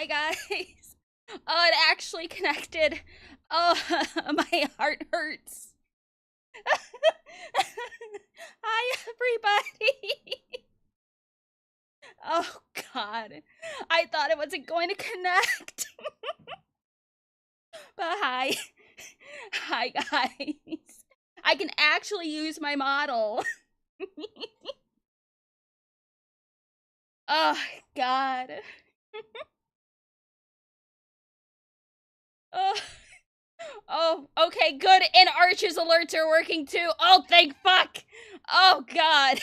Hi guys. Oh, it actually connected. Oh, my heart hurts. Hi everybody. Oh god. I thought it wasn't going to connect. But hi. Hi guys. I can actually use my model. Oh god. Oh. Oh, okay, good. And Arch's alerts are working too. Oh, thank fuck. Oh, God.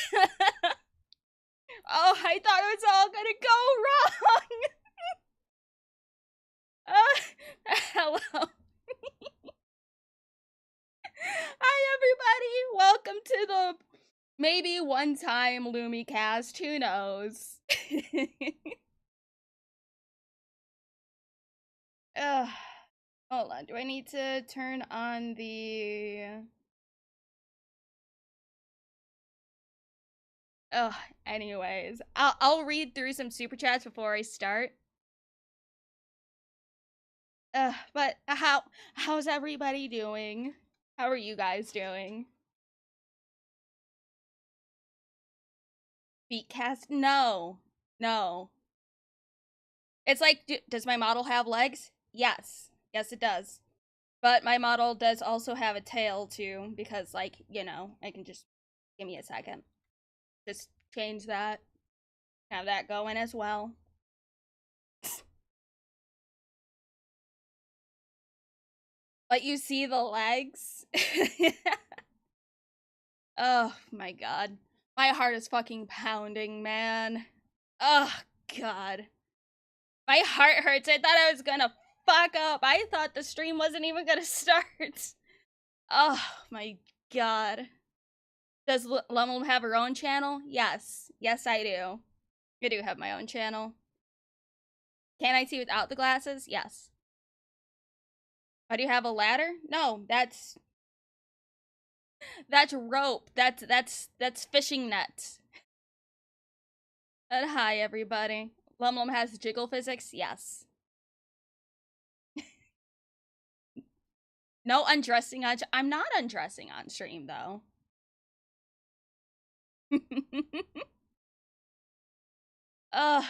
Oh, I thought it was all gonna go wrong. Hello. Hi, everybody. Welcome to the maybe one-time LumiCast. Who knows? Hold on. Do I need to turn on the... Anyways. I'll read through some super chats before I start. But how's everybody doing? How are you guys doing? Beatcast? No. No. It's like, does my model have legs? Yes. Yes, it does. But my model does also have a tail, too, because, like, you know, I can just... Give me a second. Just change that. Have that going as well. But you see the legs? Oh, my God. My heart is fucking pounding, man. Oh, God. My heart hurts. I thought I was gonna fuck up. I thought the stream wasn't even gonna start. Oh, my God. Does Lumlum have her own channel? Yes. Yes, I do. I do have my own channel. Can I see without the glasses? Yes. How do you have a ladder? No, that's rope. That's fishing nets. And hi, everybody. Lumlum has jiggle physics? Yes. No undressing on... I'm not undressing on stream, though. Ugh.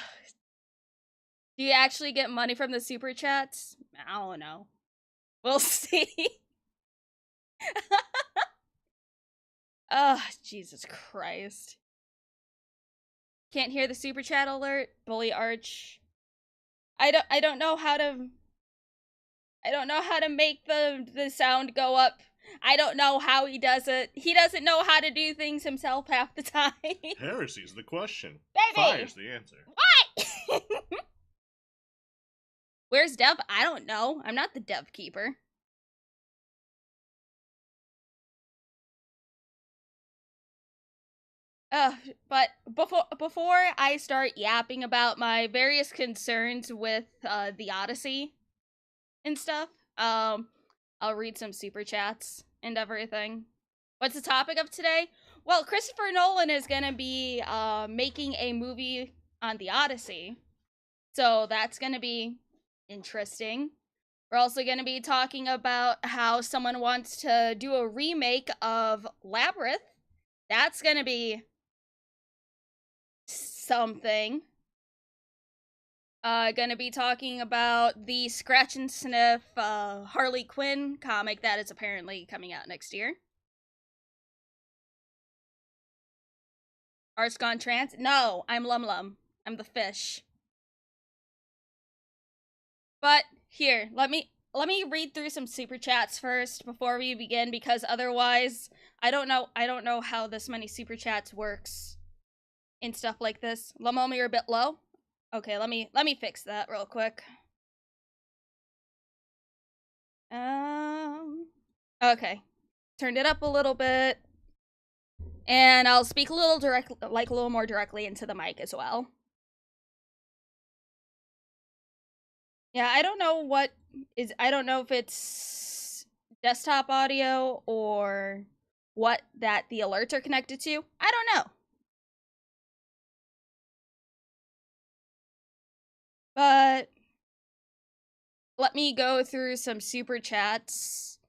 Do you actually get money from the super chats? I don't know. We'll see. Ugh, Jesus Christ. Can't hear the super chat alert? Bully Arch. I don't know how to... I don't know how to make the sound go up. I don't know how he does it. He doesn't know how to do things himself half the time. Heresy's the question. Baby! Fire's the answer. What? Where's Dev? I don't know. I'm not the Dev keeper. But before I start yapping about my various concerns with the Odyssey and stuff, I'll read some super chats and everything. What's the topic of today? Well, Christopher Nolan is gonna be making a movie on the Odyssey, so that's gonna be interesting. We're also gonna be talking about how someone wants to do a remake of Labyrinth. That's gonna be something. Gonna be talking about the Scratch and Sniff Harley Quinn comic that is apparently coming out next year. Art's gone trans? No, I'm Lum Lum. I'm the fish. But here, let me read through some super chats first before we begin, because otherwise I don't know how this many super chats works and stuff like this. Lum Lum, you're a bit low. Okay, let me fix that real quick. Okay. Turned it up a little bit. And I'll speak a little more directly into the mic as well. Yeah, I don't know if it's desktop audio or what that the alerts are connected to. I don't know. But let me go through some super chats.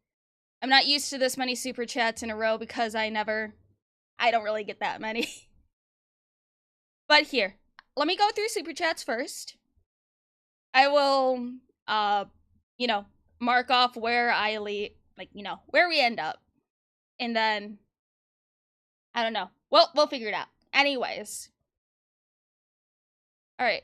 I'm not used to this many super chats in a row because I don't really get that many. But here, let me go through super chats first. I will, you know, mark off where I leave, like, where we end up. And then, I don't know. Well, we'll figure it out. Anyways. Alright.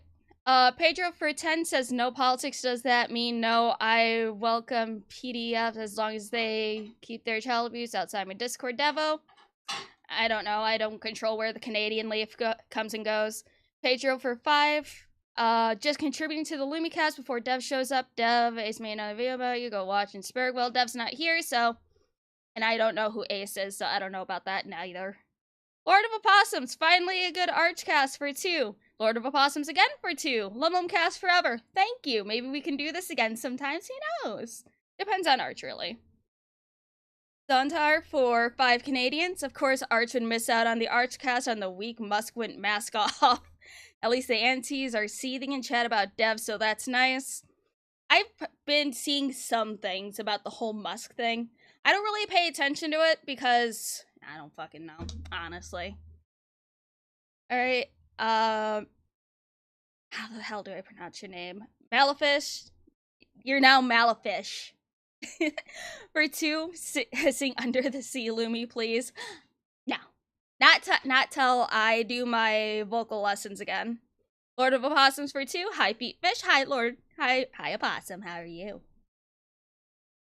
Pedro for 10 says no politics. Does that mean no? I welcome PDFs as long as they keep their child abuse outside my Discord Devo. I don't know. I don't control where the Canadian leaf comes and goes. Pedro for 5. Just contributing to the LumiCast before Dev shows up. Dev, Ace made another video about you. Go watch and Spurg. Well, Dev's not here, so... And I don't know who Ace is, so I don't know about that neither. Lord of Opossums, finally a good Archcast for 2. Lord of Opossums again for 2. LumiCast forever. Thank you. Maybe we can do this again sometimes. Who knows? Depends on Arch, really. Zontar for 5 Canadians. Of course, Arch would miss out on the Archcast on the week Musk went mask off. At least the antis are seething in chat about Dev, so that's nice. I've been seeing some things about the whole Musk thing. I don't really pay attention to it because I don't fucking know, honestly. Alright, how the hell do I pronounce your name? Malefish? You're now Malefish. For 2, sing Under the Sea, Lumi, please. No. Not till I do my vocal lessons again. Lord of Opossums for 2. Hi, Feet Fish. Hi, Lord. Hi, Opossum. How are you?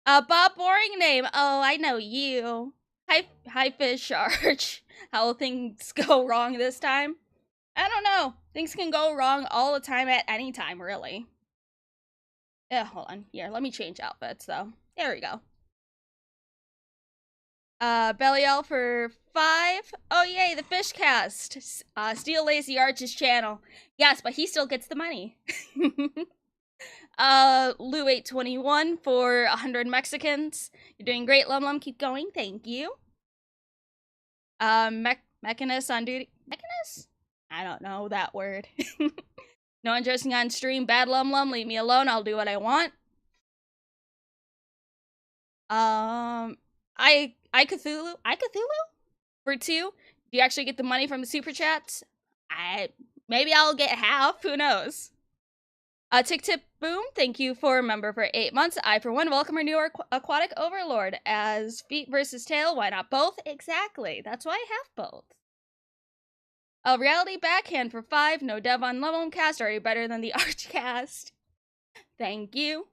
Bob Boring Name. Oh, I know you. Hi, Fish Arch. How will things go wrong this time? I don't know. Things can go wrong all the time at any time, really. Hold on. Here, let me change outfits, though. There we go. Belial for 5. Oh, yay, the Fishcast. Steal Lazy Arch's channel. Yes, but he still gets the money. Lou821 for 100 Mexicans. You're doing great, Lum. Keep going. Thank you. Mechanist on duty. Mechanist? I don't know that word. No interesting on stream. Bad Lum. Leave me alone. I'll do what I want. I Cthulhu for 2. Do you actually get the money from the super chats? Maybe I'll get half. Who knows? Tick Tip Boom, thank you for a member for 8 months. I, for one, welcome our new aquatic overlord as feet versus tail. Why not both? Exactly. That's why I have both. Reality Backhand for 5. No Dev on LumiCast. Already better than the Archcast. Thank you.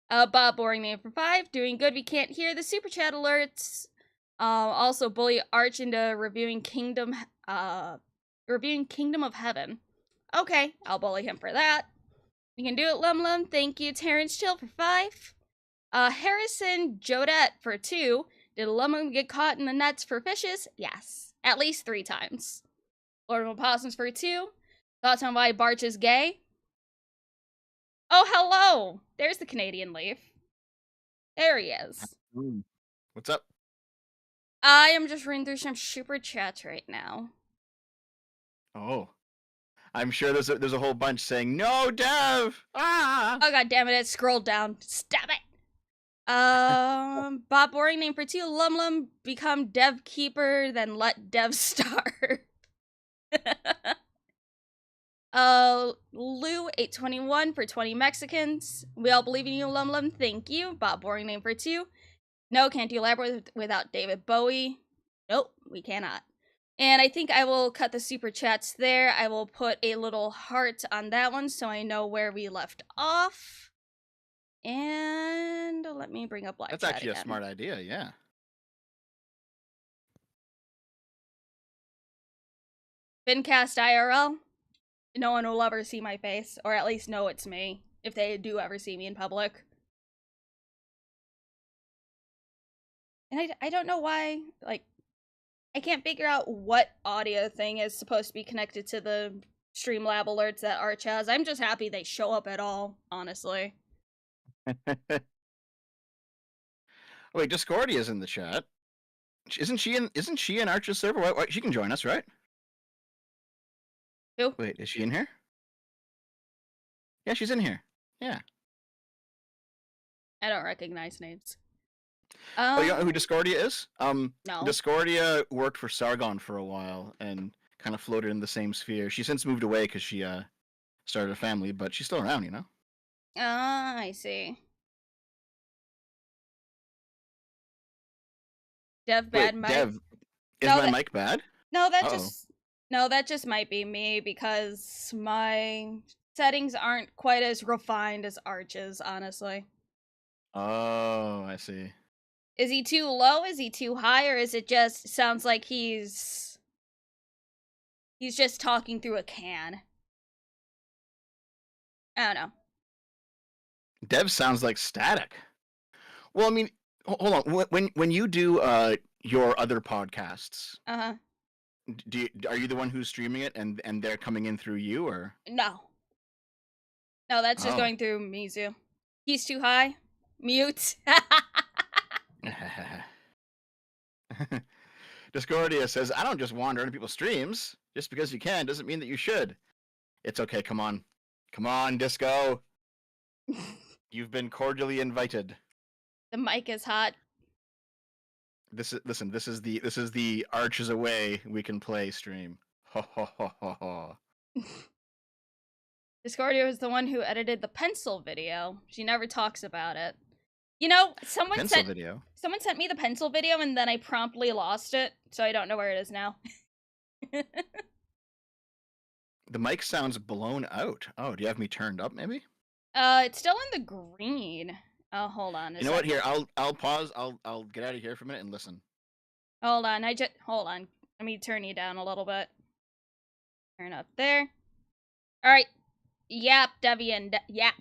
Bob Boring Name for 5. Doing good. We can't hear the super chat alerts. Also bully Arch into reviewing Kingdom of Heaven. Okay, I'll bully him for that. You can do it, Lum. Thank you, Terrence Chill for 5. Harrison Jodette for 2. Did Lum get caught in the nets for fishes? Yes, at least 3 times. Lord of Opossums for 2. Thoughts on why Barch is gay? Oh, hello! There's the Canadian leaf. There he is. What's up? I am just reading through some super chats right now. Oh. I'm sure there's a whole bunch saying, no, Dev! Ah! Oh, god damn it, it scrolled down. Stop it! Bob Boring Name for 2. Lum become Dev Keeper, then let Dev start. Lou821 for 20 Mexicans. We all believe in you, Lum. Thank you. Bob Boring Name for 2. No, can't do Labyrinth without David Bowie. Nope, we cannot. And I think I will cut the super chats there. I will put a little heart on that one so I know where we left off. And let me bring up live chat. That's actually again. A smart idea, yeah. Fincast IRL. No one will ever see my face, or at least know it's me, if they do ever see me in public. And I don't know why, like, I can't figure out what audio thing is supposed to be connected to the Streamlab alerts that Arch has. I'm just happy they show up at all, honestly. Wait, Discordia's in the chat. Isn't she in Arch's server? Why, she can join us, right? Who? Wait, is she in here? Yeah, she's in here. Yeah. I don't recognize names. Oh, you know who Discordia is? No. Discordia worked for Sargon for a while and kind of floated in the same sphere. She since moved away because she started a family, but she's still around, you know? I see. Dev bad Wait, mic. Dev, is No, my that mic bad? no, that Uh-oh. just no, that just might be me because my settings aren't quite as refined as Arch's, honestly. Oh, I see. Is he too low? Is he too high? Or is it just sounds like he's just talking through a can? I don't know. Dev sounds like static. Well, I mean, hold on. When you do your other podcasts, Uh-huh. are you the one who's streaming it and they're coming in through you, or? No. No, that's just Oh. going through Mizu. He's too high. Mute. Discordia says, I don't just wander into people's streams. Just because you can doesn't mean that you should. It's okay, come on. Come on, Disco. You've been cordially invited. The mic is hot. This is the Arches Away we can play stream. Ho ho ho ho ho. Discordia was the one who edited the pencil video. She never talks about it. You know, someone Pencil sent video. someone sent me the pencil video and then I promptly lost it, so I don't know where it is now. The mic sounds blown out. Oh, do you have me turned up maybe? It's still in the green. Oh, hold on. You know what? Here, I'll pause. I'll get out of here for a minute and listen. Hold on. Hold on. Let me turn you down a little bit. Turn up there. All right. Yap, Devian. Yap.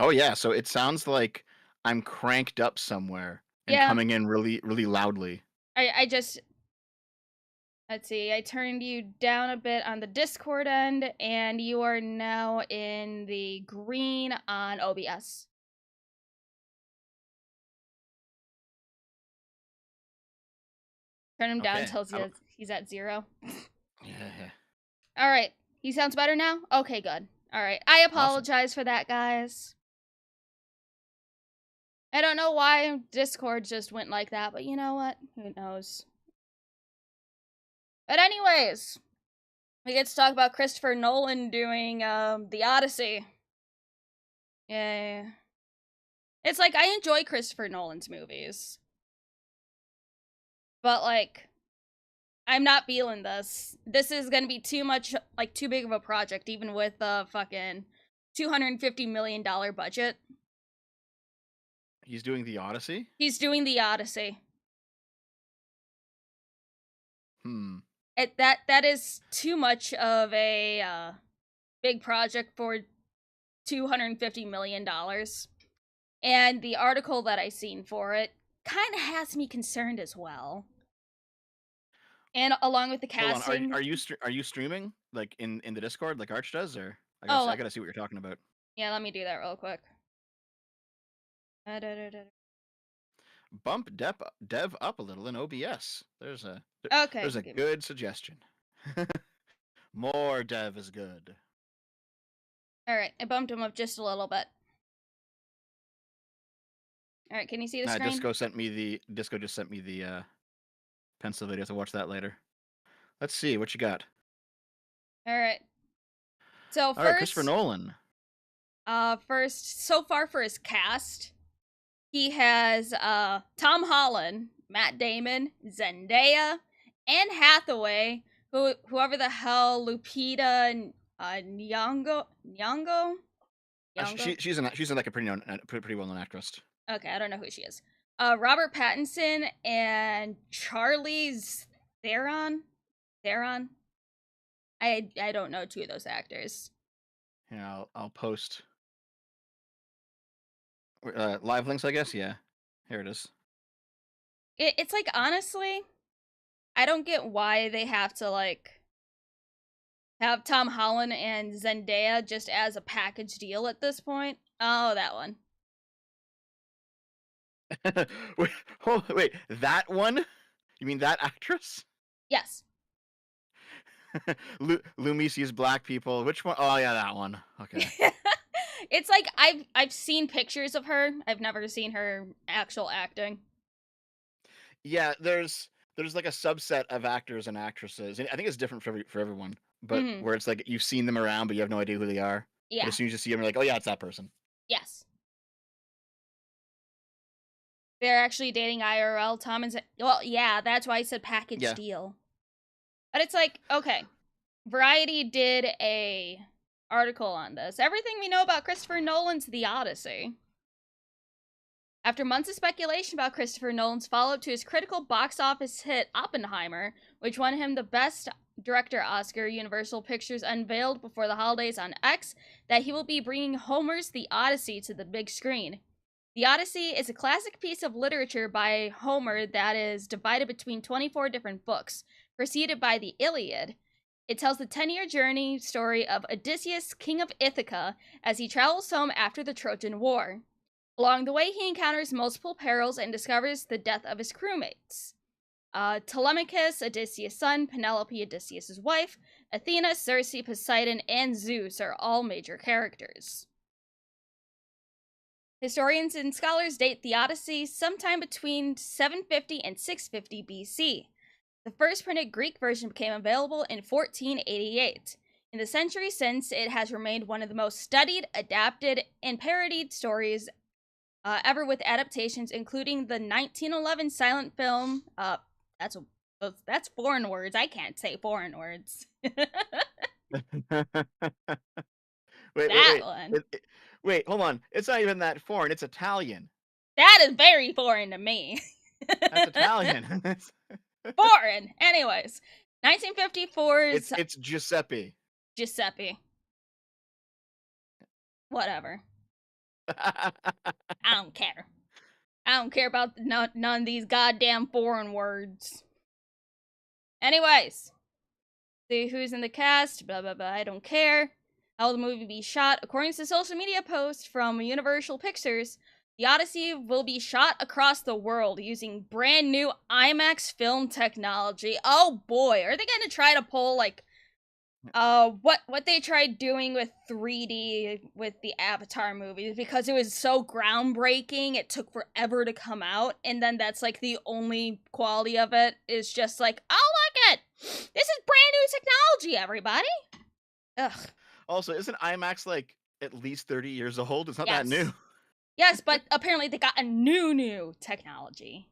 Oh yeah, so it sounds like I'm cranked up somewhere and Yeah. coming in really really loudly. I just let's see. I turned you down a bit on the Discord end, and you are now in the green on OBS. Turn him down Okay. until he's at 0. Yeah. All right. He sounds better now? Okay, good. All right. I apologize for that, guys. I don't know why Discord just went like that, but you know what? Who knows? But anyways, we get to talk about Christopher Nolan doing The Odyssey. Yeah. It's like I enjoy Christopher Nolan's movies. But like I'm not feeling this. This is gonna be too much, like, too big of a project, even with a fucking $250 million budget. He's doing the Odyssey? He's doing The Odyssey. That is too much of a big project for $250 million. And the article that I seen for it kind of has me concerned as well. And along with the casting, Hold on. Are you streaming like in the Discord like Arch does, or I gotta see what you're talking about. Yeah, let me do that real quick. Bump dev up a little in OBS. There's a good suggestion. More dev is good. All right, I bumped him up just a little bit. All right, can you see the screen? Disco just sent me the pencil video, so watch that later. Let's see what you got. All right. So first, all right, Christopher Nolan. So far for his cast, he has Tom Holland, Matt Damon, Zendaya, Anne Hathaway, whoever the hell Lupita Nyong'o. She's like a pretty well known actress. Okay, I don't know who she is. Robert Pattinson and Charlize Theron. I don't know two of those actors. Yeah, I'll post live links, I guess. Yeah, here it is. It's like, honestly, I don't get why they have to like have Tom Holland and Zendaya just as a package deal at this point. Oh, that one. wait, that one? You mean that actress? Yes. Lumi sees black people. Which one? Oh yeah, that one. Okay. It's like I've seen pictures of her. I've never seen her actual acting. Yeah, there's like a subset of actors and actresses, and I think it's different for everyone. But Hmm. where it's like you've seen them around, but you have no idea who they are. But Yeah. as soon as you see them, you're like, oh yeah, it's that person. Yes. They're actually dating IRL. Tom and well, yeah, that's why I said package Yeah. deal. But it's like, okay, Variety did a article on this. Everything we know about Christopher Nolan's The Odyssey. After months of speculation about Christopher Nolan's follow-up to his critical box office hit Oppenheimer, which won him the Best Director Oscar, Universal Pictures unveiled before the holidays on X that he will be bringing Homer's The Odyssey to the big screen. The Odyssey is a classic piece of literature by Homer that is divided between 24 different books, preceded by the Iliad. It tells the 10-year journey story of Odysseus, king of Ithaca, as he travels home after the Trojan War. Along the way, he encounters multiple perils and discovers the death of his crewmates. Telemachus, Odysseus' son, Penelope, Odysseus' wife, Athena, Circe, Poseidon, and Zeus are all major characters. Historians and scholars date the Odyssey sometime between 750 and 650 BC. The first printed Greek version became available in 1488. In the century since, it has remained one of the most studied, adapted, and parodied stories ever, with adaptations including the 1911 silent film. That's foreign words. I can't say foreign words. wait, That one. wait, hold on. It's not even that foreign. It's Italian. That is very foreign to me. That's Italian. Foreign. Anyways, 1954's it's Giuseppe. Giuseppe. Whatever. I don't care. I don't care about none of these goddamn foreign words. Anyways, see who's in the cast, blah blah blah, I don't care. How will the movie be shot? According to a social media post from Universal Pictures, the Odyssey will be shot across the world using brand new IMAX film technology. Oh boy, are they gonna try to pull like what they tried doing with 3D with the Avatar movies, because it was so groundbreaking, it took forever to come out, and then that's like the only quality of it is just like, oh look it! This is brand new technology, everybody! Ugh. Also, isn't IMAX like at least 30 years old? It's not Yes. that new. Yes, but apparently they got a new technology.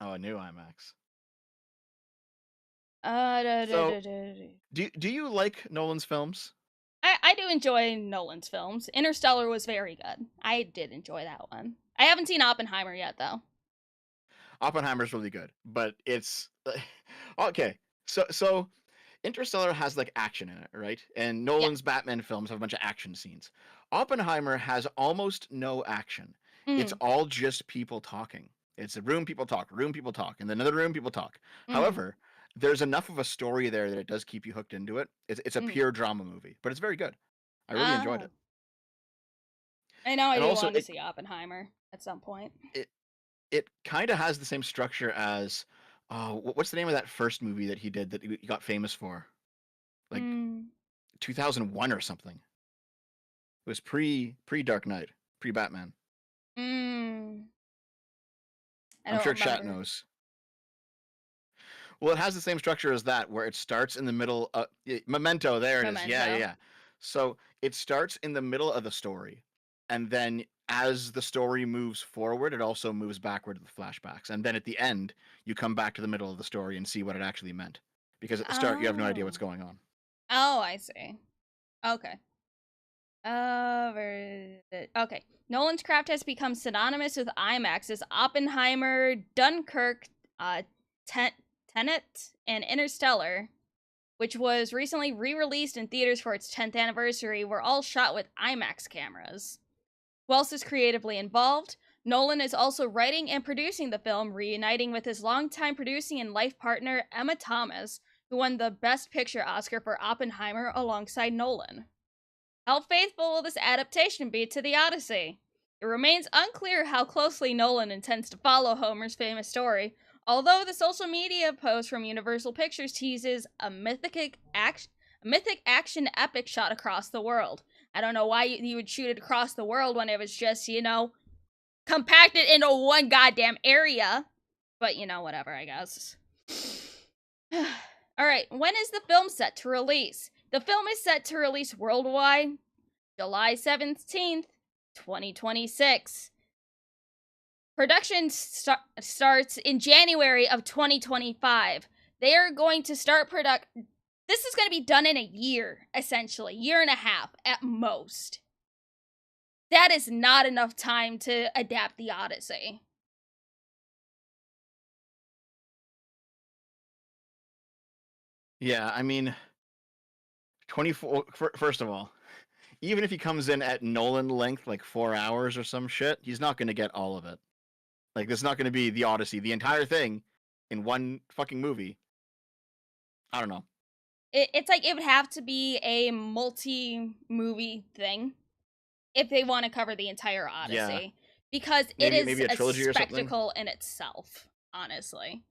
Oh, a new IMAX. Do you like Nolan's films? I do enjoy Nolan's films. Interstellar was very good. I did enjoy that one. I haven't seen Oppenheimer yet, though. Oppenheimer's really good, but it's okay. So Interstellar has like action in it, right? And Nolan's Batman films have a bunch of action scenes. Oppenheimer has almost no action. It's all just people talking. It's a room, people talk, and then another room, people talk. However, there's enough of a story there that it does keep you hooked into it. It's a pure drama movie, but it's very good. I really enjoyed it. I know I And do also, want to see Oppenheimer at some point. It kind of has the same structure as what's the name of that first movie that he did that he got famous for? Like 2001 or something. It was pre Dark Knight, pre Batman. I'm sure chat knows. Well, it has the same structure as that, where it starts in the middle of Memento. There it is. Yeah. So it starts in the middle of the story, and then as the story moves forward, it also moves backward to the flashbacks, and then at the end, you come back to the middle of the story and see what it actually meant. Because at the start, you have no idea what's going on. Oh, I see. Okay. Okay. Nolan's craft has become synonymous with IMAX as Oppenheimer, Dunkirk, Tenet, and Interstellar, which was recently re-released in theaters for its 10th anniversary, were all shot with IMAX cameras. Who else is creatively involved? Nolan is also writing and producing the film, reuniting with his longtime producing and life partner, Emma Thomas, who won the Best Picture Oscar for Oppenheimer alongside Nolan. How faithful will this adaptation be to the Odyssey? It remains unclear how closely Nolan intends to follow Homer's famous story, although the social media post from Universal Pictures teases a mythic action epic shot across the world. I don't know why you would shoot it across the world when it was just, compacted into one goddamn area. But, whatever, I guess. Alright, when is the film set to release? The film is set to release worldwide July 17th, 2026. Production starts in January of 2025. They are going to start This is going to be done in a year, essentially. Year and a half, at most. That is not enough time to adapt the Odyssey. Yeah, I mean, 24. First of all, even if he comes in at Nolan length, like 4 hours or some shit, he's not going to get all of it. Like, this is not going to be the Odyssey, the entire thing, in one fucking movie. I don't know. It's like it would have to be a multi-movie thing if they want to cover the entire Odyssey. Yeah. Because Maybe it is a trilogy or something? spectacle in itself, honestly.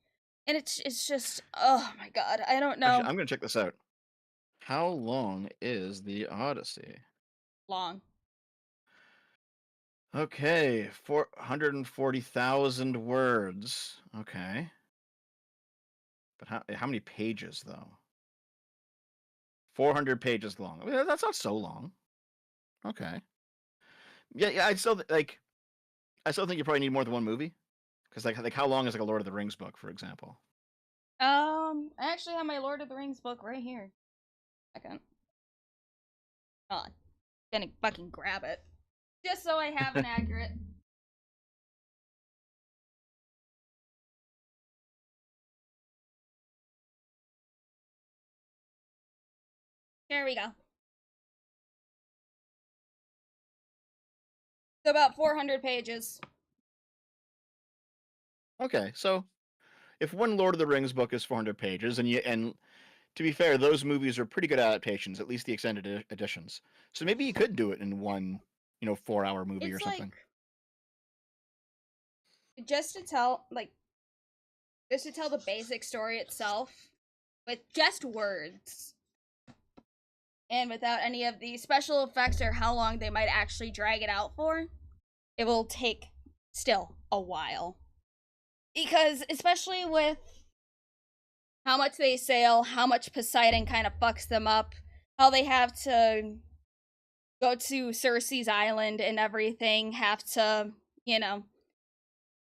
And it's just, oh my god, I don't know. Actually, I'm going to check this out. How long is the Odyssey? Long. Okay, 440,000 words. Okay. But how many pages, though? 400 pages long. I mean, that's not so long. Okay. Yeah, I still think you probably need more than one movie. Because like how long is like a Lord of the Rings book, for example? I actually have my Lord of the Rings book right here. Second. Hold on. Gonna fucking grab it. Just so I have an accurate. Here we go. It's about 400 pages. Okay, so if one Lord of the Rings book is 400 pages, and to be fair, those movies are pretty good adaptations, at least the extended editions. So maybe you could do it in one, 4-hour movie or something. Just to tell the basic story itself with just words and without any of the special effects or how long they might actually drag it out for, it will take still a while. Because especially with how much they sail, how much Poseidon kind of fucks them up, how they have to go to Cersei's island and everything, have to,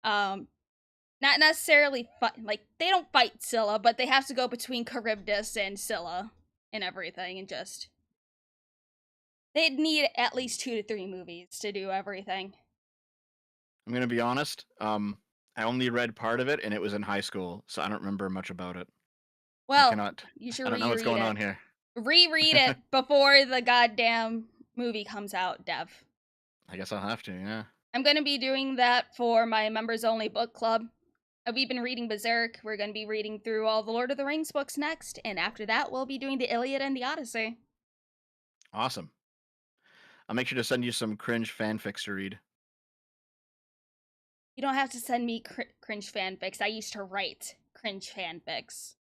not necessarily fight, they don't fight Scylla, but they have to go between Charybdis and Scylla and everything, and just they'd need at least 2 to 3 movies to do everything. I'm gonna be honest. I only read part of it, and it was in high school, so I don't remember much about it. Well, you should I don't know what's going on here. Reread it before the goddamn movie comes out, Dev. I guess I'll have to, yeah. I'm gonna be doing that for my members-only book club. We've been reading Berserk. We're going to be reading through all the Lord of the Rings books next, and after that, we'll be doing the Iliad and the Odyssey. Awesome. I'll make sure to send you some cringe fanfics to read. You don't have to send me cringe fanfics. I used to write cringe fanfics.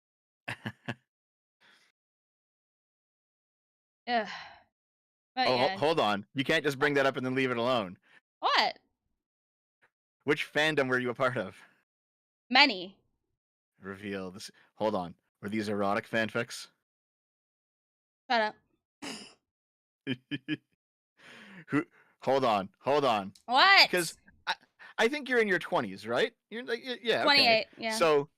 Ugh. Yeah. Hold on. You can't just bring that up and then leave it alone. What? Which fandom were you a part of? Many. Reveal this. Hold on. Were these erotic fanfics? Shut up. Who? Hold on. What? Because I think you're in your 20s, right? You're like, yeah. 28. Okay. Yeah. So,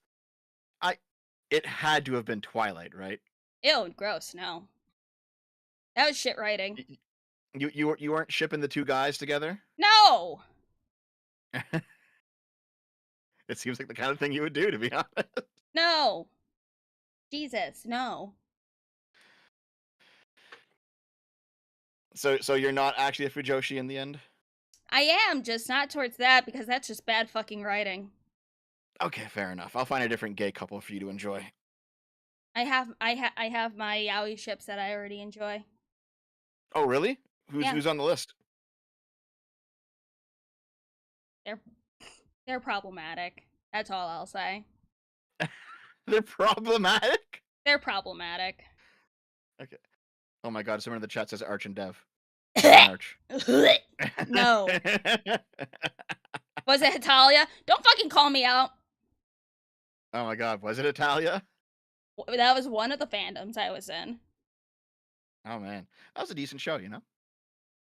it had to have been Twilight, right? Ew, gross. No. That was shit writing. You weren't shipping the two guys together? No. It seems like the kind of thing you would do, to be honest. No. Jesus, no. So you're not actually a Fujoshi in the end? I am, just not towards that, because that's just bad fucking writing. Okay, fair enough. I'll find a different gay couple for you to enjoy. I have my yaoi ships that I already enjoy. Oh, really? Who's on the list? They're problematic. That's all I'll say. They're problematic? They're problematic. Okay. Oh my god, someone in the chat says Arch and Dev. March. No. Was it Italia? Don't fucking call me out. Oh my god, was it Italia? That was one of the fandoms I was in. Oh man, that was a decent show, you know?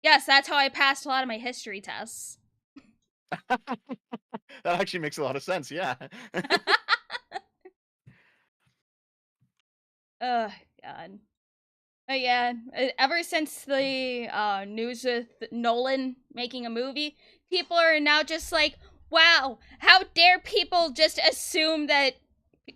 Yes, that's how I passed a lot of my history tests. That actually makes a lot of sense, yeah. Oh, God. But yeah, ever since the news with Nolan making a movie, people are now just like, wow, how dare people just assume that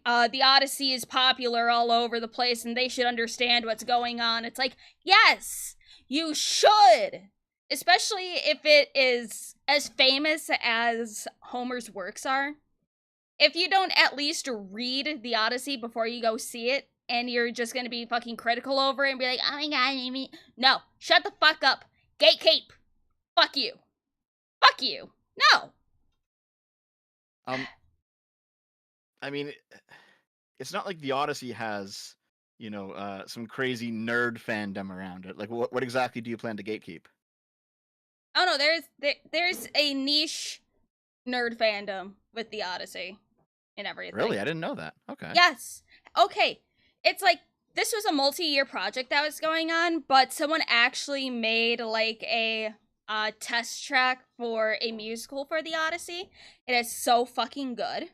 the Odyssey is popular all over the place and they should understand what's going on. It's like, yes, you should. Especially if it is as famous as Homer's works are. If you don't at least read the Odyssey before you go see it, and you're just gonna be fucking critical over it and be like, oh my god, Amy. No, shut the fuck up. Gatekeep. Fuck you. Fuck you. No. I mean, it's not like the Odyssey has, some crazy nerd fandom around it. Like, what exactly do you plan to gatekeep? Oh no, there's a niche nerd fandom with the Odyssey and everything. Really? I didn't know that. Okay. Yes. Okay. It's like this was a multi-year project that was going on, but someone actually made like a test track for a musical for the Odyssey. It is so fucking good.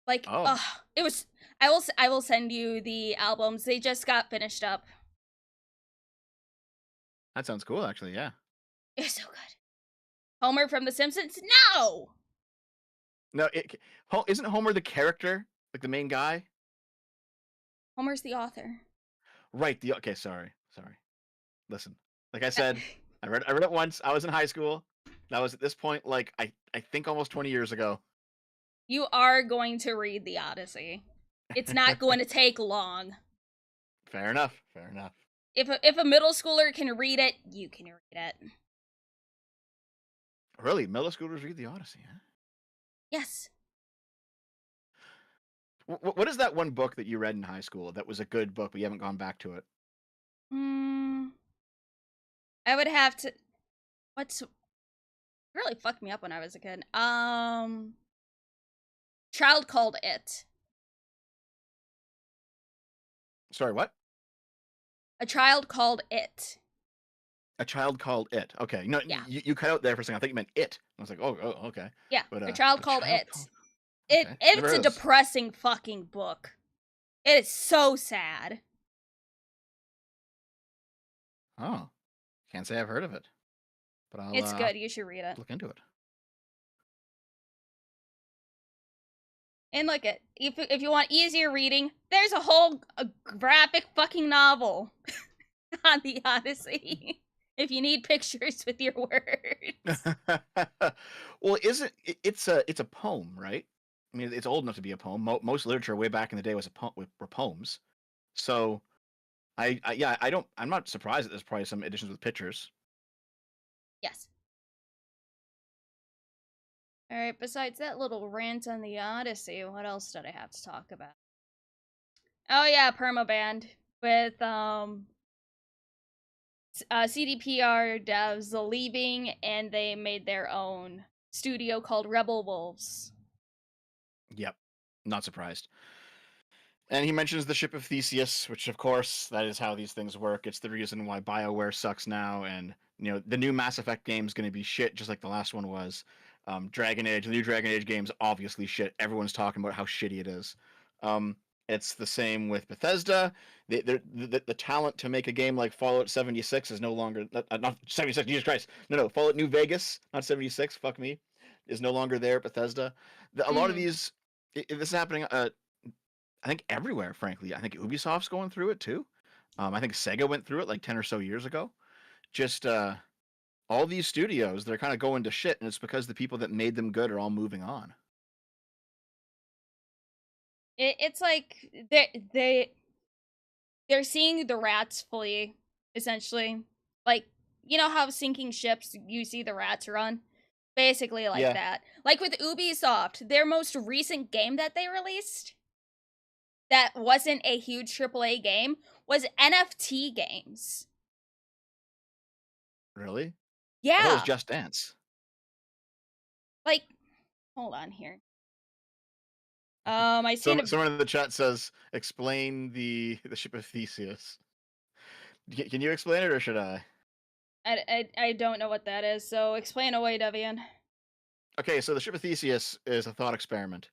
Like, Oh. it was. I will send you the albums. They just got finished up. That sounds cool, actually, yeah. It's so good. Homer from The Simpsons? No! No, isn't Homer the character? Like the main guy? Homer's the author. Right, okay, sorry. Listen, like I said, I read it once. I was in high school. That was at this point, like, I think almost 20 years ago. You are going to read the Odyssey. It's not going to take long. Fair enough. If a middle schooler can read it, you can read it. Really? Middle schoolers read the Odyssey, huh? Yes. What is that one book that you read in high school that was a good book, but you haven't gone back to it? I would have to. What's really fucked me up when I was a kid? Child Called It. Sorry, what? A Child Called It. A Child Called It. Okay. No, yeah. you cut out there for a second. I think you meant It. I was like, oh, okay. Yeah, But, A Child Called It. Okay. It's a depressing fucking book. It is so sad. Oh. Can't say I've heard of it. But It's good. You should read it. Look into it. And look at if you want easier reading, there's a whole graphic fucking novel on the Odyssey. If you need pictures with your words. Well, it's a poem, right? I mean, it's old enough to be a poem. Most literature way back in the day were poems. So, I'm not surprised that there's probably some editions with pictures. Yes. All right, besides that little rant on the Odyssey, what else did I have to talk about? Oh yeah, permaband with CDPR devs leaving, and they made their own studio called Rebel Wolves. Yep, not surprised. And he mentions the ship of Theseus, which of course that is how these things work. It's the reason why BioWare sucks now, and the new Mass Effect game is going to be shit, just like the last one was. Dragon Age, the new Dragon Age game's obviously shit. Everyone's talking about how shitty it is. It's the same with Bethesda. The talent to make a game like Fallout 76 is no longer not 76. Jesus Christ, no, Fallout New Vegas, not 76. Fuck me, is no longer there at Bethesda. A lot of these, this is happening. I think everywhere. Frankly, I think Ubisoft's going through it too. I think Sega went through it like 10 or so years ago. Just all these studios, they're kind of going to shit, and it's because the people that made them good are all moving on. It's like they're seeing the rats flee, essentially. Like, you know how sinking ships you see the rats run? Basically like that. Like with Ubisoft, their most recent game that they released that wasn't a huge AAA game was NFT games. Really? I thought it was Yeah. Just Dance. Like, hold on here. I seen a. Someone in the chat says, "Explain the ship of Theseus." Can you explain it, or should I? I don't know what that is, so explain away, Devian. Okay, so the ship of Theseus is a thought experiment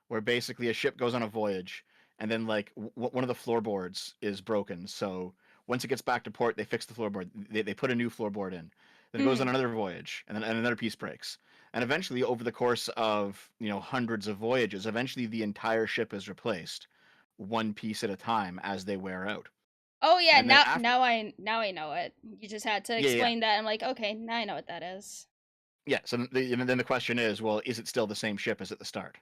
where basically a ship goes on a voyage, and then like one of the floorboards is broken. So once it gets back to port, they fix the floorboard. They put a new floorboard in. Then it goes on another voyage, and then another piece breaks. And eventually, over the course of hundreds of voyages, eventually the entire ship is replaced, one piece at a time as they wear out. Oh yeah, And then now after, now I know it. You just had to yeah. explain that. I'm like, okay, now I know what that is. Yeah. So then the question is, well, is it still the same ship as at the start?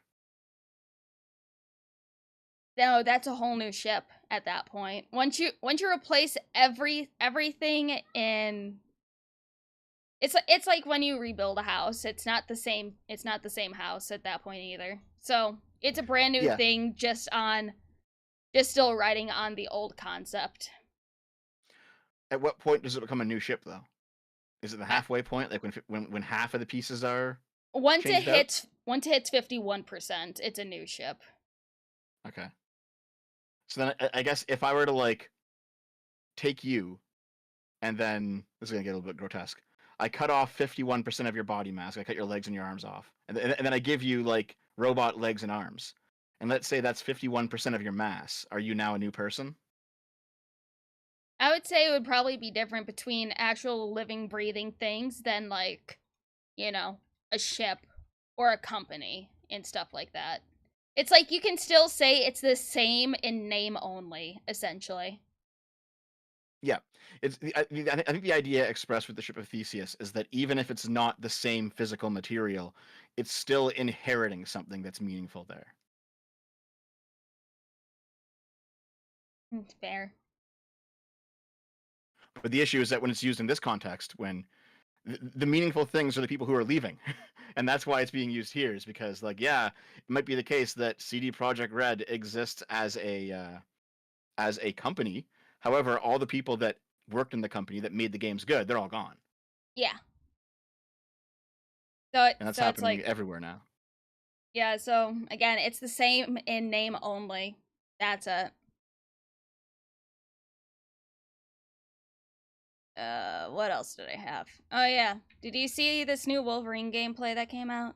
No, that's a whole new ship at that point. Once you replace everything in, it's like when you rebuild a house. It's not the same house at that point either. So it's a brand new Yeah. thing, just still riding on the old concept. At what point does it become a new ship, though? Is it the Uh, halfway point, like when half of the pieces are once it changed out? hits 51%, it's a new ship. Okay. So then I guess if I were to like take you, and then this is gonna get a little bit grotesque. I cut off 51% of your body mass. I cut your legs and your arms off, and then I give you like robot legs and arms. And let's say that's 51% of your mass. Are you now a new person? I would say it would probably be different between actual living, breathing things than like, a ship or a company and stuff like that. It's like you can still say it's the same in name only, essentially. Yeah, I think the idea expressed with the ship of Theseus is that even if it's not the same physical material, it's still inheriting something that's meaningful there. Fair. But the issue is that when it's used in this context, when the meaningful things are the people who are leaving, and that's why it's being used here, is because like yeah, it might be the case that CD Projekt Red exists as a company. However, all the people that worked in the company that made the games good, they're all gone. Yeah. So And that's it's happening like, everywhere now. yeah, so again, it's the same in name only. That's it. What else did I have? Oh yeah. Did you see this new Wolverine gameplay that came out?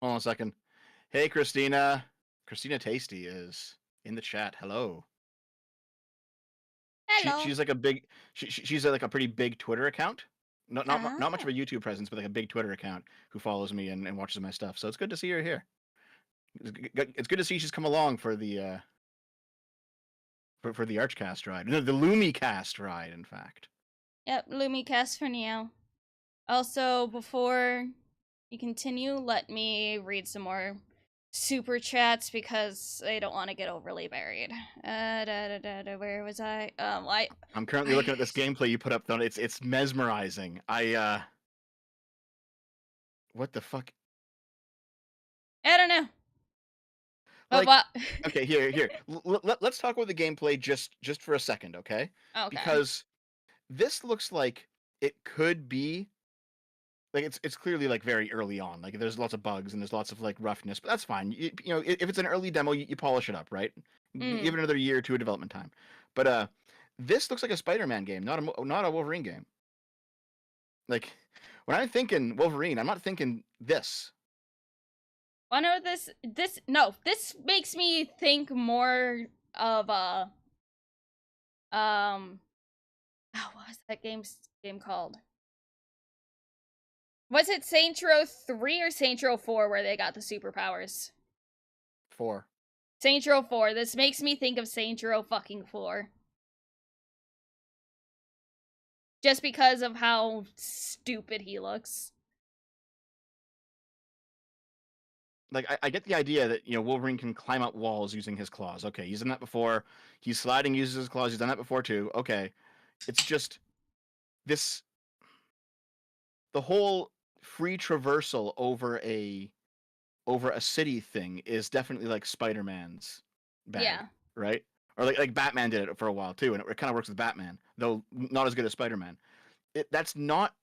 Hold on a second. Hey, Christina. Christina Tasty is in the chat. Hello. Hello. She's like a big she's like a pretty big Twitter account. Not much of a YouTube presence, but like a big Twitter account who follows me and watches my stuff. So it's good to see her here. It's good to see she's come along for the for the Archcast ride. No, the LumiCast ride, in fact. Yep, LumiCast for Neo. Also, before you continue, let me read some more super chats because I don't want to get overly buried. Where was I? I'm currently looking at this gameplay you put up, though. It's mesmerizing. What the fuck? I don't know. But Like, what? okay, here. Let's talk about the gameplay just for a second, okay? Okay. Because this looks like it could be like it's clearly like very early on. Like there's lots of bugs and there's lots of like roughness, but that's fine. If it's an early demo, you polish it up, right? Give it another year or two of development time. But this looks like a Spider-Man game, not a Wolverine game. Like when I'm thinking Wolverine, I'm not thinking this. Wanna know this makes me think more of what was that game called? Was it Saints Row 3 or Saints Row 4 where they got the superpowers? 4. Saints Row 4. This makes me think of Saints Row fucking 4. Just because of how stupid he looks. Like I get the idea that Wolverine can climb up walls using his claws. Okay, he's done that before. He's sliding uses his claws. He's done that before too. Okay, it's just this the whole free traversal over a city thing is definitely like Spider-Man's bag, Yeah. right? Or like Batman did it for a while too, and it kind of works with Batman, though not as good as Spider-Man. that's not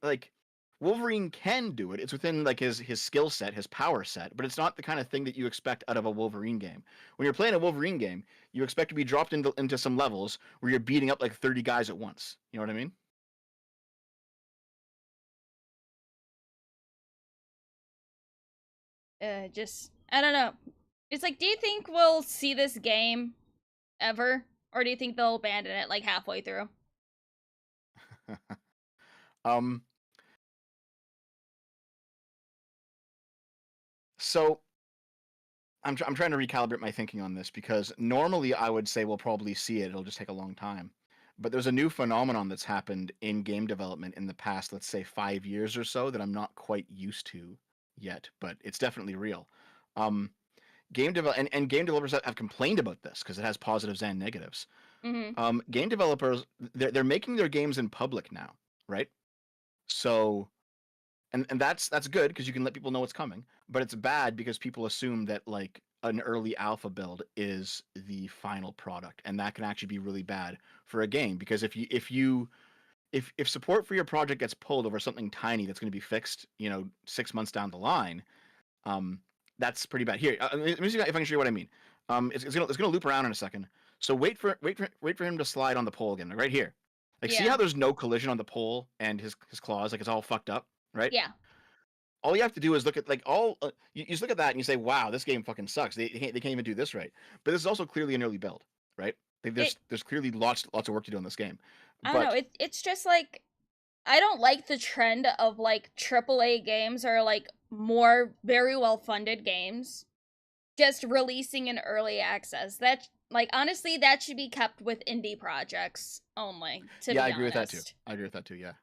like Wolverine can do it. It's within like his skill set, his power set, but it's not the kind of thing that you expect out of a Wolverine game. When you're playing a Wolverine game, you expect to be dropped into some levels where you're beating up like 30 guys at once. You know what I mean? Just I don't know. It's like, do you think we'll see this game ever, or do you think they'll abandon it like halfway through? um. So I'm trying to recalibrate my thinking on this because normally I would say we'll probably see it. It'll just take a long time. But there's a new phenomenon that's happened in game development in the past, let's say 5 years or so, that I'm not quite used to yet, but it's definitely real. Um, and game developers have complained about this because it has positives and negatives. Mm-hmm. Game developers they're making their games in public now, right? So and that's good because you can let people know what's coming, but it's bad because people assume that like an early alpha build is the final product, and that can actually be really bad for a game because if support for your project gets pulled over something tiny that's going to be fixed 6 months down the line, um that's pretty bad. Here, let me see if I can show you what I mean. It's gonna loop around in a second, so wait for him to slide on the pole again, right here. Like, see Yeah. how there's no collision on the pole and his claws, like it's all fucked up, right? Yeah. All you have to do is look at like you just look at that and you say, wow, this game fucking sucks. They can't even do this right. But this is also clearly an early build, right? It There's clearly lots of work to do in this game. I don't know. But It's just like I don't like the trend of like AAA games or like more very well funded games just releasing in early access. That like honestly that should be kept with indie projects only, to yeah, I be agree with that too. honest. I agree with that too. Yeah.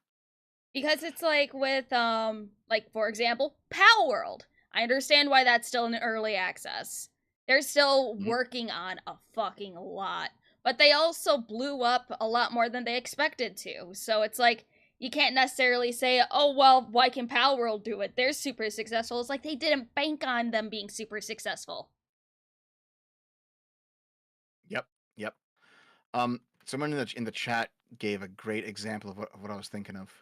Because it's like with like for example, Power World. I understand why that's still in early access. They're still Mhm. working on a fucking lot. But they also blew up a lot more than they expected to. So it's like you can't necessarily say, "Oh, well, why can Power World do it? They're super successful." It's like they didn't bank on them being super successful. Yep. Yep. Someone in the chat gave a great example of what I was thinking of.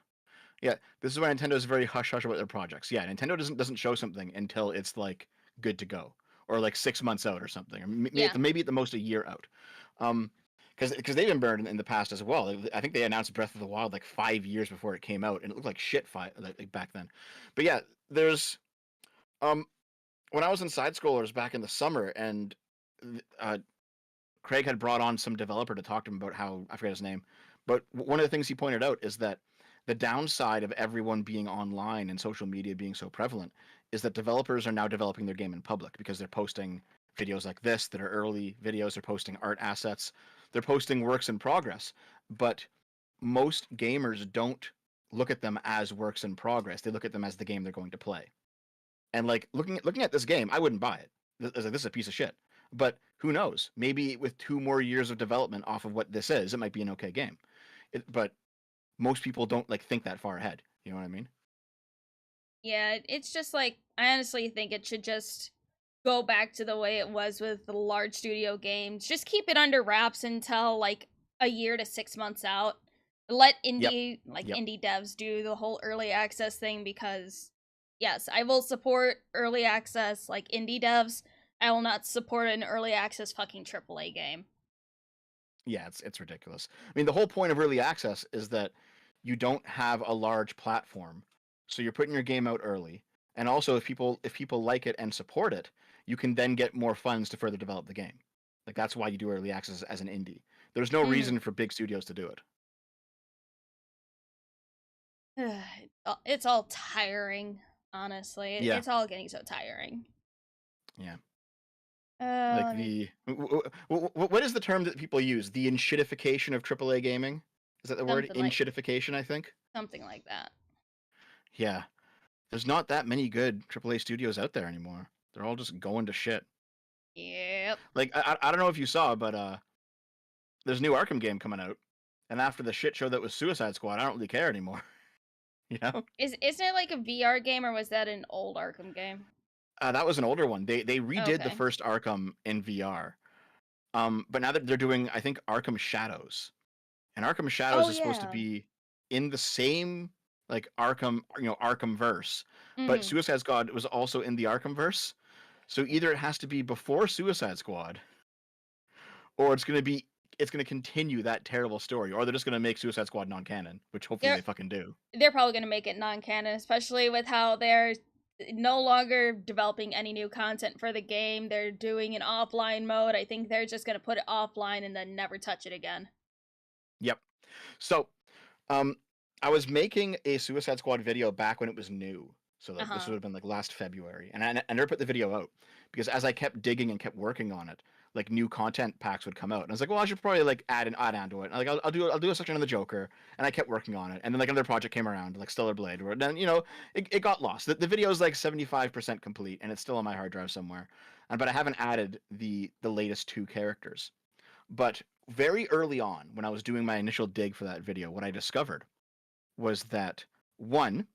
Yeah, this is why Nintendo is very hush hush about their projects. Yeah, Nintendo doesn't show something until it's like good to go, or like 6 months out or something, or Yeah. maybe at the most a year out. Um, because they've been burned in the past as well. I think they announced Breath of the Wild like 5 years before it came out, and it looked like shit like back then. But yeah, there's um when I was in side scrollers back in the summer, and uh, Craig had brought on some developer to talk to him about how I forget his name, but one of the things he pointed out is that the downside of everyone being online and social media being so prevalent is that developers are now developing their game in public because they're posting videos like this that are early videos, they're posting art assets, they're posting works in progress, but most gamers don't look at them as works in progress. They look at them as the game they're going to play. And like looking at this game, I wouldn't buy it. This is a piece of shit. But who knows? Maybe with 2 more years of development off of what this is, it might be an okay game. But most people don't like think that far ahead. You know what I mean? Yeah, it's just like I honestly think it should just go back to the way it was with the large studio games. Just keep it under wraps until like a year to 6 months out. Let Yep. Yep. indie devs do the whole early access thing because yes, I will support early access like indie devs. I will not support an early access fucking AAA game. Yeah, it's ridiculous. I mean, the whole point of early access is that you don't have a large platform, so you're putting your game out early. And also, if people like it and support it, you can then get more funds to further develop the game. Like that's why you do early access as an indie. There's no reason Mm. for big studios to do it. It's all tiring, honestly. Yeah, It's all getting so tiring. yeah. Like Let me what is the term that people use? The enshittification of AAA gaming? Is that the word? something like Enshittification, I think. something like that. Yeah. There's not that many good AAA studios out there anymore. They're all just going to shit. Yep. Like I don't know if you saw, but there's a new Arkham game coming out, and after the shit show that was Suicide Squad, I don't really care anymore. You know? Isn't it like a VR game or was that an old Arkham game? That was an older one. They redid the Okay. first Arkham in VR. But now that they're doing, I think, Arkham Shadows, and Arkham Shadows Oh is supposed to yeah. be in the same like Arkham verse, but Mm-hmm. Suicide Squad was also in the Arkham verse. So either it has to be before Suicide Squad, or it's gonna continue that terrible story, or they're just gonna make Suicide Squad non-canon, which hopefully They're they fucking do. they're probably gonna make it non-canon, especially with how they're no longer developing any new content for the game. They're doing an offline mode. I think they're just gonna put it offline and then never touch it again. Yep. So, um, I was making a Suicide Squad video back when it was new. So Uh like this huh. would have been like last February, and I never put the video out because as I kept digging and kept working on it, like new content packs would come out, and I was like, well, I should probably like add onto it. And, like I'll do a section on the Joker, and I kept working on it, and then like another project came around, like Stellar Blade, where then it got lost. The video is like 75% complete, and it's still on my hard drive somewhere, but I haven't added the latest two characters. But very early on, when I was doing my initial dig for that video, what I discovered was that one,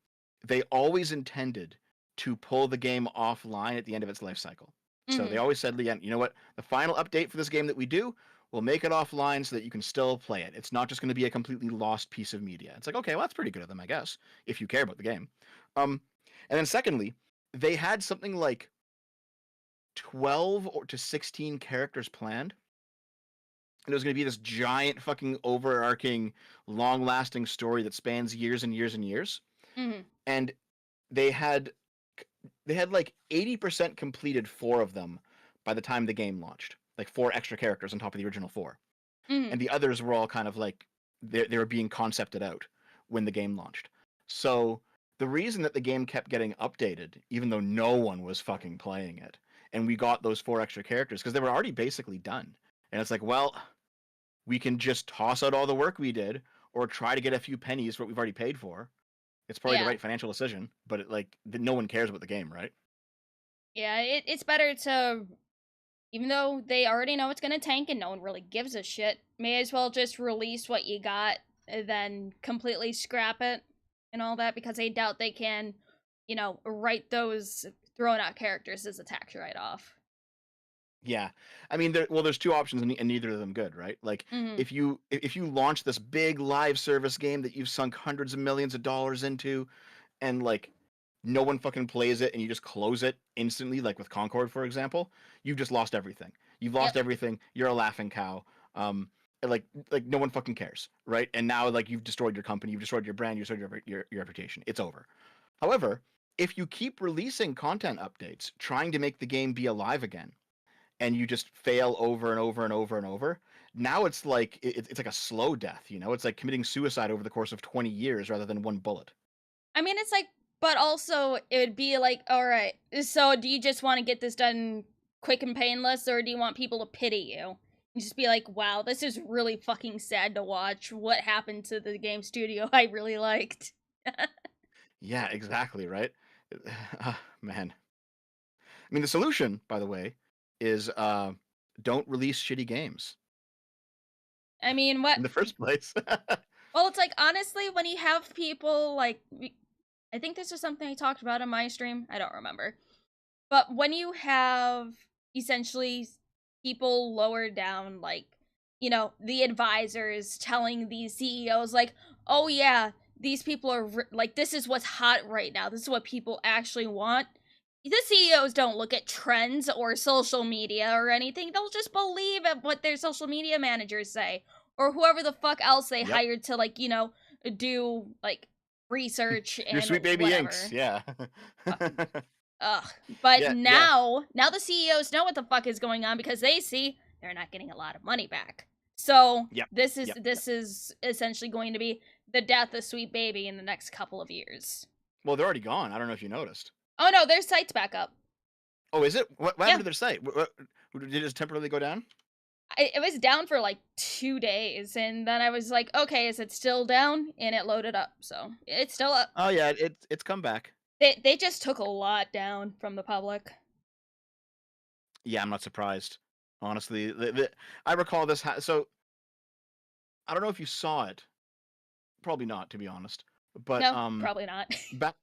they always intended to pull the game offline at the end of its life cycle. So Mm-hmm. they always said, you know what? The final update for this game that we do, we'll make it offline so that you can still play it. It's not just going to be a completely lost piece of media. It's like, okay, well, that's pretty good of them, I guess, if you care about the game. And then secondly, they had something like 12 or to 16 characters planned, and it was going to be this giant fucking overarching long lasting story that spans years and years and years. Mm-hmm. And they had like 80% completed 4 of them by the time the game launched, like 4 extra characters on top of the original 4, Mm-hmm. and the others were all kind of like they were being concepted out when the game launched. So the reason that the game kept getting updated even though no one was fucking playing it, and we got those 4 extra characters because they were already basically done, and it's like, well, we can just toss out all the work we did or try to get a few pennies for what we've already paid for. It's probably the Yeah. right financial decision, but no one cares about the game, right? Yeah. It's better to, even though they already know it's gonna tank and no one really gives a shit, may as well just release what you got and then completely scrap it and all that, because I doubt they can, write those thrown out characters as a tax write off. Yeah, I mean, there's 2 options, and neither of them good, right? Like, Mm-hmm. if you launch this big live service game that you've sunk hundreds of millions of dollars into, and like no one fucking plays it, and you just close it instantly, like with Concord, for example, you've just lost everything. You've Yep. lost everything. You're a laughing cow. And, like no one fucking cares, right? And now like you've destroyed your company, you've destroyed your brand, you've destroyed your reputation. It's over. However, if you keep releasing content updates, trying to make the game be alive again, and you just fail over and over and over and over, now it's like it's like a slow death. It's like committing suicide over the course of 20 years rather than one bullet. I mean, it's like, but also it would be like, all right, so do you just want to get this done quick and painless, or do you want people to pity you? And just be like, wow, this is really fucking sad to watch. What happened to the game studio I really liked? Yeah, exactly, right? Man. I mean, the solution, by the way, is don't release shitty games I mean, what? in the first place. Well, it's like, honestly, when you have people like, I think this is something I talked about in my stream. I don't remember. But when you have essentially people lower down, like, the advisors telling these CEOs, like, oh yeah, these people are like, this is what's hot right now. This is what people actually want. The CEOs don't look at trends or social media or anything. They'll just believe at what their social media managers say, or whoever the fuck else they Yep. hired to, like, do like research Your and sweet baby whatever. inks, yeah. Ugh. But Yeah, yeah, now the CEOs know what the fuck is going on because they see they're not getting a lot of money back. So yep, this is yep. this is essentially going to be the death of Sweet Baby in the next couple of years. Well, they're already gone. I don't know if you noticed. Oh no, their site's back up. Oh, is it? What Yeah, happened to their site? Did it just temporarily go down? it was down for like 2 days, and then I was like, okay, is it still down? And it loaded up, so it's still up. Oh yeah, it's come back. They just took a lot down from the public. Yeah, I'm not surprised. Honestly, I recall this. So I don't know if you saw it. Probably not, to be honest. But No, probably not. back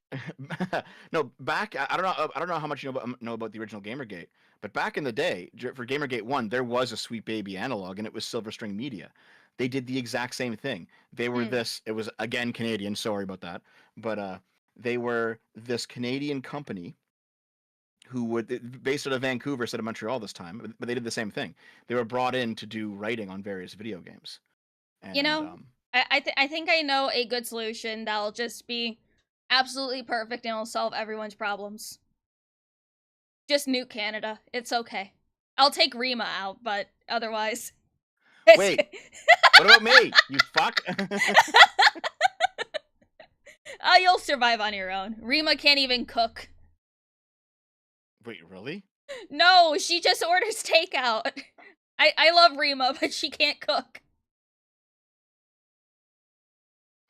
no back. I don't know. I don't know how much you know about the original GamerGate. But back in the day, for GamerGate 1, there was a Sweet Baby analog, and it was Silver String Media. they did the exact same thing. They were it was again Canadian, sorry about that, but they were this Canadian company who would based out of Vancouver instead of Montreal this time, but they did the same thing. They were brought in to do writing on various video games, You and know, I think I know a good solution that'll just be absolutely perfect and will solve everyone's problems. Just nuke Canada. It's okay. I'll take Rima out, but otherwise. Wait, what about me? You fuck. You'll survive on your own. Rima can't even cook. Wait, really? No, she just orders takeout. I love Rima, but she can't cook.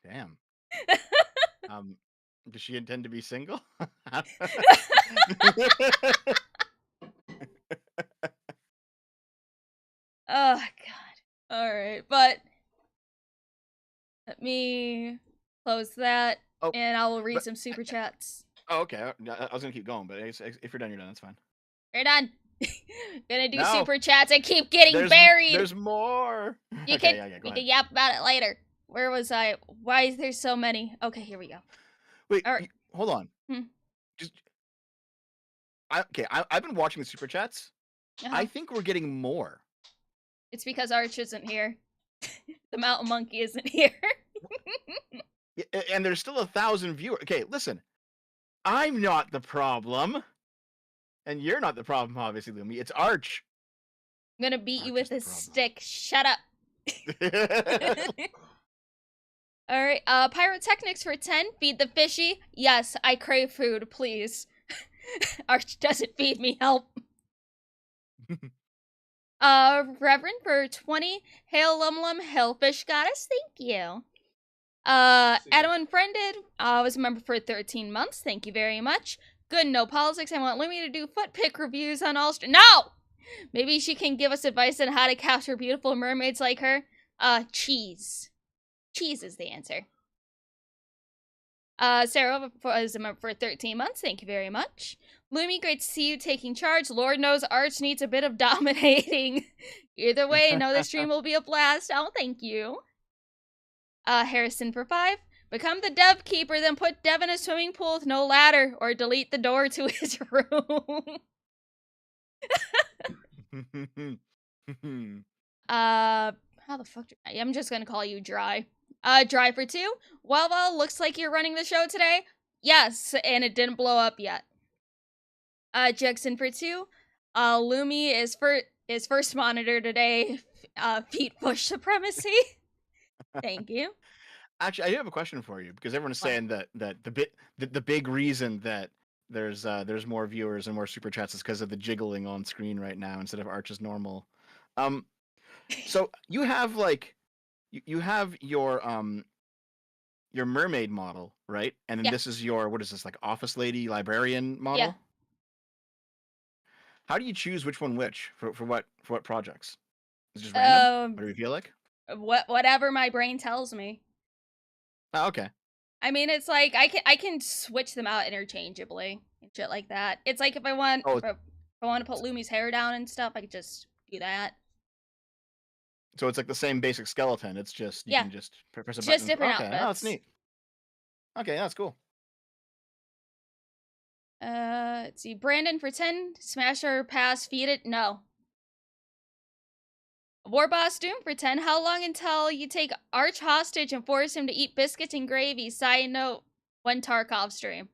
Damn. Does she intend to be single? Oh god. Alright, but let me close that and I will read some super chats. Oh, okay. I was gonna keep going, but if you're done, you're done. That's fine. You're done. Gonna do super chats and keep getting buried. There's more. You can we can yap about it later. Where was I? Why is there so many? Okay, here we go. Wait, hold on. I've been watching the super chats. I think we're getting more. It's because Arch isn't here. The mountain monkey isn't here. And there's still 1,000 viewers. Okay, listen. I'm not the problem. And you're not the problem, obviously, Lumi. It's Arch. I'm gonna beat you with a stick. Shut up. Alright, Pyrotechnics for 10. Feed the fishy. Yes, I crave food, please. Arch doesn't feed me, help. Reverend for 20. Hail Lumlum, hail Fish Goddess, thank you. Adam Unfriended, was a member for 13 months, thank you very much. Good, no politics, I want Lumi to do foot pic reviews on all No! Maybe she can give us advice on how to capture beautiful mermaids like her. Cheese. Cheese is the answer. Sarah was a member for 13 months, thank you very much. Lumi, great to see you taking charge. Lord knows Arch needs a bit of dominating. Either way, I know this stream will be a blast. Oh, thank you. Harrison for 5. Become the Dev Keeper, then put Dev in a swimming pool with no ladder, or delete the door to his room. How the fuck? I'm just gonna call you Dry. Dry for 2. Well, looks like you're running the show today. Yes, and it didn't blow up yet. Jackson for 2. Lumi is first monitor today. Feet push supremacy. Thank you. Actually, I do have a question for you because everyone's saying that the big reason that there's more viewers and more super chats is because of the jiggling on screen right now instead of Arch's normal. So you have you have your mermaid model, right? And then this is your, what is this, like office lady librarian model? Yeah. How do you choose which one which for what projects? Is it just random? What do you feel like? Whatever my brain tells me. Oh, okay. I mean, it's like I can switch them out interchangeably and shit like that. It's like if I want if I want to put Lumi's hair down and stuff, I could just do that. So it's like the same basic skeleton. It's just you can just press a button. Just different outfits. Oh, that's neat. Okay, that's cool. Let's see. Brandon for 10. Smash or pass, feed it? No. Warboss Doom for 10. How long until you take Arch hostage and force him to eat biscuits and gravy? Side note, one Tarkov stream.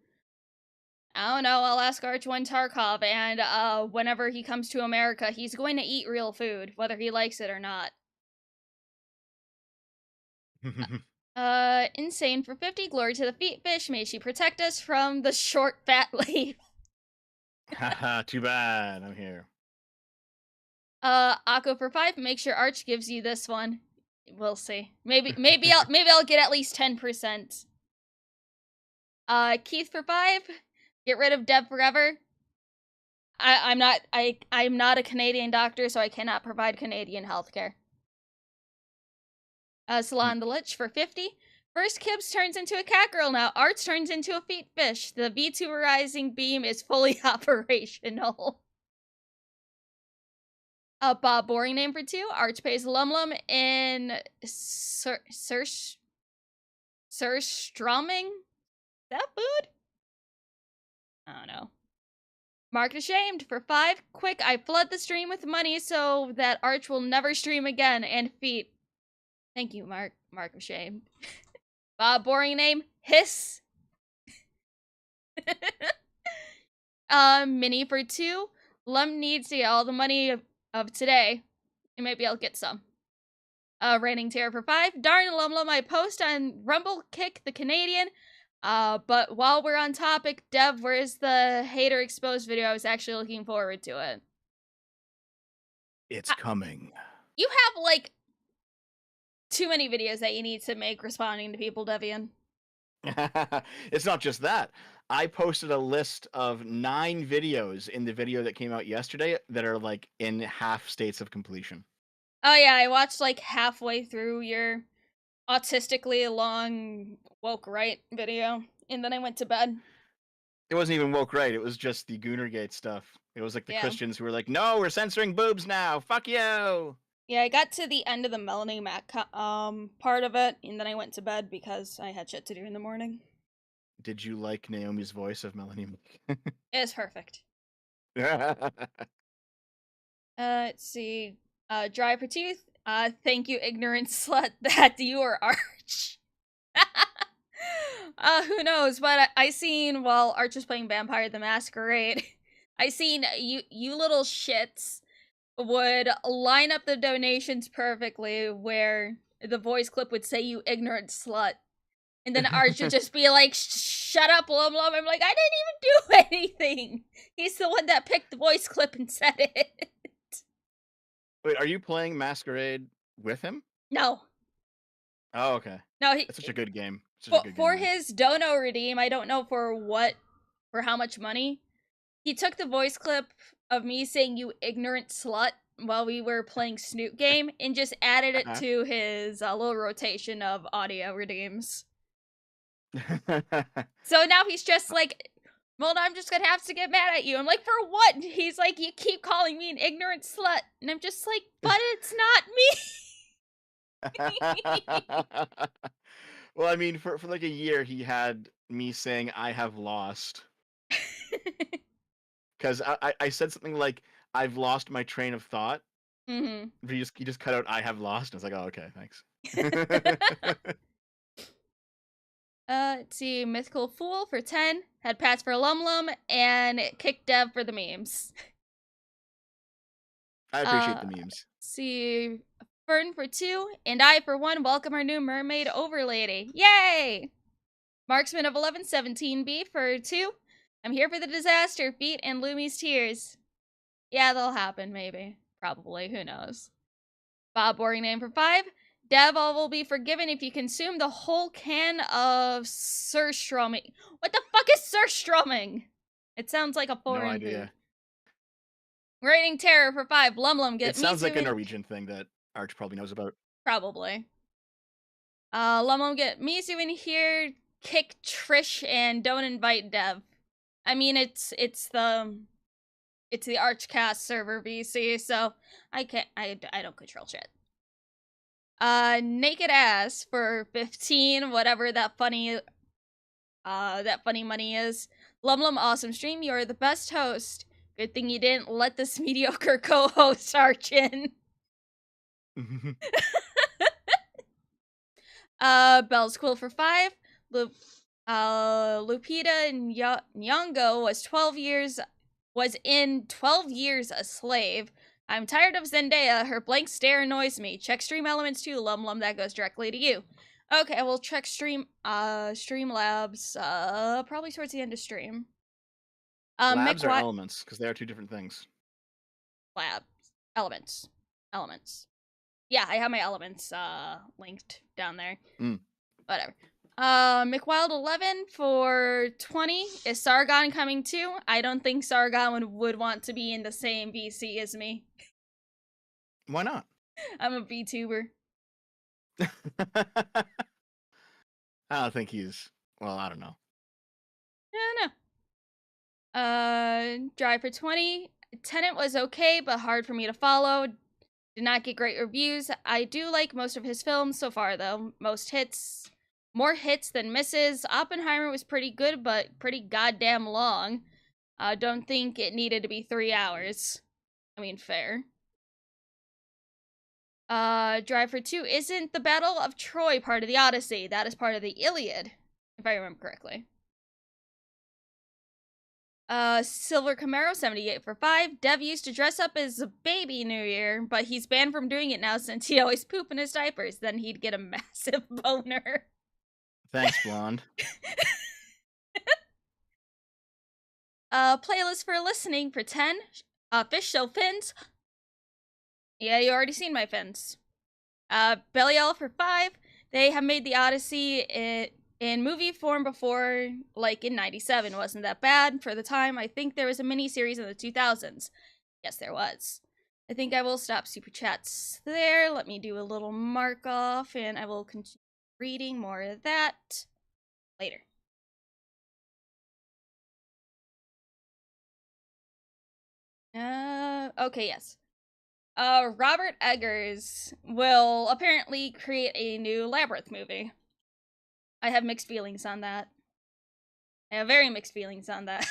I don't know. I'll ask Arch one Tarkov, and whenever he comes to America, he's going to eat real food, whether he likes it or not. Insane for 50. Glory to the feet fish. May she protect us from the short fat leaf. Haha, too bad. I'm here. Akko for 5. Make sure Arch gives you this one. We'll see. Maybe I'll get at least 10%. Keith for 5. Get rid of Dev forever. I'm not a Canadian doctor, so I cannot provide Canadian healthcare. Salon the Lich for 50. First Kibbs turns into a cat girl now. Arch turns into a feet fish. The VTuberizing beam is fully operational. Bob Boring name for 2. Arch pays Lum Lum in Surstrumming? That food? I don't know. Mark Ashamed for 5. Quick, I flood the stream with money so that Arch will never stream again. And feet. Thank you, Mark. Mark Ashamed. Bob Boring name. Hiss. Mini for 2. Lum needs to get all the money of today. And maybe I'll get some. Raining Terror for 5. Darn Lum Lum, I post on Rumble Kick the Canadian. But while we're on topic, Dev, where's the hater exposed video? I was actually looking forward to it. It's coming. You have, like, too many videos that you need to make responding to people, Devian. It's not just that. I posted a list of 9 videos in the video that came out yesterday that are, like, in half states of completion. Oh yeah, I watched, like, halfway through your autistically long woke right video, and then I went to bed. It wasn't even woke right, it was just the Goonergate stuff. It was like the Christians who were like, no, we're censoring boobs now, fuck you! Yeah, I got to the end of the Melanie Mac part of it, and then I went to bed because I had shit to do in the morning. Did you like Naomi's voice of Melanie Mac? It was perfect. Let's see. Dry for Tooth. Thank you, ignorant slut, that you are Arch. Who knows? But I seen while Arch was playing Vampire the Masquerade, I seen you little shits would line up the donations perfectly where the voice clip would say you ignorant slut. And then Arch would just be like, shut up, Lum Lum. I'm like, I didn't even do anything. He's the one that picked the voice clip and said it. Wait, are you playing Masquerade with him? No. Oh, okay. No, it's such a good game. For his dono redeem, I don't know for how much money. He took the voice clip of me saying you ignorant slut while we were playing Snoot Game and just added it to his little rotation of audio redeems. So now he's just like, well, I'm just gonna have to get mad at you. I'm like, for what? He's like, you keep calling me an ignorant slut. And I'm just like, but it's not me. Well, I mean, for like a year, he had me saying, I have lost. Because I said something like, I've lost my train of thought. Mm-hmm. He just cut out, I have lost. And I was like, oh, okay, thanks. Let's see. Mythical Fool for 10. Had Pats for Lum Lum. And Kick Dev for the memes. I appreciate the memes. See. Fern for 2. And I, for 1, welcome our new mermaid overlady. Yay! Marksman of 1117B for 2. I'm here for the disaster, feet, and Lumi's tears. Yeah, they'll happen, maybe. Probably, who knows. Bob Boring name for 5. Dev, all will be forgiven if you consume the whole can of surströmming. What the fuck is surströmming? It sounds like a foreign food. Raining Terror for 5. Lum Lum, get It sounds like a Norwegian thing that Arch probably knows about. Probably. Lum Lum, get Mizu in here, kick Trish, and don't invite Dev. I mean, it's the Archcast server VC, so I don't control shit. Naked Ass for 15, whatever that funny money is. Lum Lum, awesome stream. You're the best host. Good thing you didn't let this mediocre co-host Arch in. Bell's Quill for 5. Lupita Nyong'o was in 12 years a slave. I'm tired of Zendaya. Her blank stare annoys me. Check Stream Elements too, Lum Lum. That goes directly to you. Okay, we'll check Streamlabs, probably towards the end of stream. Labs or elements, because they are 2 different things. Labs. Elements. Yeah, I have my elements, linked down there. Whatever. McWild11 for 20. Is Sargon coming too? I don't think Sargon would want to be in the same VC as me. Why not? I'm a VTuber. I don't think he's... Well, I don't know. I don't know. Drive for 20. Tenet was okay, but hard for me to follow. Did not get great reviews. I do like most of his films so far, though. More hits than misses. Oppenheimer was pretty good, but pretty goddamn long. Don't think it needed to be 3 hours. I mean, fair. Drive for 2 isn't the Battle of Troy part of the Odyssey. That is part of the Iliad, if I remember correctly. Silver Camaro, 78 for 5. Dev used to dress up as a baby New Year, but he's banned from doing it now since he'd always poop in his diapers. Then he'd get a massive boner. Thanks, Blonde. Playlist for listening for 10. Fish show fins. Yeah, you already seen my fins. Belial for 5. They have made the Odyssey in movie form before, like in 97. Wasn't that bad for the time. I think there was a mini-series in the 2000s. Yes, there was. I think I will stop super chats there. Let me do a little mark off, and I will continue reading more of that later. Okay, yes. Robert Eggers will apparently create a new Labyrinth movie. I have mixed feelings on that. I have very mixed feelings on that.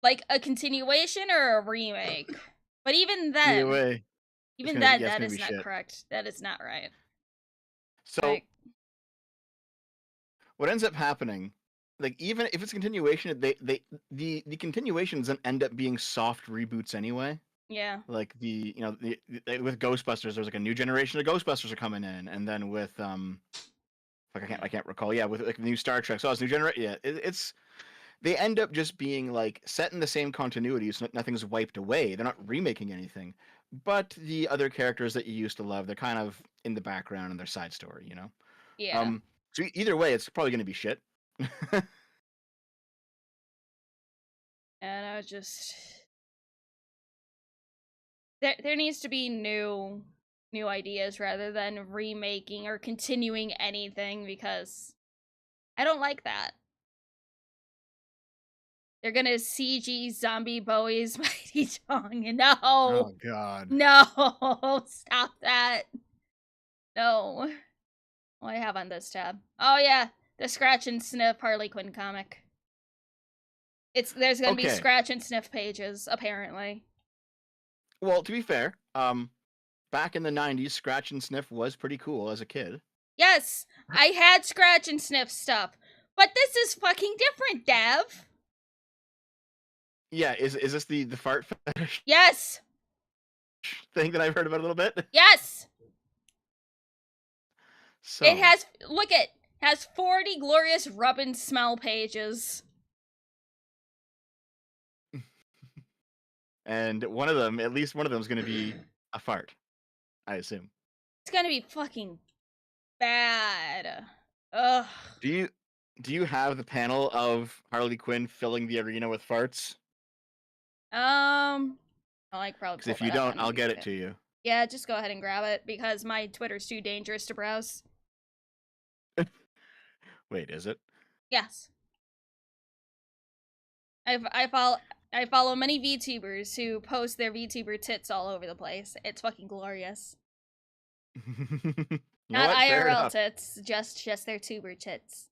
Like a continuation or a remake. But even then, Either way, that gonna is be not shit. correct. That is not right. So, like, what ends up happening, like even if it's continuation, the continuations then end up being soft reboots anyway. yeah. Like with Ghostbusters, there's like a new generation of Ghostbusters are coming in, and then with I can't recall. Yeah, with like the new Star Trek, so it's new generation. Yeah, it's they end up just being like set in the same continuity, so nothing's wiped away. They're not remaking anything, but the other characters that you used to love, they're kind of in the background in their side story, you know. Yeah. So either way, it's probably going to be shit. And I was just there needs to be new ideas rather than remaking or continuing anything, because I don't like that. They're gonna CG zombie Bowie's Mighty Tongue. No. Oh God. No. Stop that. No. What do I have on this tab? Oh yeah, the Scratch and Sniff Harley Quinn comic. There's gonna be Scratch and Sniff pages, apparently. Well, to be fair, back in the 90s, Scratch and Sniff was pretty cool as a kid. Yes, I had Scratch and Sniff stuff, but this is fucking different, Dev. Yeah, is this the fart fetish? Yes. Thing that I've heard about a little bit? Yes. So it has 40 glorious rub and smell pages. And one of them, at least one of them, is going to be a fart, I assume. It's gonna be fucking bad. Ugh. Do you have the panel of Harley Quinn filling the arena with farts? I like probably. Because if you don't, I'll get it to you. Yeah, just go ahead and grab it, because my Twitter's too dangerous to browse. Wait, is it? Yes. I follow many VTubers who post their VTuber tits all over the place. It's fucking glorious. Not IRL tits, just their tuber tits.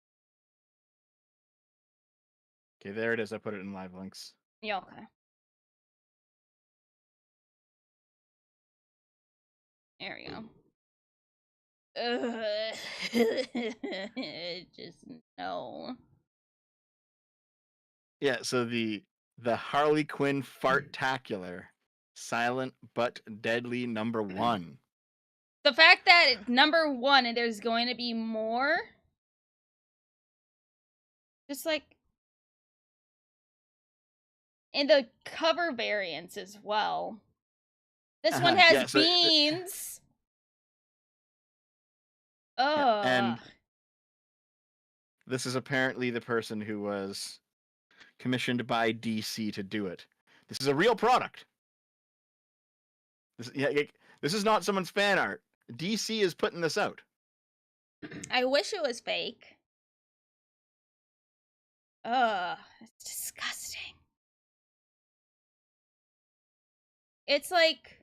Okay, there it is. I put it in live links. Yeah, okay. There we go. Just no. Yeah, so the Harley Quinn Fartacular, silent but deadly #1. The fact that it's #1 and there's going to be more, just like in the cover variants as well. This one has beans. Oh. And this is apparently the person who was commissioned by DC to do it. This is a real product. This is not someone's fan art. DC is putting this out. I wish it was fake. Ugh, it's disgusting. it's like,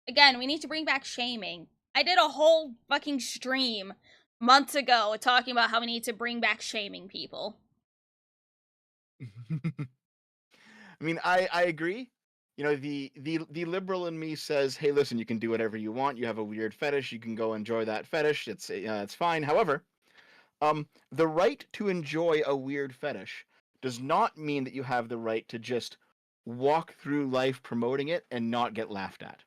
again, we need to bring back shaming. I did a whole fucking stream months ago talking about how we need to bring back shaming people. I mean, I agree. You know, the liberal in me says, hey, listen, you can do whatever you want. You have a weird fetish, you can go enjoy that fetish. It's fine. However, the right to enjoy a weird fetish does not mean that you have the right to just walk through life promoting it and not get laughed at.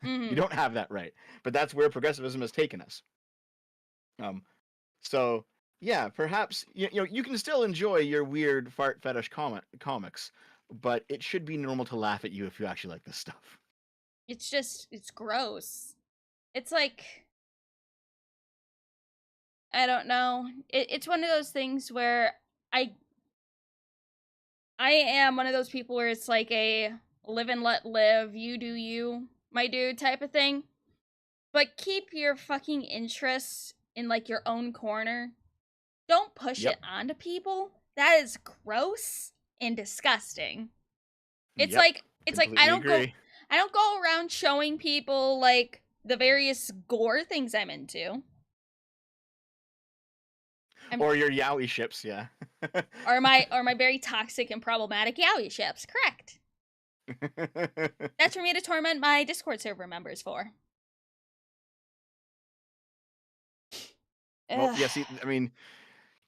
You Mm-hmm. don't have that right. But that's where progressivism has taken us. Um, so yeah, perhaps you know you can still enjoy your weird fart fetish comics, but it should be normal to laugh at you if you actually like this stuff. It's gross. It's like, I don't know. It's one of those things where I I am one of those people where it's like a live and let live, you do you, my dude type of thing. But keep your fucking interests in like your own corner. Don't push Yep. it onto people. That is gross and disgusting. Yep. It's like Completely agree. I don't go around showing people like the various gore things I'm into. I'm Or your yaoi ships, yeah. or my very toxic and problematic yaoi ships. Correct. That's for me to torment my Discord server members for. Well, Ugh. yeah. See, I mean,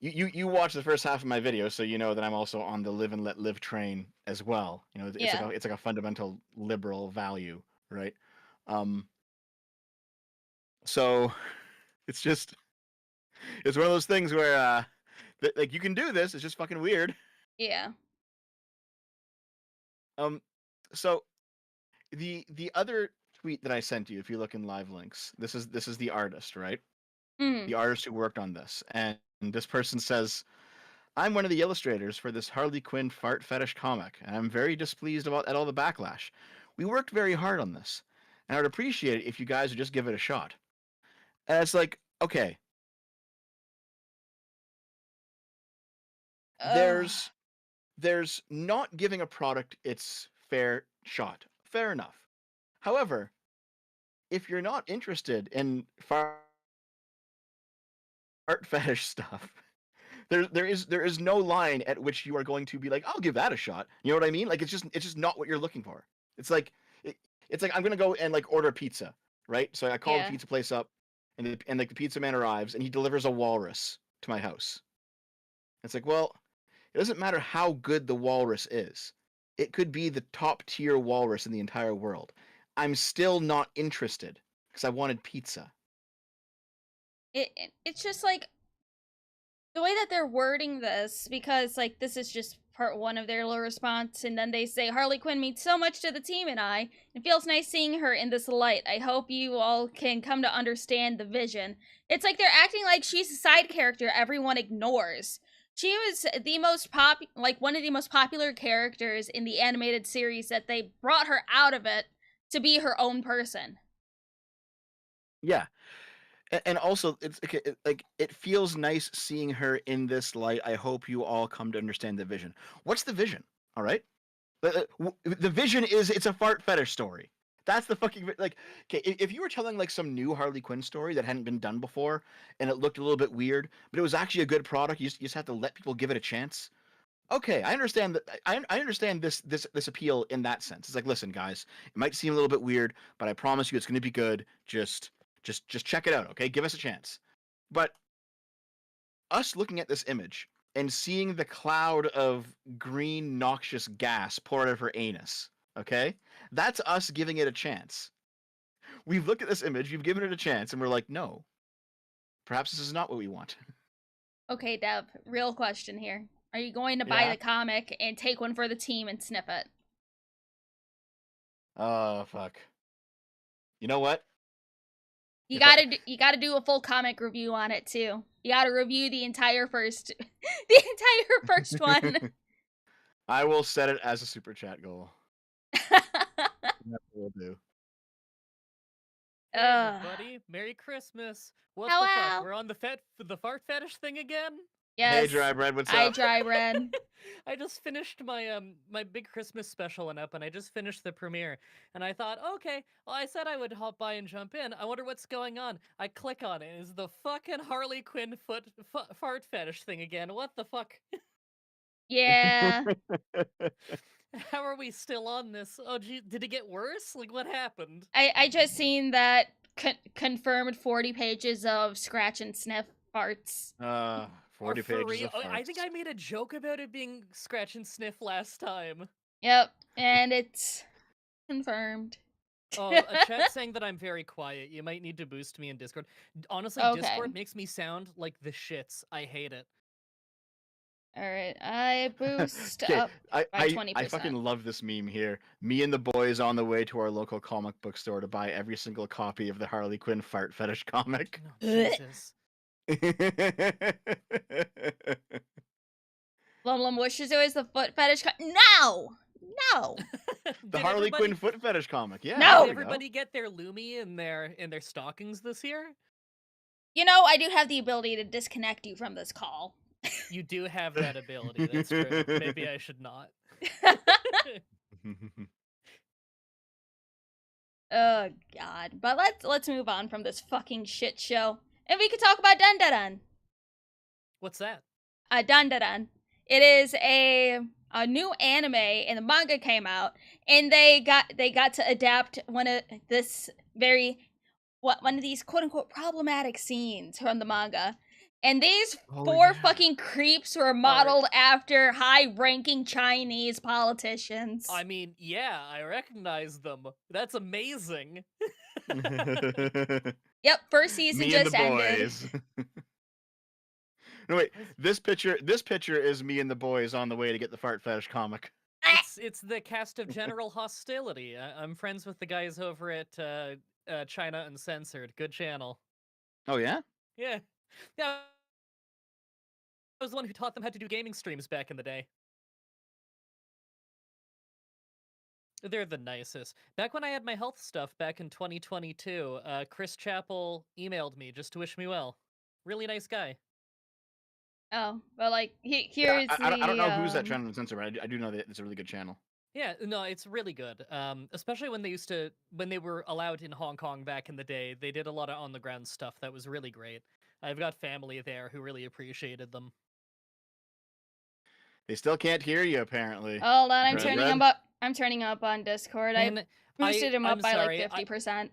you watch the first half of my video, so you know that I'm also on the live and let live train as well. You know, Yeah. it's like a fundamental liberal value, right? Um, so it's just it's one of those things where like you can do this. It's just fucking weird. Yeah. Um, so the other tweet that I sent you, if you look in live links, this is the artist, right? Mm. The artist who worked on this, and this person says, "I'm one of the illustrators for this Harley Quinn fart fetish comic, and I'm very displeased about at all the backlash. We worked very hard on this, and I would appreciate it if you guys would just give it a shot." And it's like, okay, Ugh. there's not giving a product its fair shot. Fair enough. However, if you're not interested in fart fetish stuff, there is no line at which you are going to be like, I'll give that a shot. You know what I mean? Like it's just not what you're looking for. It's like it, it's like I'm gonna go and like order pizza, right? So I call the Yeah. pizza place up, and like the pizza man arrives and he delivers a walrus to my house. It's like, well, it doesn't matter how good the walrus is. It could be the top tier walrus in the entire world. I'm still not interested because I wanted pizza. It's just like the way that they're wording this, because like this is just part one of their little response, and then they say Harley Quinn means so much to the team and I. It feels nice seeing her in this light. I hope you all can come to understand the vision. It's like they're acting like she's a side character everyone ignores. She was the most like one of the most popular characters in the animated series that they brought her out of it to be her own person. Yeah, and also like it feels nice seeing her in this light. I hope you all come to understand the vision. What's the vision? All right, the vision is it's a fart fetish story. That's the fucking like. Okay, if you were telling like some new Harley Quinn story that hadn't been done before and it looked a little bit weird, but it was actually a good product, you just have to let people give it a chance. Okay, I understand that. I understand this appeal in that sense. It's like, listen, guys, it might seem a little bit weird, but I promise you, it's going to be good. Just check it out, okay? Give us a chance. But us looking at this image and seeing the cloud of green noxious gas pour out of her anus, okay? That's us giving it a chance. We've looked at this image, we've given it a chance, and we're like, no, perhaps this is not what we want. Okay, Deb, real question here. Are you going to buy Yeah. the comic and take one for the team and snip it? Oh fuck. You know what? You If I gotta do a full comic review on it too. You gotta review the entire first the entire first one. I will set it as a super chat goal. That will do. Hey everybody, Merry Christmas! What the fuck? Hello. We're on the fart fetish thing again? Yes. Hey, Dry Bread, what's Hi, up? Dry Bread. I just finished my my big Christmas special went up, and I just finished the premiere. And I thought, okay, well, I said I would hop by and jump in. I wonder what's going on. I click on it. It's the fucking Harley Quinn fart fetish thing again. What the fuck? Yeah. How are we still on this? Oh, gee, did it get worse? Like, what happened? I just seen that confirmed 40 pages of scratch and sniff farts. 40 Or for pages real? of Oh, I farts. think I made a joke about it being scratch and sniff last time. Yep, and it's confirmed. Oh, a chat saying that I'm very quiet. You might need to boost me in Discord. Honestly, Okay. Discord makes me sound like the shits. I hate it. Alright, I boost Okay, up by 20%. I fucking love this meme here. Me and the boys on the way to our local comic book store to buy every single copy of the Harley Quinn fart fetish comic. Oh, Jesus. Lum wishes it was the foot fetish. No! No! The Harley Quinn foot fetish comic. Yeah. No! Did everybody get their Lumi in their stockings this year? You know, I do have the ability to disconnect you from this call. You do have that ability. That's true. Maybe I should not. Oh god. But let's move on from this fucking shit show. And we could talk about Dun Dun Dun. What's that? Dun Dun Dun. It is a new anime, and the manga came out, and they got to adapt one of these quote unquote problematic scenes from the manga. And these four fucking creeps were modeled after high-ranking Chinese politicians. I mean, yeah, I recognize them. That's amazing. Yep, first season me just and the ended. boys. No wait, this picture is me and the boys on the way to get the fart fetish comic. It's the cast of General Hostility. I'm friends with the guys over at China Uncensored. Good channel. Oh yeah? Yeah. Yeah. I was the one who taught them how to do gaming streams back in the day. They're the nicest. Back when I had my health stuff back in 2022, Chris Chappell emailed me just to wish me well. Really nice guy. Oh, but like here's Yeah, I don't know who's that the channel censor, but I do know that it's a really good channel. Yeah, no, it's really good. Especially when they were allowed in Hong Kong back in the day, they did a lot of on the ground stuff that was really great. I've got family there who really appreciated them. They still can't hear you apparently. Hold on, I'm Red, turning red. him up. I'm turning up on Discord. And I boosted him up I'm by sorry, like 50%.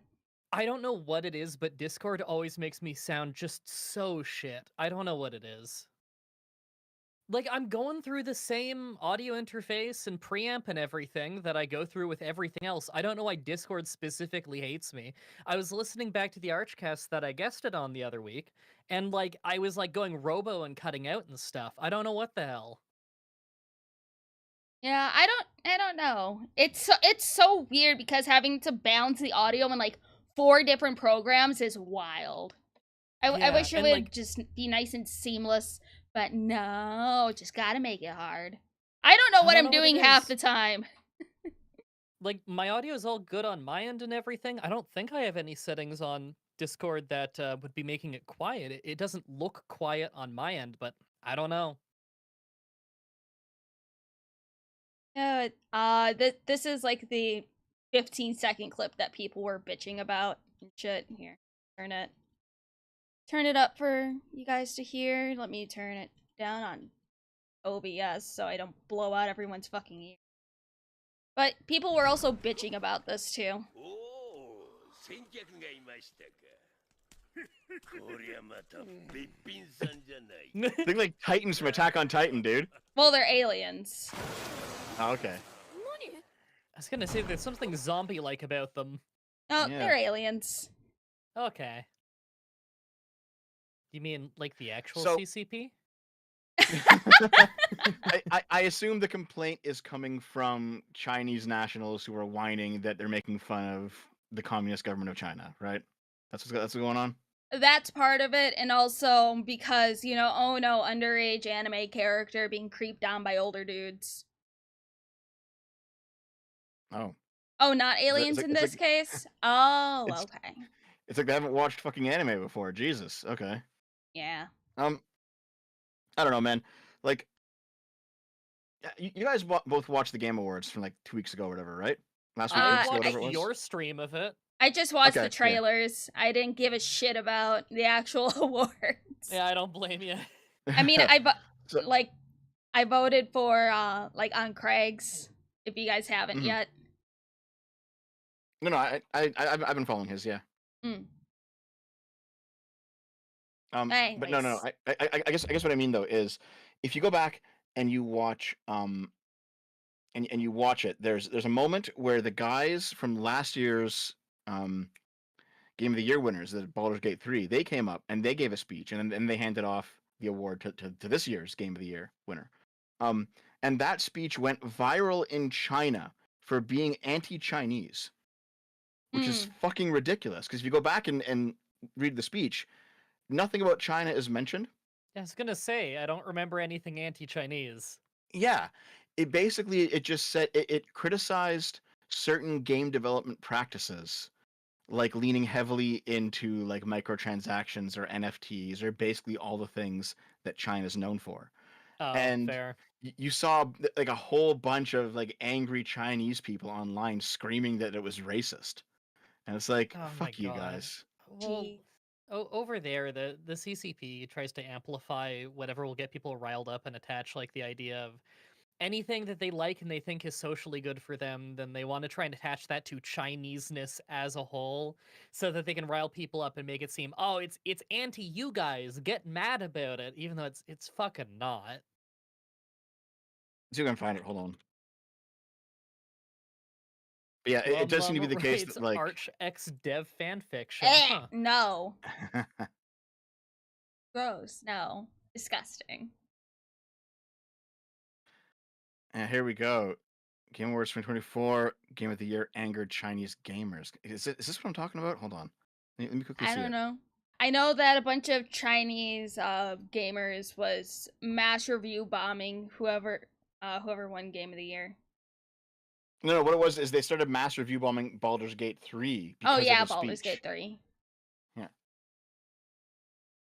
I don't know what it is, but Discord always makes me sound just so shit. I don't know what it is. Like, I'm going through the same audio interface and preamp and everything that I go through with everything else. I don't know why Discord specifically hates me. I was listening back to the Archcast that I guested on the other week, and, like, I was, like, going robo and cutting out and stuff. I don't know what the hell. Yeah, I don't know. It's so weird because having to balance the audio in like 4 different programs is wild. I wish it and, would like, just be nice and seamless, but no, just gotta make it hard. I don't know what I'm doing half the time. Like, my audio is all good on my end and everything. I don't think I have any settings on Discord that would be making it quiet. It doesn't look quiet on my end, but I don't know. This is like the 15-second clip that people were bitching about and shit. Here, turn it up for you guys to hear. Let me turn it down on OBS so I don't blow out everyone's fucking ear. But people were also bitching about this too. Think like Titans from Attack on Titan, dude. Well, they're aliens. Oh, okay. I was gonna say there's something zombie-like about them. Oh, Yeah. they're aliens. Okay. You mean like the actual So- CCP? I assume the complaint is coming from Chinese nationals who are whining that they're making fun of the communist government of China, right? That's what's going on. That's part of it, and also because, you know, oh no, underage anime character being creeped on by older dudes. Oh. Oh, not aliens in this case? Oh, It's- okay. It's like they haven't watched fucking anime before. Jesus. Okay. Yeah. I don't know, man. Like, you guys both watched the Game Awards from like 2 weeks ago or whatever, right? Last week, I weeks ago, watched whatever it was. your stream of it. I just watched the Okay, yeah. trailers. I didn't give a shit about the actual awards. Yeah, I don't blame you. I mean, So- I voted for like on Craig's. If you guys haven't Mhm. yet. No, I've been following his, yeah. Mm. But no. I guess what I mean though is, if you go back and you watch and you watch it, there's a moment where the guys from last year's Game of the Year winners, the Baldur's Gate 3, they came up and they gave a speech, and then they handed off the award to this year's Game of the Year winner. And that speech went viral in China for being anti-Chinese, which is fucking ridiculous. Because if you go back and read the speech, nothing about China is mentioned. I was gonna say, I don't remember anything anti-Chinese. Yeah, it just said it criticized certain game development practices, like leaning heavily into like microtransactions or NFTs, or basically all the things that China's known for. Oh, And fair. you saw like a whole bunch of like angry Chinese people online screaming that it was racist, and it's like, Oh my fuck you God. guys. Well, Gee. over there, the CCP tries to amplify whatever will get people riled up and attach like the idea of anything that they like and they think is socially good for them, then they want to try and attach that to Chineseness as a whole, so that they can rile people up and make it seem, oh, it's anti you guys, get mad about it, even though it's fucking not. See if I can find it. Hold on. But yeah, it Glum does seem to be Glum the case writes that like Arch X Dev fanfiction. Eh, Huh. no. Gross. No. Disgusting. And here we go. Game Awards 2024, Game of the Year angered Chinese gamers. Is this what I'm talking about? Hold on. Let me quickly see I don't it. know. I know that a bunch of Chinese gamers was mass review bombing whoever won Game of the Year. No, what it was is they started mass review bombing Baldur's Gate 3 because Oh yeah, of the Baldur's speech. Gate 3.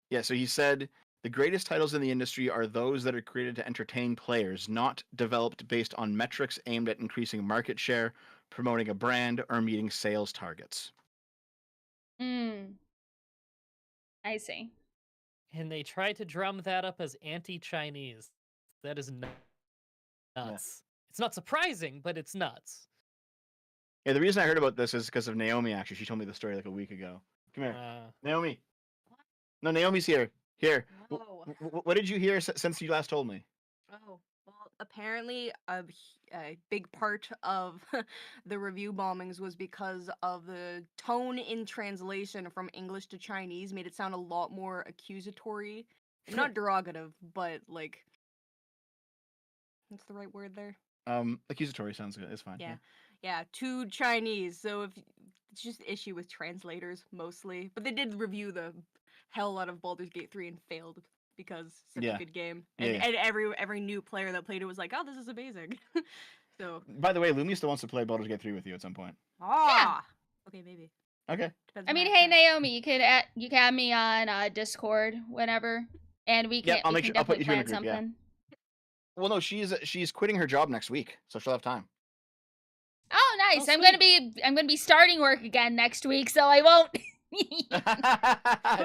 Yeah, so he said, the greatest titles in the industry are those that are created to entertain players, not developed based on metrics aimed at increasing market share, promoting a brand, or meeting sales targets. I see. And they try to drum that up as anti-Chinese. That is nuts. Yeah. It's not surprising, but it's nuts. Yeah, the reason I heard about this is because of Naomi, actually. She told me the story like a week ago. Come here. Naomi. No, Naomi's here. Here. Oh. What did you hear since you last told me? Oh, well, apparently a big part of the review bombings was because of the tone in translation from English to Chinese made it sound a lot more accusatory. Not derogative, but like, what's the right word there? Accusatory sounds good. It's fine. Yeah, to Chinese. So if it's just issue with translators mostly, but they did review the hell out of Baldur's Gate 3 and failed because it's such a good game. And, and every new player that played it was like, oh, this is amazing. So. By the way, Lumi still wants to play Baldur's Gate 3 with you at some point. Ah. Okay, maybe. Okay. Depends I on mean, my hey time. Naomi, you can add me on Discord whenever, and we can. I'll we make can sure I'll put definitely you in the plan group. something. Yeah. Well, no, she's quitting her job next week, so she'll have time. Oh, nice! Oh, I'm gonna be starting work again next week, so I won't.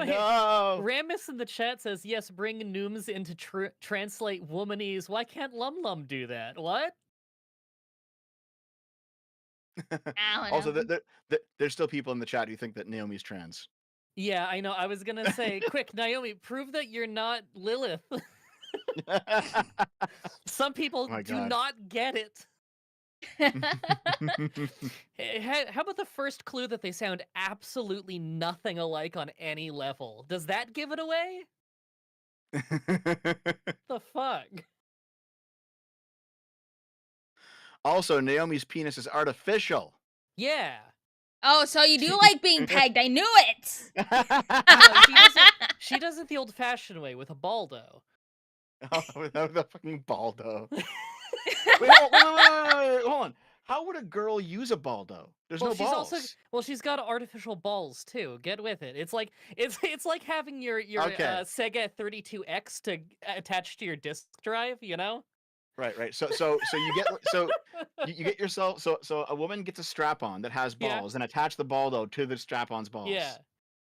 No. Ramus in the chat says, yes, bring Nooms into translate womanese. Why can't Lum Lum do that? What? Also, there's still people in the chat who think that Naomi's trans. Yeah, I know. I was gonna say, quick, Naomi, prove that you're not Lilith. Some people do not get it. How about the first clue that they sound absolutely nothing alike on any level? Does that give it away? The fuck? Also, Naomi's penis is artificial. Yeah. Oh, so you do like being pegged? I knew it. No, she does it the old-fashioned way with a baldo. Oh, without the fucking baldo. Wait, hold on. How would a girl use a Baldo? There's Well, no she's balls. also she's got artificial balls too. Get with it. It's like having your Okay. Sega 32X to attach to your disk drive. You know? Right. So you get you get yourself so a woman gets a strap-on that has Yeah. balls and attach the Baldo to the strap-on's balls. Yeah.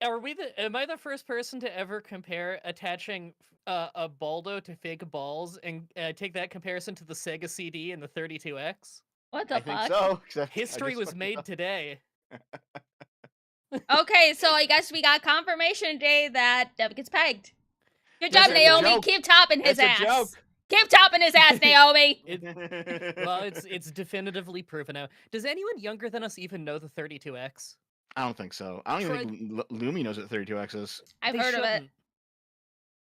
Am I the first person to ever compare attaching a Baldo to fake balls and take that comparison to the Sega CD and the 32X? What I the think fuck? so. Except I History just was fucked it made up. today. Okay, so I guess we got confirmation today that Dev gets pegged. Good Yes, job, it's a Naomi. joke. Keep topping his It's a ass. joke. Keep topping his ass, Naomi. Well, it's definitively proven now. Does anyone younger than us even know the 32X? I don't think so. I don't even think Lumi knows what 32X is. I've They heard of it. shouldn't.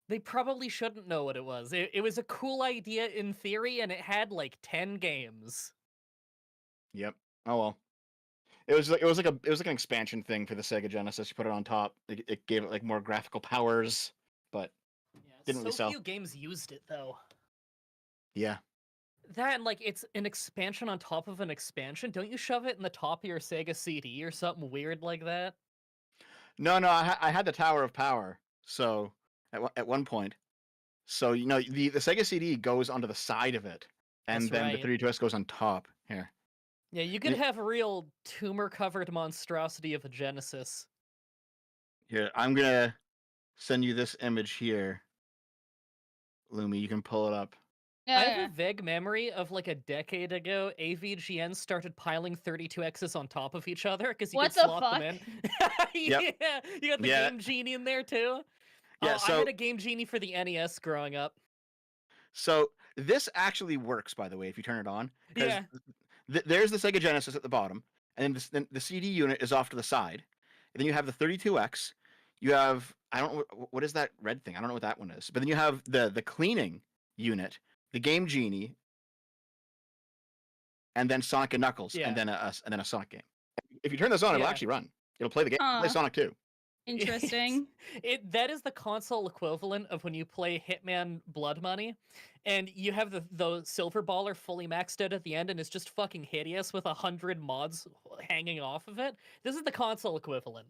They probably shouldn't know what it was. It was a cool idea in theory, and it had like 10 games. Yep. Oh well. It was like an expansion thing for the Sega Genesis. You put it on top. It gave it like more graphical powers, but Yeah, didn't really so sell. few games used it though. Yeah. That and like it's an expansion on top of an expansion. Don't you shove it in the top of your Sega CD or something weird like that? No, I had the Tower of Power. So at one point, so you know the Sega CD goes onto the side of it, and That's then the right. 32S goes on top. Here. Yeah, you could have a real tumor-covered monstrosity of a Genesis. Here, I'm gonna send you this image here, Lumi. You can pull it up. I have a vague memory of like a decade ago, AVGN started piling 32Xs on top of each other because you What could the slot fuck? them in. Yep. Yeah, you got the Yeah. Game Genie in there too. Yeah, I so had a Game Genie for the NES growing up. so this actually works, by the way, if you turn it on, because Yeah. there's the Sega Genesis at the bottom, and then the CD unit is off to the side. And then you have the 32X. You have I don't know what is that red thing. I don't know what that one is. But then you have the cleaning unit, the Game Genie, and then Sonic and Knuckles, Yeah. and then a Sonic game. If you turn this on, it'll Yeah. actually run. It'll play the game. It'll play Huh. Sonic 2. Interesting. That is the console equivalent of when you play Hitman Blood Money, and you have the silver baller fully maxed out at the end, and it's just fucking hideous with 100 mods hanging off of it. This is the console equivalent.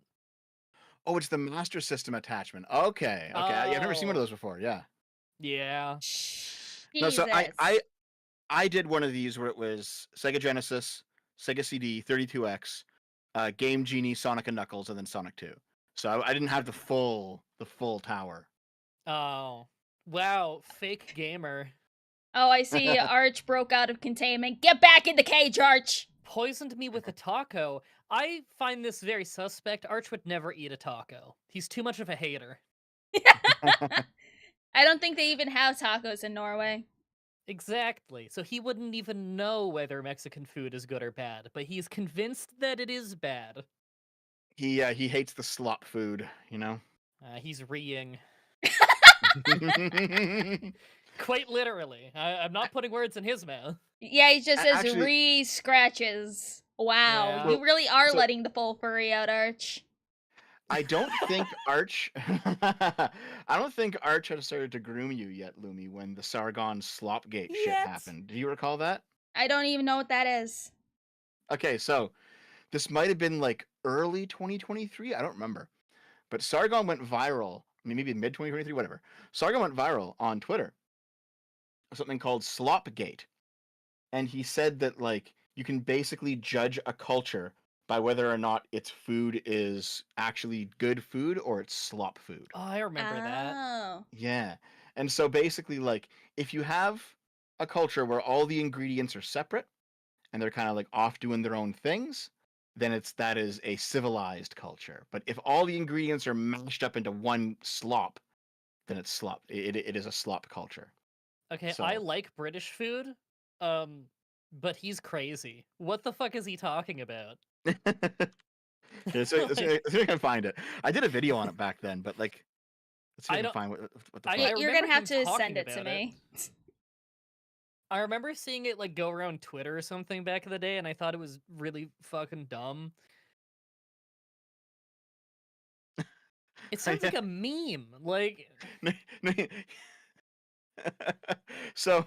Oh, it's the Master System attachment. Okay. I've never seen one of Oh. those before. Yeah. Yeah. No, so Jesus. I did one of these where it was Sega Genesis, Sega CD, 32X, Game Genie, Sonic and Knuckles, and then Sonic 2. So I didn't have the full tower. Oh. Wow, fake gamer. Oh, I see. Arch broke out of containment. Get back in the cage, Arch. Poisoned me with a taco. I find this very suspect. Arch would never eat a taco. He's too much of a hater. I don't think they even have tacos in Norway. Exactly. So he wouldn't even know whether Mexican food is good or bad, but he's convinced that it is bad. He hates the slop food, you know. He's reeing. Quite literally. I'm not putting words in his mouth. Yeah, he just says Actually- scratches. Wow, Yeah. you really are So- letting the full furry out, Arch. I don't think Arch I don't think Arch had started to groom you yet, Lumi, when the Sargon Slopgate shit Yet. happened. Do you recall that? I don't even know what that is. Okay, so this might have been like early 2023. I don't remember. But Sargon went viral. I mean, maybe mid 2023, whatever. Sargon went viral on Twitter. Something called Slopgate. And he said that, like, you can basically judge a culture by whether or not its food is actually good food or it's slop food. Oh, I remember that. Oh. Yeah. And so basically, like, if you have a culture where all the ingredients are separate and they're kind of like off doing their own things, then that is a civilized culture. But if all the ingredients are mashed up into one slop, then it's slop. It is a slop culture. Okay, So- I like British food, but he's crazy. What the fuck is he talking about? Let's see if I can find it. I did a video on it back then, but like, let's see if I can don't- find what the I- fuck. You're remember gonna have him to send talking it to about it. me. I remember seeing it like go around Twitter or something back in the day, and I thought it was really fucking dumb. It sounds like a meme. Like, So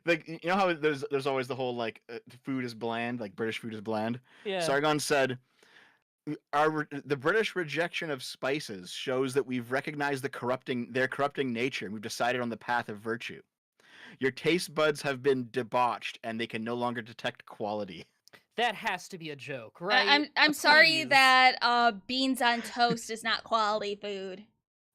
like you know how there's always the whole like food is bland, like British food is bland. Yeah. Sargon said, the British rejection of spices shows that we've recognized their corrupting nature, and we've decided on the path of virtue. Your taste buds have been debauched, and they can no longer detect quality. That has to be a joke, right? I'm sorry Please. that beans on toast is not quality food.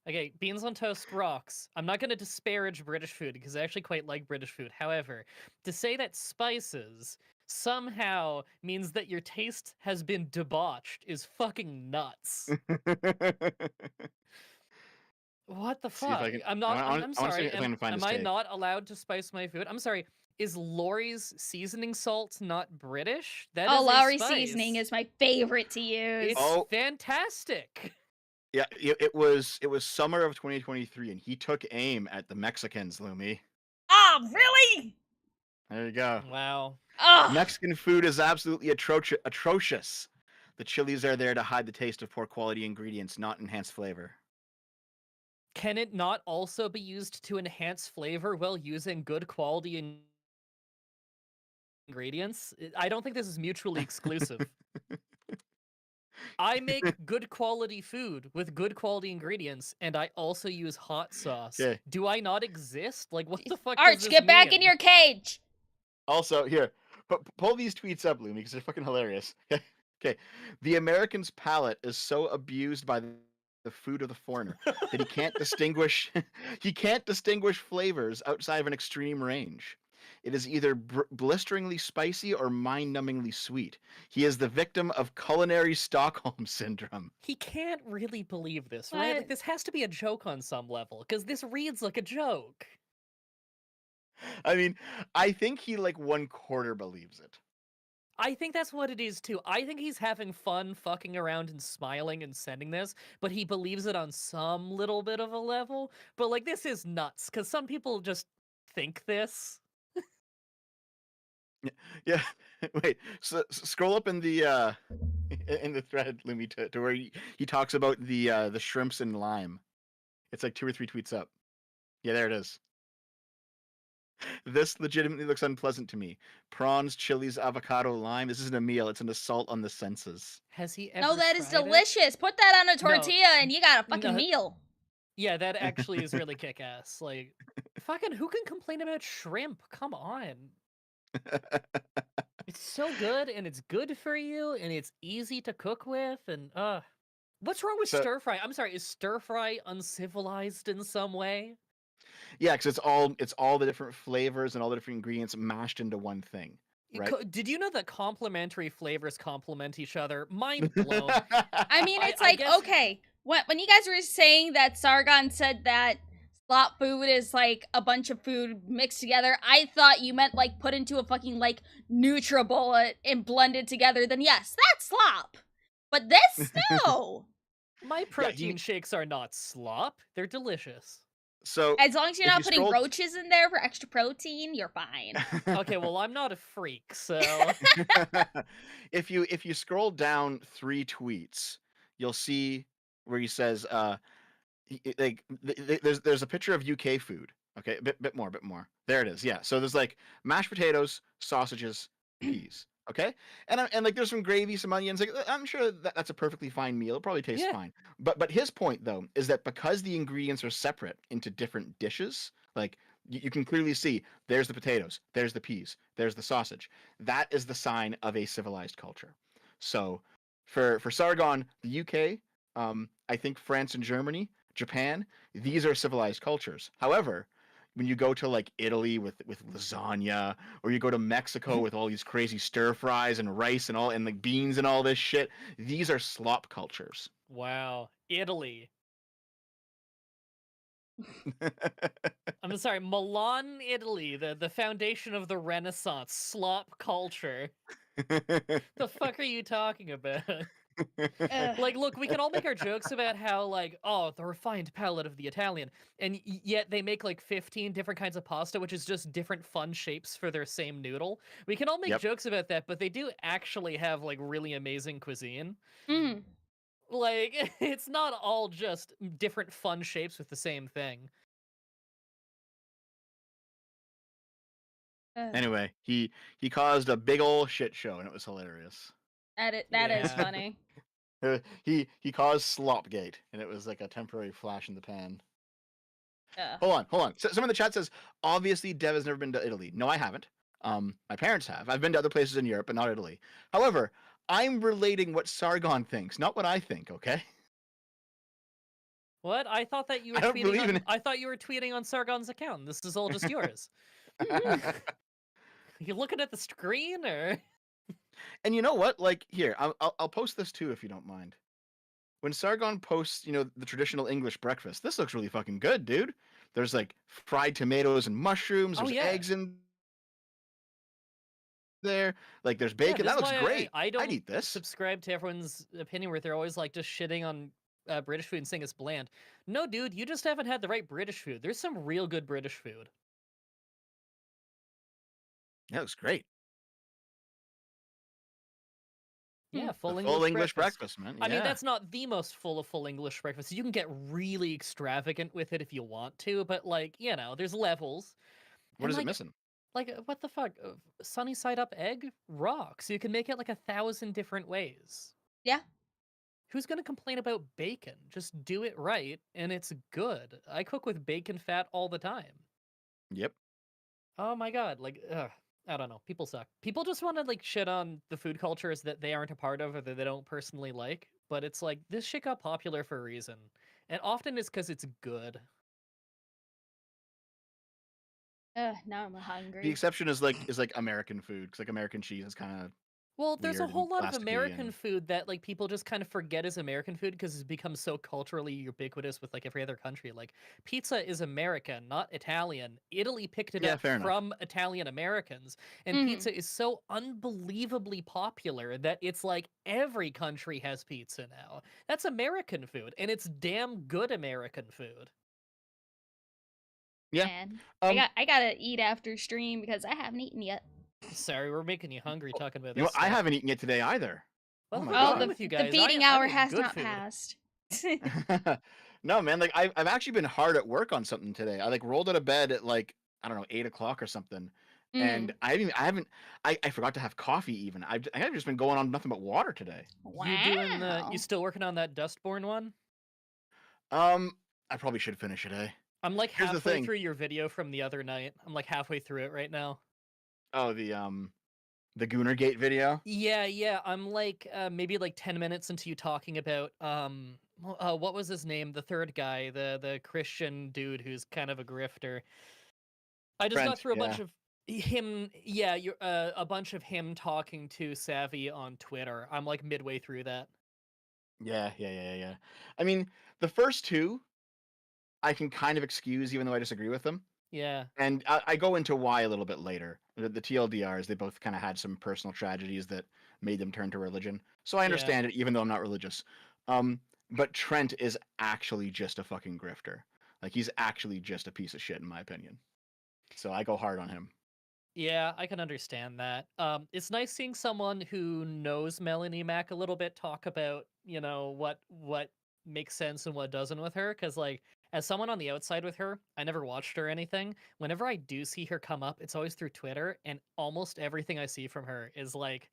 Okay, beans on toast rocks. I'm not going to disparage British food because I actually quite like British food. However, to say that spices somehow means that your taste has been debauched is fucking nuts. What the See if I fuck? can. I'm not. I I'm want to see sorry. if I can find Am his I take. not allowed to spice my food? I'm sorry. Is Laurie's seasoning salt not British? That is Oh, a Lowry spice. seasoning is my favorite to use. It's fantastic. Yeah, it was summer of 2023, and he took aim at the Mexicans, Lumi. Oh, really? There you go. Wow. Oh. Mexican food is absolutely atrocious. The chilies are there to hide the taste of poor quality ingredients, not enhance flavor. Can it not also be used to enhance flavor while using good quality ingredients? I don't think this is mutually exclusive. I make good quality food with good quality ingredients, and I also use hot sauce. Okay. Do I not exist? Like, what the fuck Arch, does this get back in mean? your cage. Also, here, pull these tweets up, Lumi, because they're fucking hilarious. Okay, the American's palate is so abused by the food of the foreigner that he can't distinguish flavors outside of an extreme range. It is either blisteringly spicy or mind-numbingly sweet. He is the victim of culinary Stockholm syndrome. He can't really believe this, right? Like, What? this has to be a joke on some level, because this reads like a joke. I mean, I think he like 1/4 believes it. I think that's what it is too. I think he's having fun fucking around and smiling and sending this, but he believes it on some little bit of a level. But like, this is nuts, because some people just think this. Yeah. Wait. So, scroll up in the thread, Lumi, to where he talks about the shrimps and lime. It's like 2 or 3 tweets up. Yeah, there it is. This legitimately looks unpleasant to me. Prawns, chilies, avocado, lime. This isn't a meal. It's an assault on the senses. Has he ever No, that is tried it? delicious. Put that on a tortilla and you got a fucking No. meal. Yeah, that actually is really kick-ass. Like, fucking who can complain about shrimp? Come on. It's so good, and it's good for you, and it's easy to cook with, and what's wrong with stir fry? I'm sorry, is stir fry uncivilized in some way? Yeah, because it's all the different flavors and all the different ingredients mashed into one thing. Right? Did you know that complementary flavors complement each other? Mind blown. I mean, it's I like, guess- okay, when you guys were saying that Sargon said that slop food is like a bunch of food mixed together, I thought you meant like put into a fucking like NutriBullet and blended together. Then yes, that's slop. But this, no. My protein shakes are not slop. They're delicious. So as long as you're if not you putting scroll- roaches in there for extra protein, you're fine. Okay, well, I'm not a freak, so if you scroll down 3 tweets, you'll see where he says there's a picture of UK food. Okay, a bit more. There it is. Yeah. So there's like mashed potatoes, sausages, peas. Okay, and like there's some gravy, some onions. Like I'm sure that's a perfectly fine meal. It probably tastes fine. But his point though is that because the ingredients are separate into different dishes, like you can clearly see there's the potatoes, there's the peas, there's the sausage. That is the sign of a civilized culture. So for Sargon, the UK, I think France and Germany, Japan, these are civilized cultures. However, when you go to like Italy with lasagna, or you go to Mexico with all these crazy stir fries and rice and all and like beans and all this shit, these are slop cultures. Wow, Italy. I'm sorry, Milan, Italy, the foundation of the Renaissance, slop culture. The fuck are you talking about? Like, look, we can all make our jokes about how, like, oh, the refined palate of the Italian, and yet they make, like, 15 different kinds of pasta, which is just different fun shapes for their same noodle. We can all make jokes about that, but they do actually have, like, really amazing cuisine. Mm. Like, it's not all just different fun shapes with the same thing. Anyway, he caused a big old shit show, and it was hilarious. That is Yeah. funny. He caused Slopgate, and it was like a temporary flash in the pan. Yeah. Hold on. So, someone in the chat says, obviously, Dev has never been to Italy. No, I haven't. My parents have. I've been to other places in Europe, but not Italy. However, I'm relating what Sargon thinks, not what I think. Okay. What? I thought that you were I don't tweeting believe on. in it. I thought you were tweeting on Sargon's account. This is all just yours. You looking at the screen, or? And you know what? Like, here, I'll post this too if you don't mind. When Sargon posts, the traditional English breakfast, this looks really fucking good, dude. There's like fried tomatoes and mushrooms. Oh, There's yeah. eggs in there. Like, there's Yeah, bacon. this That is looks why great. I don't I'd eat this. subscribe to everyone's opinion where they're always like just shitting on British food and saying it's bland. No, dude, you just haven't had the right British food. There's some real good British food. That looks great. Yeah, The full full English English breakfast. breakfast, man. I mean, Yeah. that's not the most full English breakfast. You can get really extravagant with it if you want to, but like, there's levels. What And is it like, missing? what the fuck? Sunny side up egg rocks. You can make it like 1,000 different ways. Yeah. Who's gonna complain about bacon? Just do it right, and it's good. I cook with bacon fat all the time. Yep. Oh my god, like, ugh. I don't know. People suck. People just want to like shit on the food cultures that they aren't a part of or that they don't personally like. But it's like this shit got popular for a reason, and often it's because it's good. Now I'm The hungry. exception is like American food, because like American cheese is kind of Well, there's a weird whole and lot of plasticky American and- food that like people just kind of forget is American food because it's become so culturally ubiquitous with like every other country. Like pizza is American, not Italian. Italy picked it Yeah, up fair enough. from Italian Americans, and Mhm. pizza is so unbelievably popular that it's like every country has pizza now. That's American food, and it's damn good American food. Yeah. Man, Um, I gotta eat after stream because I haven't eaten yet. Sorry, we're making you hungry talking about you know this. what? I stuff. haven't eaten it today either. Well, Oh my the fuck's God. up with you guys? The feeding I hour make has good not food. passed. No, man. Like I've actually been hard at work on something today. I like rolled out of bed at like I don't know 8 o'clock or something, and I forgot to have coffee even. I think I've just been going on nothing but water today. Wow. You still working on that Dustborn one? I probably should finish it, eh? I'm like Here's the halfway thing. through your video from the other night. I'm like halfway through it right now. Oh, the Goonergate video. Yeah. I'm like maybe like 10 minutes into you talking about what was his name? The third guy, the Christian dude who's kind of a grifter. I just got Brent, through a bunch yeah. of him. Yeah, a bunch of him talking to Savvy on Twitter. I'm like midway through that. Yeah. I mean, the first two, I can kind of excuse, even though I disagree with them. Yeah. And I go into why a little bit later. The TLDRs, they both kind of had some personal tragedies that made them turn to religion. So I understand it, even though I'm not religious. But Trent is actually just a fucking grifter. Like, he's actually just a piece of shit, in my opinion. So I go hard on him. Yeah, I can understand that. It's nice seeing someone who knows Melanie Mac a little bit talk about, what makes sense and what doesn't with her. Because, like, as someone on the outside with her, I never watched her or anything. Whenever I do see her come up, it's always through Twitter, and almost everything I see from her is like,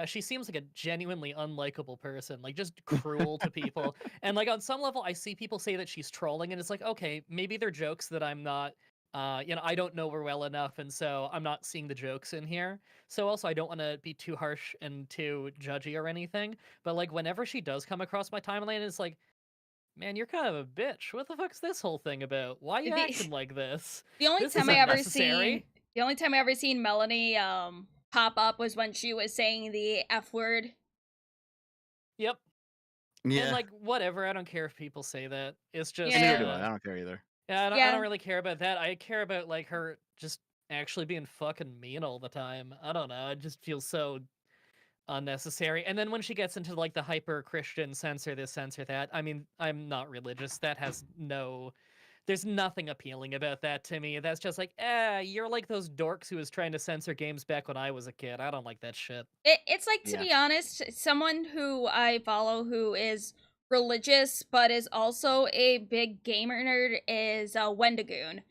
she seems like a genuinely unlikable person, like just cruel to people. And like on some level, I see people say that she's trolling, and it's like, okay, maybe they're jokes that I'm not. I don't know her well enough, and so I'm not seeing the jokes in here. So also, I don't want to be too harsh and too judgy or anything. But like, whenever she does come across my timeline, it's like, man, you're kind of a bitch. What the fuck's this whole thing about? Why are you acting like this? The only This time I isn't ever necessary. seen Melanie pop up was when she was saying the F word. Yep. Yeah. And like, whatever. I don't care if people say that. It's just. And neither do I. I don't care either. Yeah, I Yeah. don't really care about that. I care about like her just actually being fucking mean all the time. I don't know. It just feels so unnecessary. And then when she gets into like the hyper Christian censor this, censor that, I mean, I'm not religious. That has there's nothing appealing about that to me. That's just like, you're like those dorks who was trying to censor games back when I was a kid. I don't like that shit. It's like, to Yeah. be honest, someone who I follow who is religious but is also a big gamer nerd is Wendigoon.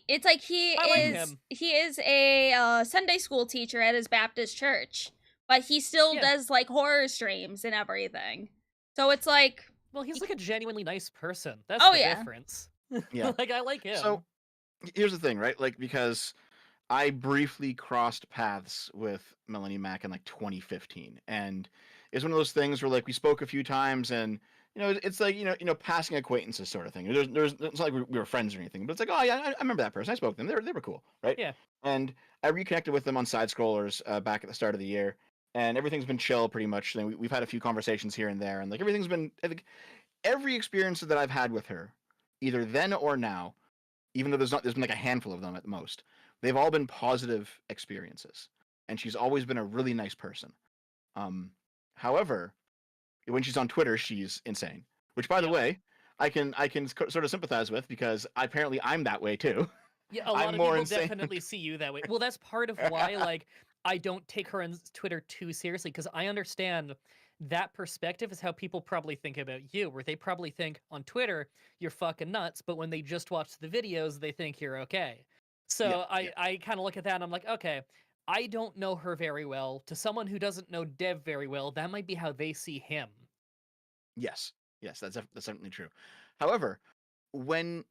it's like he I like is him. he is a Sunday school teacher at his Baptist church, but he still Yeah. does like horror streams and everything. So it's like, Well, he's like a genuinely nice person. That's Oh, the yeah. difference. Yeah. Like, I like him. So here's the thing, right? Like, because I briefly crossed paths with Melanie Mack in like 2015, and it's one of those things where like we spoke a few times, and it's like passing acquaintances sort of thing. It's not like we were friends or anything, but it's like, oh yeah, I remember that person. I spoke to them. They were cool, right? Yeah. And I reconnected with them on side scrollers back at the start of the year, and everything's been chill pretty much. And we've had a few conversations here and there, and like everything's been, I think, every experience that I've had with her, either then or now, even though there's been like a handful of them at the most, they've all been positive experiences, and she's always been a really nice person. However, when she's on Twitter, she's insane. Which, by the way, I can sort of sympathize with, because apparently I'm that way too. Yeah, a lot I'm of more people insane. definitely see you that way. Well, that's part of why, like, I don't take her on Twitter too seriously, because I understand that perspective is how people probably think about you, where they probably think on Twitter you're fucking nuts, but when they just watch the videos, they think you're okay. So Yeah. I kind of look at that and I'm like, okay, I don't know her very well. To someone who doesn't know Dev very well, that might be how they see him. Yes, that's certainly true. However, when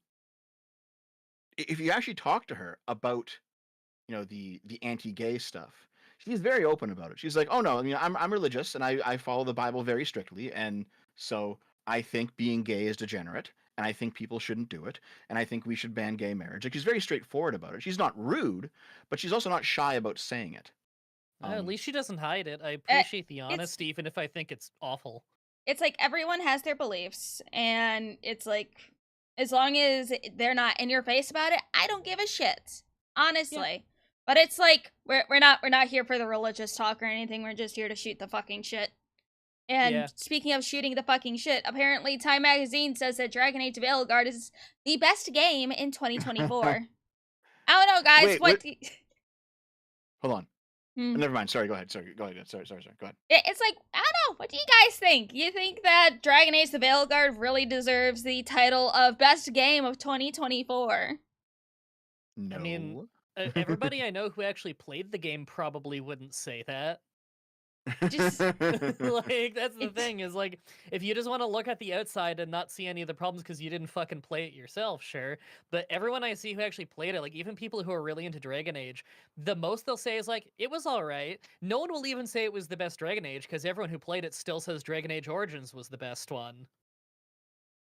if you actually talk to her about the anti-gay stuff, she's very open about it. She's like, oh no, I mean, I'm religious, and I follow the Bible very strictly, and so I think being gay is degenerate, and I think people shouldn't do it, and I think we should ban gay marriage. Like, she's very straightforward about it. She's not rude, but she's also not shy about saying it. At least she doesn't hide it. I Uh, appreciate the honesty, even if I think it's awful. it's like everyone has their beliefs, and it's like, as long as they're not in your face about it, I don't give a shit, honestly. But it's like we're not here for the religious talk or anything. We're just here to shoot the fucking shit. And Yeah. speaking of shooting the fucking shit, apparently Time Magazine says that Dragon Age Veilguard is the best game in 2024. I don't know, guys. Wait, hold on. Hmm. Never mind. Sorry. Go ahead. Sorry. Go ahead. Sorry. Go ahead. It's like, I don't know. What do you guys think? You think that Dragon Age the Veilguard really deserves the title of best game of 2024? No. I mean, everybody I know who actually played the game probably wouldn't say that. Just Like, that's the thing, is like, if you just want to look at the outside and not see any of the problems because you didn't fucking play it yourself, sure. But everyone I see who actually played it, like even people who are really into Dragon Age, the most they'll say is like, it was alright. No one will even say it was the best Dragon Age, because everyone who played it still says Dragon Age Origins was the best one.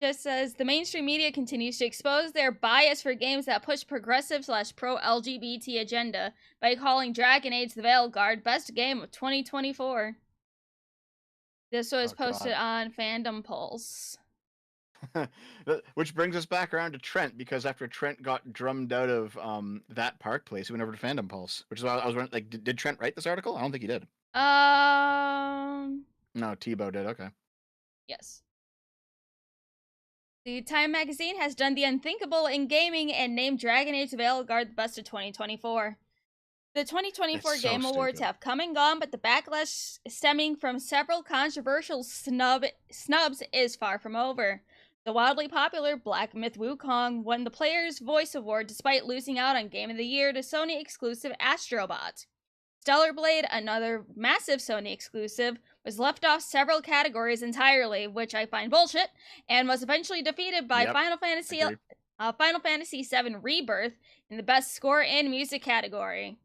just says the mainstream media continues to expose their bias for games that push progressive/pro LGBT agenda by calling Dragon Age the Veilguard best game of 2024. This was posted on Fandom Pulse. Which brings us back around to Trent, because after Trent got drummed out of that Park Place, he went over to Fandom Pulse, which is why I was wondering, like, did Trent write this article? I don't think he did. No, Tebow did. Okay. Yes. The Time Magazine has done the unthinkable in gaming and named Dragon Age Veilguard the best of 2024. The 2024 It's so Game Awards stupid. have come and gone, but the backlash stemming from several controversial snubs is far from over. The wildly popular Black Myth Wukong won the Player's Voice Award despite losing out on Game of the Year to Sony exclusive Astrobot. Stellar Blade, another massive Sony exclusive, was left off several categories entirely, which I find bullshit, and was eventually defeated by Yep, Final Fantasy VII Rebirth in the Best Score and Music category.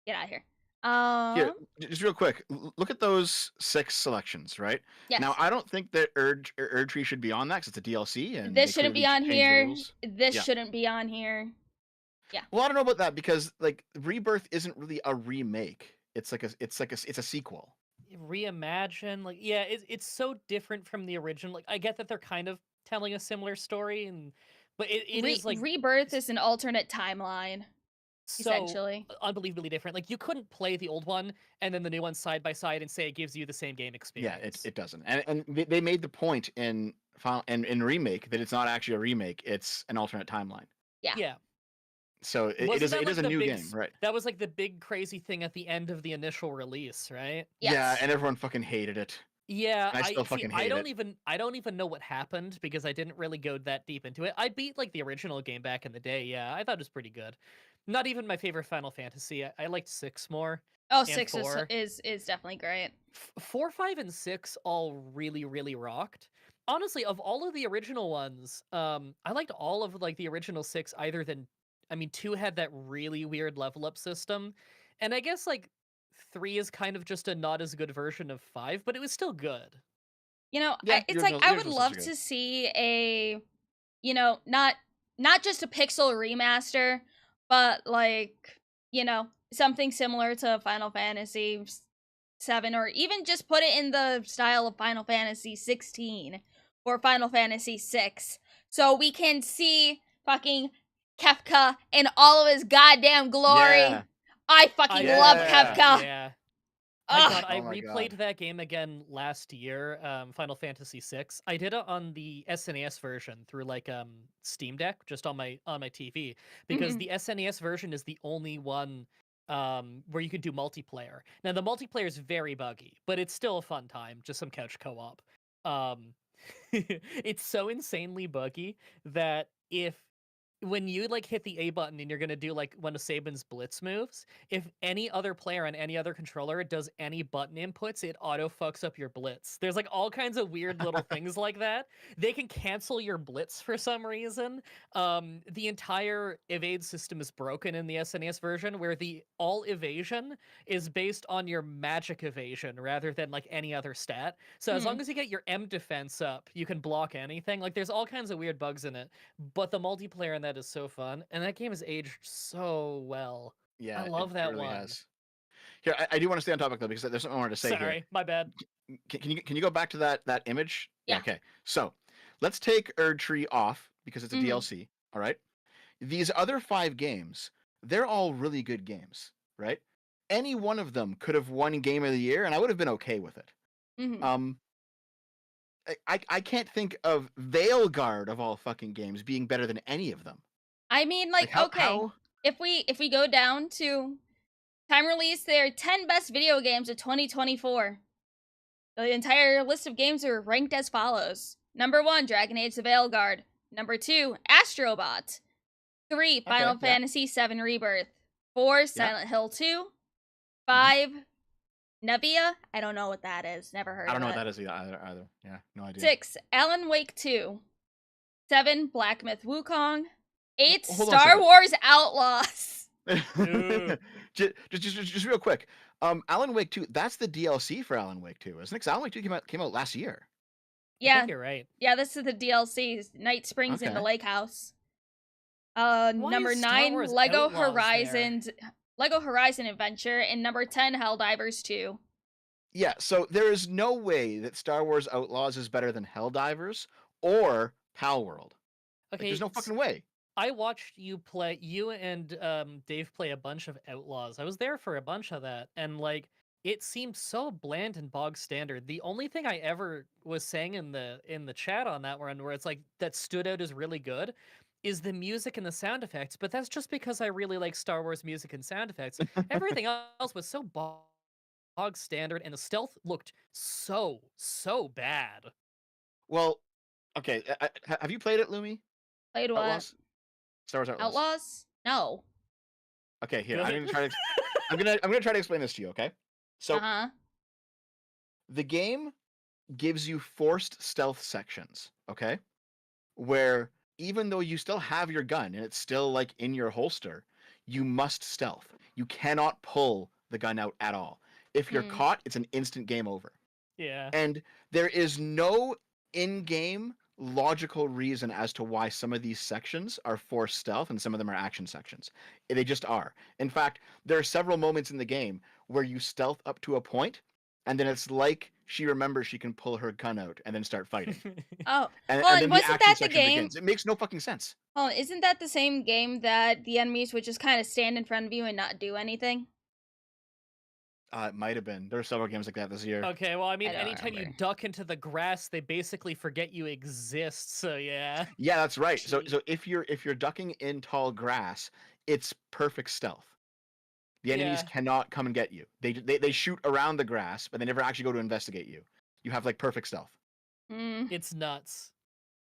Get out of here. Here, just real quick, look at those 6 selections, right? Yes. Now, I don't think that Erdtree should be on that, because it's a DLC, and This shouldn't be on here. This Yeah. shouldn't be on here. Yeah. Well, I don't know about that, because like Rebirth isn't really a remake. It's a sequel. Reimagine, like, yeah, it's so different from the original. Like, I get that they're kind of telling a similar story, but it is like Rebirth is an alternate timeline, so essentially. unbelievably different. Like, you couldn't play the old one and then the new one side by side and say it gives you the same game experience. Yeah, it doesn't. And they made the point in Remake that it's not actually a remake; it's an alternate timeline. Yeah. So it is a new game, right? That was like the big crazy thing at the end of the initial release, right? Yes. Yeah, and everyone fucking hated it. Yeah, And I still see. fucking I hate don't it. even. I don't even know what happened because I didn't really go that deep into it. I beat like the original game back in the day. Yeah, I thought it was pretty good. Not even my favorite Final Fantasy. I liked 6 more Oh, and 6 4. is definitely great. 4, 5, and 6 all really, really rocked. Honestly, of all of the original ones, I liked all of like the original 6. Either than, I mean, 2 had that really weird level up system, and I guess like 3 is kind of just a not as good version of 5, but it was still good. You know, Yeah, it's like the I would original six are love good. to see a, you know, not just a pixel remaster, but like, you know, something similar to Final Fantasy 7, or even just put it in the style of Final Fantasy 16 or Final Fantasy 6, so we can see fucking Kefka in all of his goddamn glory. Yeah. I I fucking would love love Yeah. that, Kefka. yeah. My Ugh. god, I Oh my replayed god. that game again last year, Final Fantasy 6. I did it on the SNES version through like Steam Deck, just on my TV, because Mhm. the SNES version is the only one where you can do multiplayer. Now the multiplayer is very buggy, but it's still a fun time, just some couch co-op. Um it's so insanely buggy that if when you like hit the A button and you're gonna do like one of Saban's blitz moves, if any other player on any other controller does any button inputs, it auto fucks up your blitz. There's like all kinds of weird little things like that. They can cancel your blitz for some reason. The entire evade system is broken in the SNES version, where the all evasion is based on your magic evasion rather than like any other stat. So as long as you get your M defense up, you can block anything. Like there's all kinds of weird bugs in it, but the multiplayer in that is so fun, and that game has aged so well. I Yeah, love it that really one. has. Here, I do want to stay on topic though, because there's something I wanted to say here. Sorry, my bad. Can you go back to that image? Yeah. Okay. So let's take Erdtree off because it's a Mhm. DLC. All right. These other 5 games, they're all really good games, right? Any one of them could have won Game of the Year, and I would have been okay with it. Mhm. Um, I can't think of Veilguard of all fucking games being better than any of them. I mean, Like like, okay, if we go down to time release, there are 10 best video games of 2024. The entire list of games are ranked as follows: number 1, Dragon Age: The Veilguard; number 2, Astrobot; 3, Okay, Final yeah, Fantasy VII Rebirth; 4, yeah. Silent Hill 2; Mhm. 5, Nevia. I don't know what that is. Never heard I of don't know what it. that is either. Yeah, no idea. 6, Alan Wake 2; 7, Black Myth Wukong; 8, Hold on a Star second. Wars Outlaws. Ooh. just real quick. Alan Wake 2, that's the DLC for Alan Wake 2, isn't it? 'Cause Alan Wake 2 came out last year. I Yeah, think you're right. yeah, this is the DLC. Night Springs in the Okay. Lake House. Why Number is Star 9, Wars Lego Outlaws there? Horizon Adventure, and number 10, Helldivers 2. Yeah, so there is no way that Star Wars Outlaws is better than Helldivers or Palworld. Like, there's Okay, no fucking way. I watched you and Dave play a bunch of Outlaws. I was there for a bunch of that, and like it seemed so bland and bog standard. The only thing I ever was saying in the chat on that one, where it's like that stood out as really good, is the music and the sound effects. But that's just because I really like Star Wars music and sound effects. Everything else was so bog standard, and the stealth looked so bad. Well, okay, have you played it, Lumi? Played what? Outlaws? Star Wars Outlaws. Outlaws? No. Okay, here, Good. I'm gonna try to explain this to you, okay? So Uh-huh. the game gives you forced stealth sections, okay? Where even though you still have your gun and it's still like in your holster, you must stealth. You cannot pull the gun out at all. If you're Hmm. caught, it's an instant game over. Yeah. And there is no in-game logical reason as to why some of these sections are forced stealth and some of them are action sections. They just are. In fact, there are several moments in the game where you stealth up to a point, and then it's like she remembers she can pull her gun out and then start fighting. Oh. And, Well, and and then the wasn't action that the section game? begins. It makes no fucking sense. Oh, isn't that the same game that the enemies would just kind of stand in front of you and not do anything? It might have been. There were several games like that this year. Okay, well, I mean, I don't anytime you remember. duck into the grass, they basically forget you exist. So yeah. Yeah, that's right. So Cheat. so if you're ducking in tall grass, it's perfect stealth. The enemies Yeah. cannot come and get you. They shoot around the grass, but they never actually go to investigate you. you have like perfect stealth. Mm. It's nuts.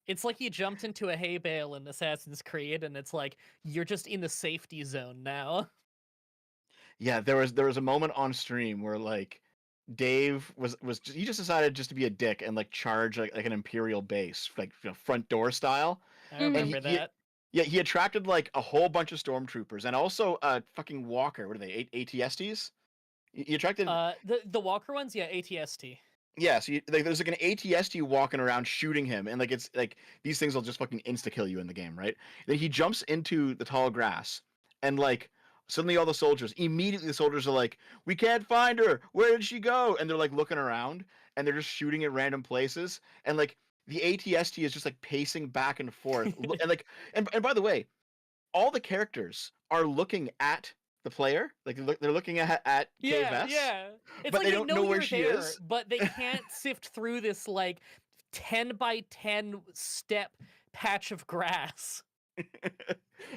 It's like you jumped into a hay bale in Assassin's Creed, and it's like you're just in the safety zone now. Yeah, there was a moment on stream where like Dave he just decided just to be a dick and like charge like an Imperial base, like front door style. I Mhm. remember that. Yeah, he attracted like a whole bunch of stormtroopers and also a fucking walker. What are they? ATSTs? He attracted. The Walker ones, yeah, ATST. Yeah, so there's like an ATST walking around shooting him, and like it's like these things will just fucking insta kill you in the game, right? Then he jumps into the tall grass, and like suddenly all the soldiers, immediately the soldiers are like, "We can't find her. Where did she go?" And they're like looking around, and they're just shooting at random places, and like the ATST is just like pacing back and forth, and like and by the way, all the characters are looking at the player, like they're looking at KFS. Yeah. It's but like they don't know you're where she there, is. but they can't sift through this like 10 by 10 step patch of grass.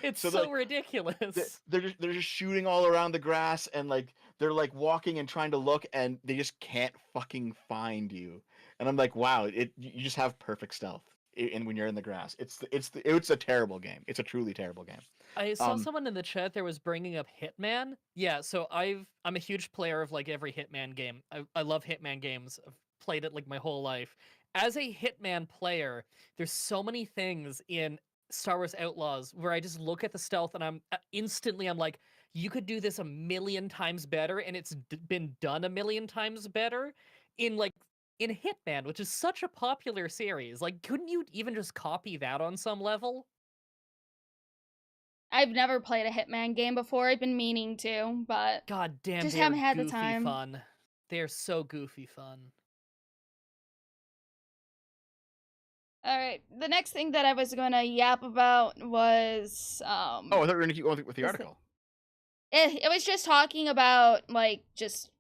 It's So, so like, ridiculous. they're just shooting all around the grass, and like they're like walking and trying to look, and they just can't fucking find you. And I'm like, wow, you just have perfect stealth. And when you're in the grass, it's a terrible game. It's a truly terrible game. I saw someone in the chat there was bringing up Hitman. Yeah, so I'm a huge player of like every Hitman game. I love Hitman games. I've played it like my whole life. As a Hitman player, there's so many things in Star Wars Outlaws where I just look at the stealth and I'm like, you could do this a million times better, and it's been done a million times better in Hitman, which is such a popular series. Like, couldn't you even just copy that on some level? I've never played a Hitman game before. I've been meaning to, but God damn, just they're haven't had the goofy time. fun. They're so goofy fun. All right, the next thing that I was going to yap about was Oh, I thought we were gonna keep going with the Is it- article. it was just talking about like just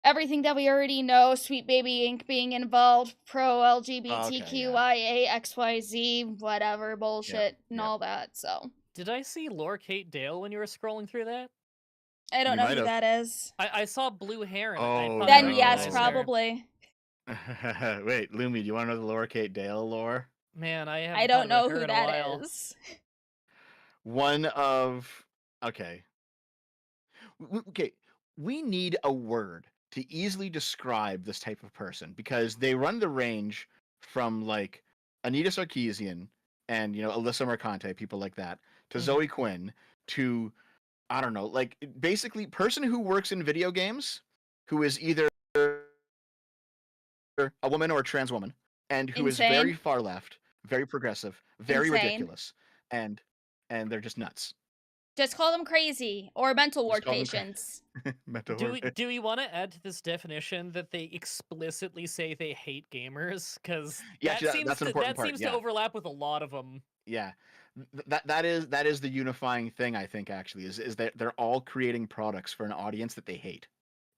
everything that we already know, Sweet Baby Inc. being involved, pro LGBTQIA, XYZ, whatever bullshit and yep. all that. So Did I see Lore Kate Dale when you were scrolling through that? I don't You know might who have. that is. I saw blue hair. And Oh, I thought Then I yes, recognized her. probably. Wait, Lumi, do you want to know the Laura Kate Dale lore? Man, I haven't I don't thought about know her who in a that while. is. Okay, we need a word to easily describe this type of person because they run the range from like Anita Sarkeesian and Alyssa Mercante, people like that, to Zoe Quinn, to I don't know, like basically person who works in video games who is either a woman or a trans woman and who is very Insane. far left, very progressive, very Insane. ridiculous, and they're just nuts. Just call them crazy or mental Just ward call them patients. Mental Do ward. we want to add to this definition that they explicitly say they hate gamers? Because Yeah, that actually, seems that's an to, important that part, seems yeah. to overlap with a lot of them. Yeah, that is the unifying thing, I think, actually, is that they're all creating products for an audience that they hate.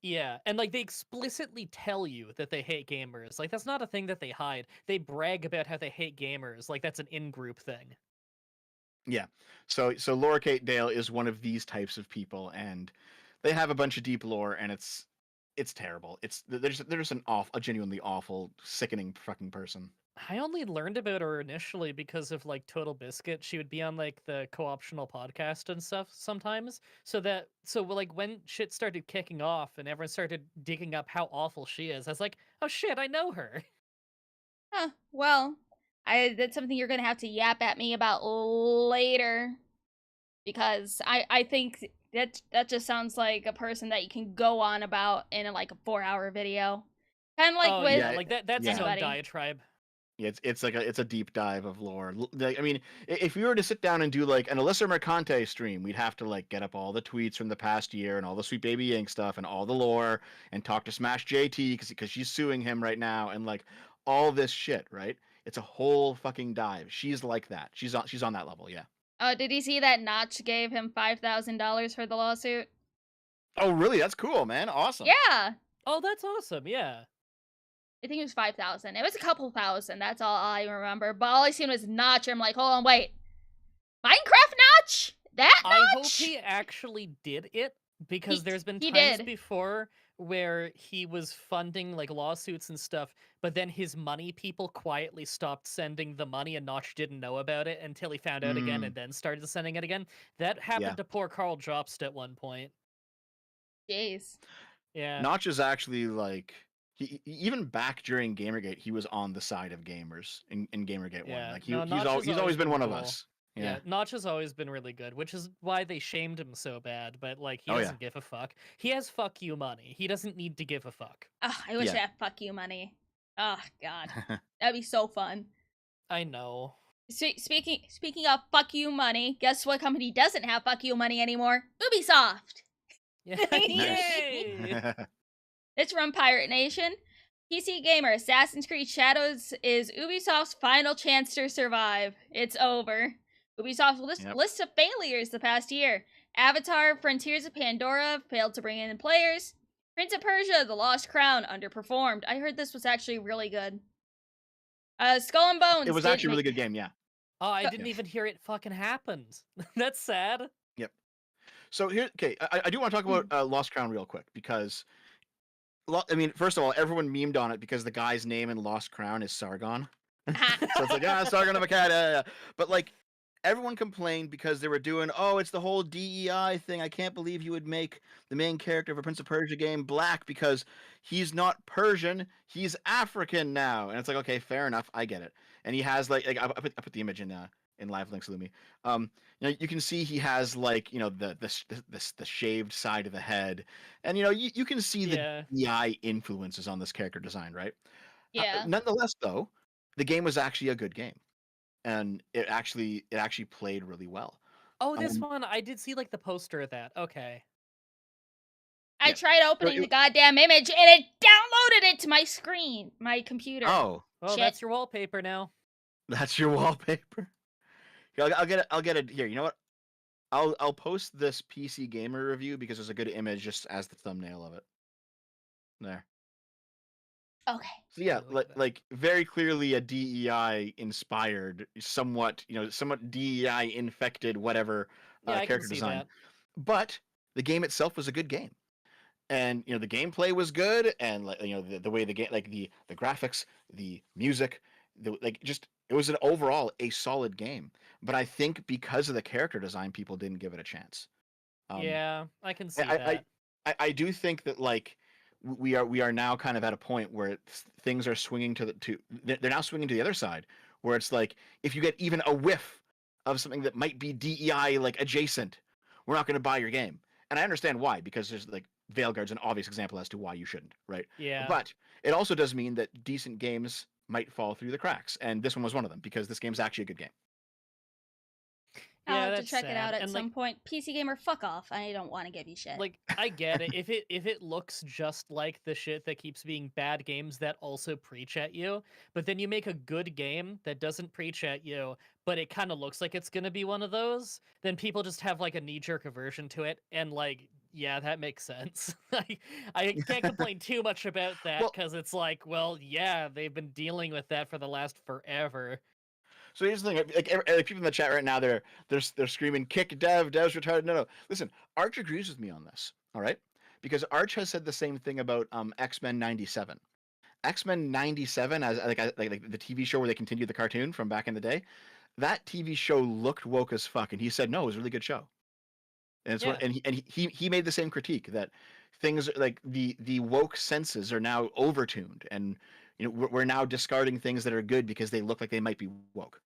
Yeah, and like they explicitly tell you that they hate gamers. Like that's not a thing that they hide. They brag about how they hate gamers. Like that's an in-group thing. Yeah. So Laura Kate Dale is one of these types of people, and they have a bunch of deep lore, and it's terrible. They're just a genuinely awful, sickening fucking person. I only learned about her initially because of like Total Biscuit. She would be on like the co-optional podcast and stuff sometimes. So like when shit started kicking off and everyone started digging up how awful she is, I was like, oh shit, I know her. Huh. Well, that's something you're gonna have to yap at me about later, because I think that just sounds like a person that you can go on about in like a 4-hour video, kind of like Oh with yeah, like that's his own anybody. diatribe. Yeah, it's a deep dive of lore. Like, I mean, if we were to sit down and do like an Alyssa Mercante stream, we'd have to like get up all the tweets from the past year and all the Sweet Baby Inc. stuff and all the lore and talk to Smash JT because she's suing him right now and like all this shit, right? It's a whole fucking dive. She's like that. She's on that level, yeah. Did you see that Notch gave him $5,000 for the lawsuit? Oh, really? That's cool, man. Awesome. Yeah. Oh, that's awesome. Yeah. I think it was 5,000. It was a couple thousand. That's all I remember. But all I seen was Notch. I'm like, hold on, wait. Minecraft Notch? That Notch? I hope he actually did it because there's been he times did. before where he was funding like lawsuits and stuff, but then his money people quietly stopped sending the money and Notch didn't know about it until he found out again Mm, and then started sending it again. That yeah. happened to poor Carl Jobst at one point. Jeez. Yeah. Notch is actually like even back during Gamergate, he was on the side of gamers in Gamergate 1. Yeah. Like No, Notch has he's always been one of cool. us. Yeah. Yeah. Notch has always been really good, which is why they shamed him so bad, but like he Oh, yeah. doesn't give a fuck. He has fuck you money. He doesn't need to give a fuck. Oh, I wish Yeah. I had fuck you money. Oh God, that'd be so fun. I know. Speaking of fuck you money, guess what company doesn't have fuck you money anymore? Ubisoft. Yeah. Nice. Yay! It's from Pirate Nation. PC Gamer, Assassin's Creed Shadows is Ubisoft's final chance to survive. It's over. Ubisoft's list of failures the past year. Avatar, Frontiers of Pandora failed to bring in players. Prince of Persia, The Lost Crown underperformed. I heard this was actually really good. Skull and Bones. It was actually a really good game, yeah. Oh, I Go- didn't even hear it fucking happened. That's sad. Yep. So here, okay, I do want to talk about Lost Crown real quick because, I mean, first of all, everyone memed on it because the guy's name in Lost Crown is Sargon. So it's like, Sargon of Akkad, yeah. But like, everyone complained because they were doing, oh, it's the whole DEI thing. I can't believe you would make the main character of a Prince of Persia game black because he's not Persian, he's African now. And it's like, okay, fair enough, I get it. And he has like I put the image in live links, Lumi. You know, you can see he has like, you know, the shaved side of the head, and you know, you can see the DEI influences on this character design, right? Yeah. Nonetheless, though, the game was actually a good game. And it actually played really well. Oh, this one, I did see like the poster of that. Okay. I tried opening the goddamn image and it downloaded it to my screen, my computer. Oh, well, that's your wallpaper now. That's your wallpaper. I'll get it here. You know what? I'll post this PC Gamer review because there's a good image just as the thumbnail of it. There. Okay. So yeah, like very clearly a DEI inspired, somewhat DEI infected, whatever character design. That. But the game itself was a good game, and you know the gameplay was good, and like you know the way the game, like the graphics, the music, it was an overall a solid game. But I think because of the character design, people didn't give it a chance. Yeah, I can see that. I do think that like we are now kind of at a point where things are swinging they're now swinging to the other side, where it's like if you get even a whiff of something that might be DEI like adjacent, we're not going to buy your game. And I understand why, because there's like Veilguard's an obvious example as to why you shouldn't, right? Yeah. But it also does mean that decent games might fall through the cracks, and this one was one of them because this game's actually a good game. I'll have to check it out at some point. PC Gamer, fuck off. I don't want to give you shit. Like, I get it. If it looks just like the shit that keeps being bad games that also preach at you, but then you make a good game that doesn't preach at you, but it kind of looks like it's gonna be one of those, then people just have like a knee-jerk aversion to it, and like, yeah, that makes sense. I can't complain too much about that because it's like, well, yeah, they've been dealing with that for the last forever. So here's the thing: like people in the chat right now, they're screaming, "Kick Dev! Dev's retarded!" No. Listen, Arch agrees with me on this. All right, because Arch has said the same thing about X-Men '97. X-Men '97, as like the TV show where they continued the cartoon from back in the day. That TV show looked woke as fuck, and he said no, it was a really good show. And he made the same critique that things like the woke senses are now overtuned, and you know we're now discarding things that are good because they look like they might be woke.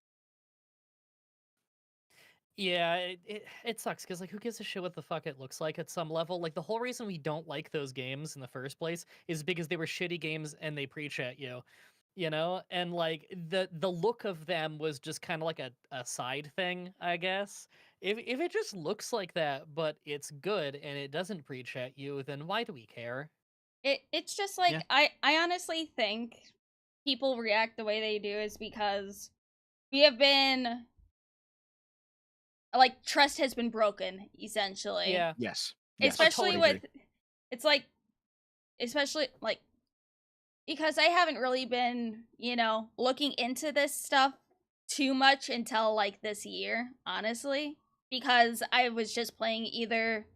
Yeah, it sucks because like who gives a shit what the fuck it looks like at some level? Like the whole reason we don't like those games in the first place is because they were shitty games and they preach at you, you know? And like the look of them was just kind of like a side thing, I guess. If it just looks like that but it's good and it doesn't preach at you, then why do we care? It's just like I honestly think people react the way they do is because we have been like trust has been broken essentially. Yeah. Yes. Especially with it's like especially like because I haven't really been, you know, looking into this stuff too much until like this year, honestly, because I was just playing either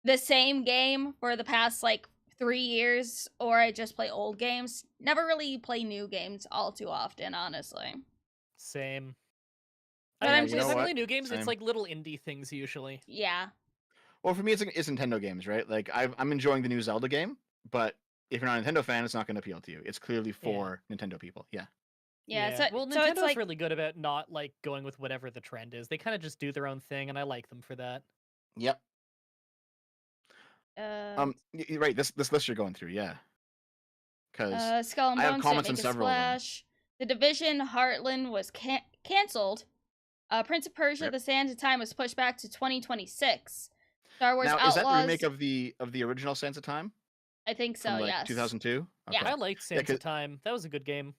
the same game for the past like 3 years, or I just play old games. Never really play new games all too often, honestly. Same. But I I'm you know if I just what? play new games, it's Same. like little indie things usually. yeah. Well, for me, it's Nintendo games, right? Like I'm enjoying the new Zelda game, but if you're not a Nintendo fan, it's not going to appeal to you. It's clearly for Nintendo people. Yeah. Yeah, Yeah. Well, so it's Nintendo's like really good about not like going with whatever the trend is. They kind of just do their own thing, and I like them for that. Yep. Right. This list you're going through, yeah. Because Skull and I have Bones didn't comments on make a several of them. splash. The Division Heartland was canceled. Prince of Persia: Rip. The Sands of Time was pushed back to 2026. Star Wars Now, is that the remake Outlaws. of the original Sands of Time I think so. from like Yes. 2002? Yeah. Okay. I liked Sands of Time. That was a good game.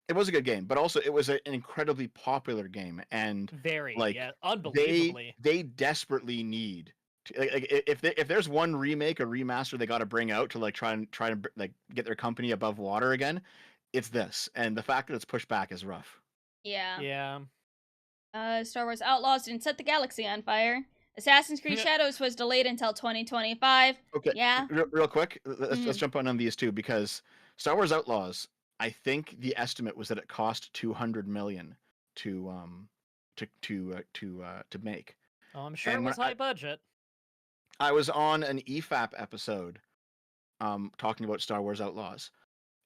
It was a good game, but also it was an incredibly popular game, and Very, like yeah, unbelievably. they desperately need to, if there's one remake or remaster they got to bring out to like try and like get their company above water again, it's this, and the fact that it's pushed back is rough. Yeah. Yeah. Star Wars Outlaws didn't set the galaxy on fire. Assassin's Creed Shadows was delayed until 2025. Okay. Yeah. Real quick, let's jump on these two, because Star Wars Outlaws, I think the estimate was that it cost 200 million to make. Oh, I'm sure And it when was high budget. I was on an EFAP episode talking about Star Wars Outlaws,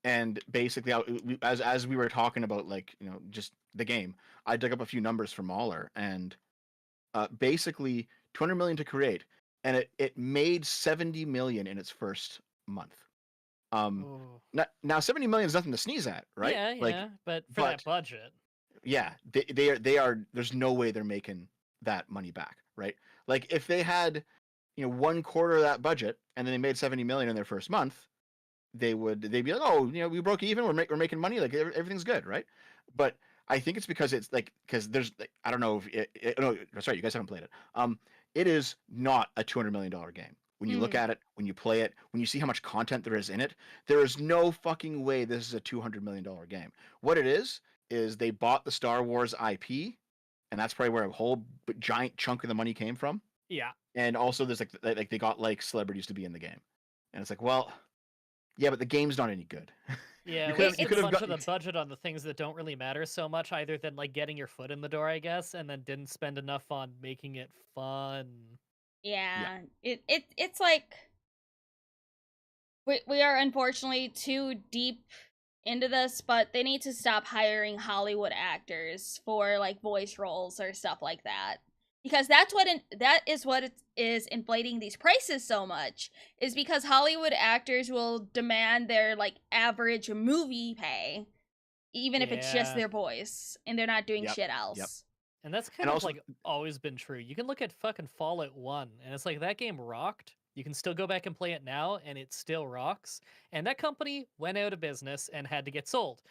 and basically as we were talking about, like, you know, just the game, I dug up a few numbers from Mahler, and basically 200 million to create, and it made 70 million in its first month. Now 70 million is nothing to sneeze at, right? Yeah, Like, yeah, but for that budget. yeah, they are there's no way they're making that money back, right? Like, if they had, you know, 1/4 of that budget and then they made 70 million in their first month, they'd be like, oh, you know, we broke even, we're making money, like everything's good, right? But I think it's because it's like, because there's like, I don't know if no, sorry, you guys haven't played it. It is not a $200 million game. When you look at it, when you play it, when you see how much content there is in it, there is no fucking way this is a $200 million game. What it is they bought the Star Wars IP, and that's probably where a whole giant chunk of the money came from. Yeah. And also there's like they got like celebrities to be in the game, and it's like, well, yeah, but the game's not any good. Yeah, you wasted could a have bunch of gotten the budget on the things that don't really matter so much, either than like getting your foot in the door, I guess, and then didn't spend enough on making it fun. Yeah. It's like we are unfortunately too deep into this, but they need to stop hiring Hollywood actors for like voice roles or stuff like that. Because that is what it is inflating these prices so much, is because Hollywood actors will demand their like average movie pay, even if it's just Yeah. their voice and they're not doing Yep, shit yep. else. And that's kind And of also, like always been true. You can look at fucking Fallout 1, and it's like that game rocked. You can still go back and play it now, and it still rocks. And that company went out of business and had to get sold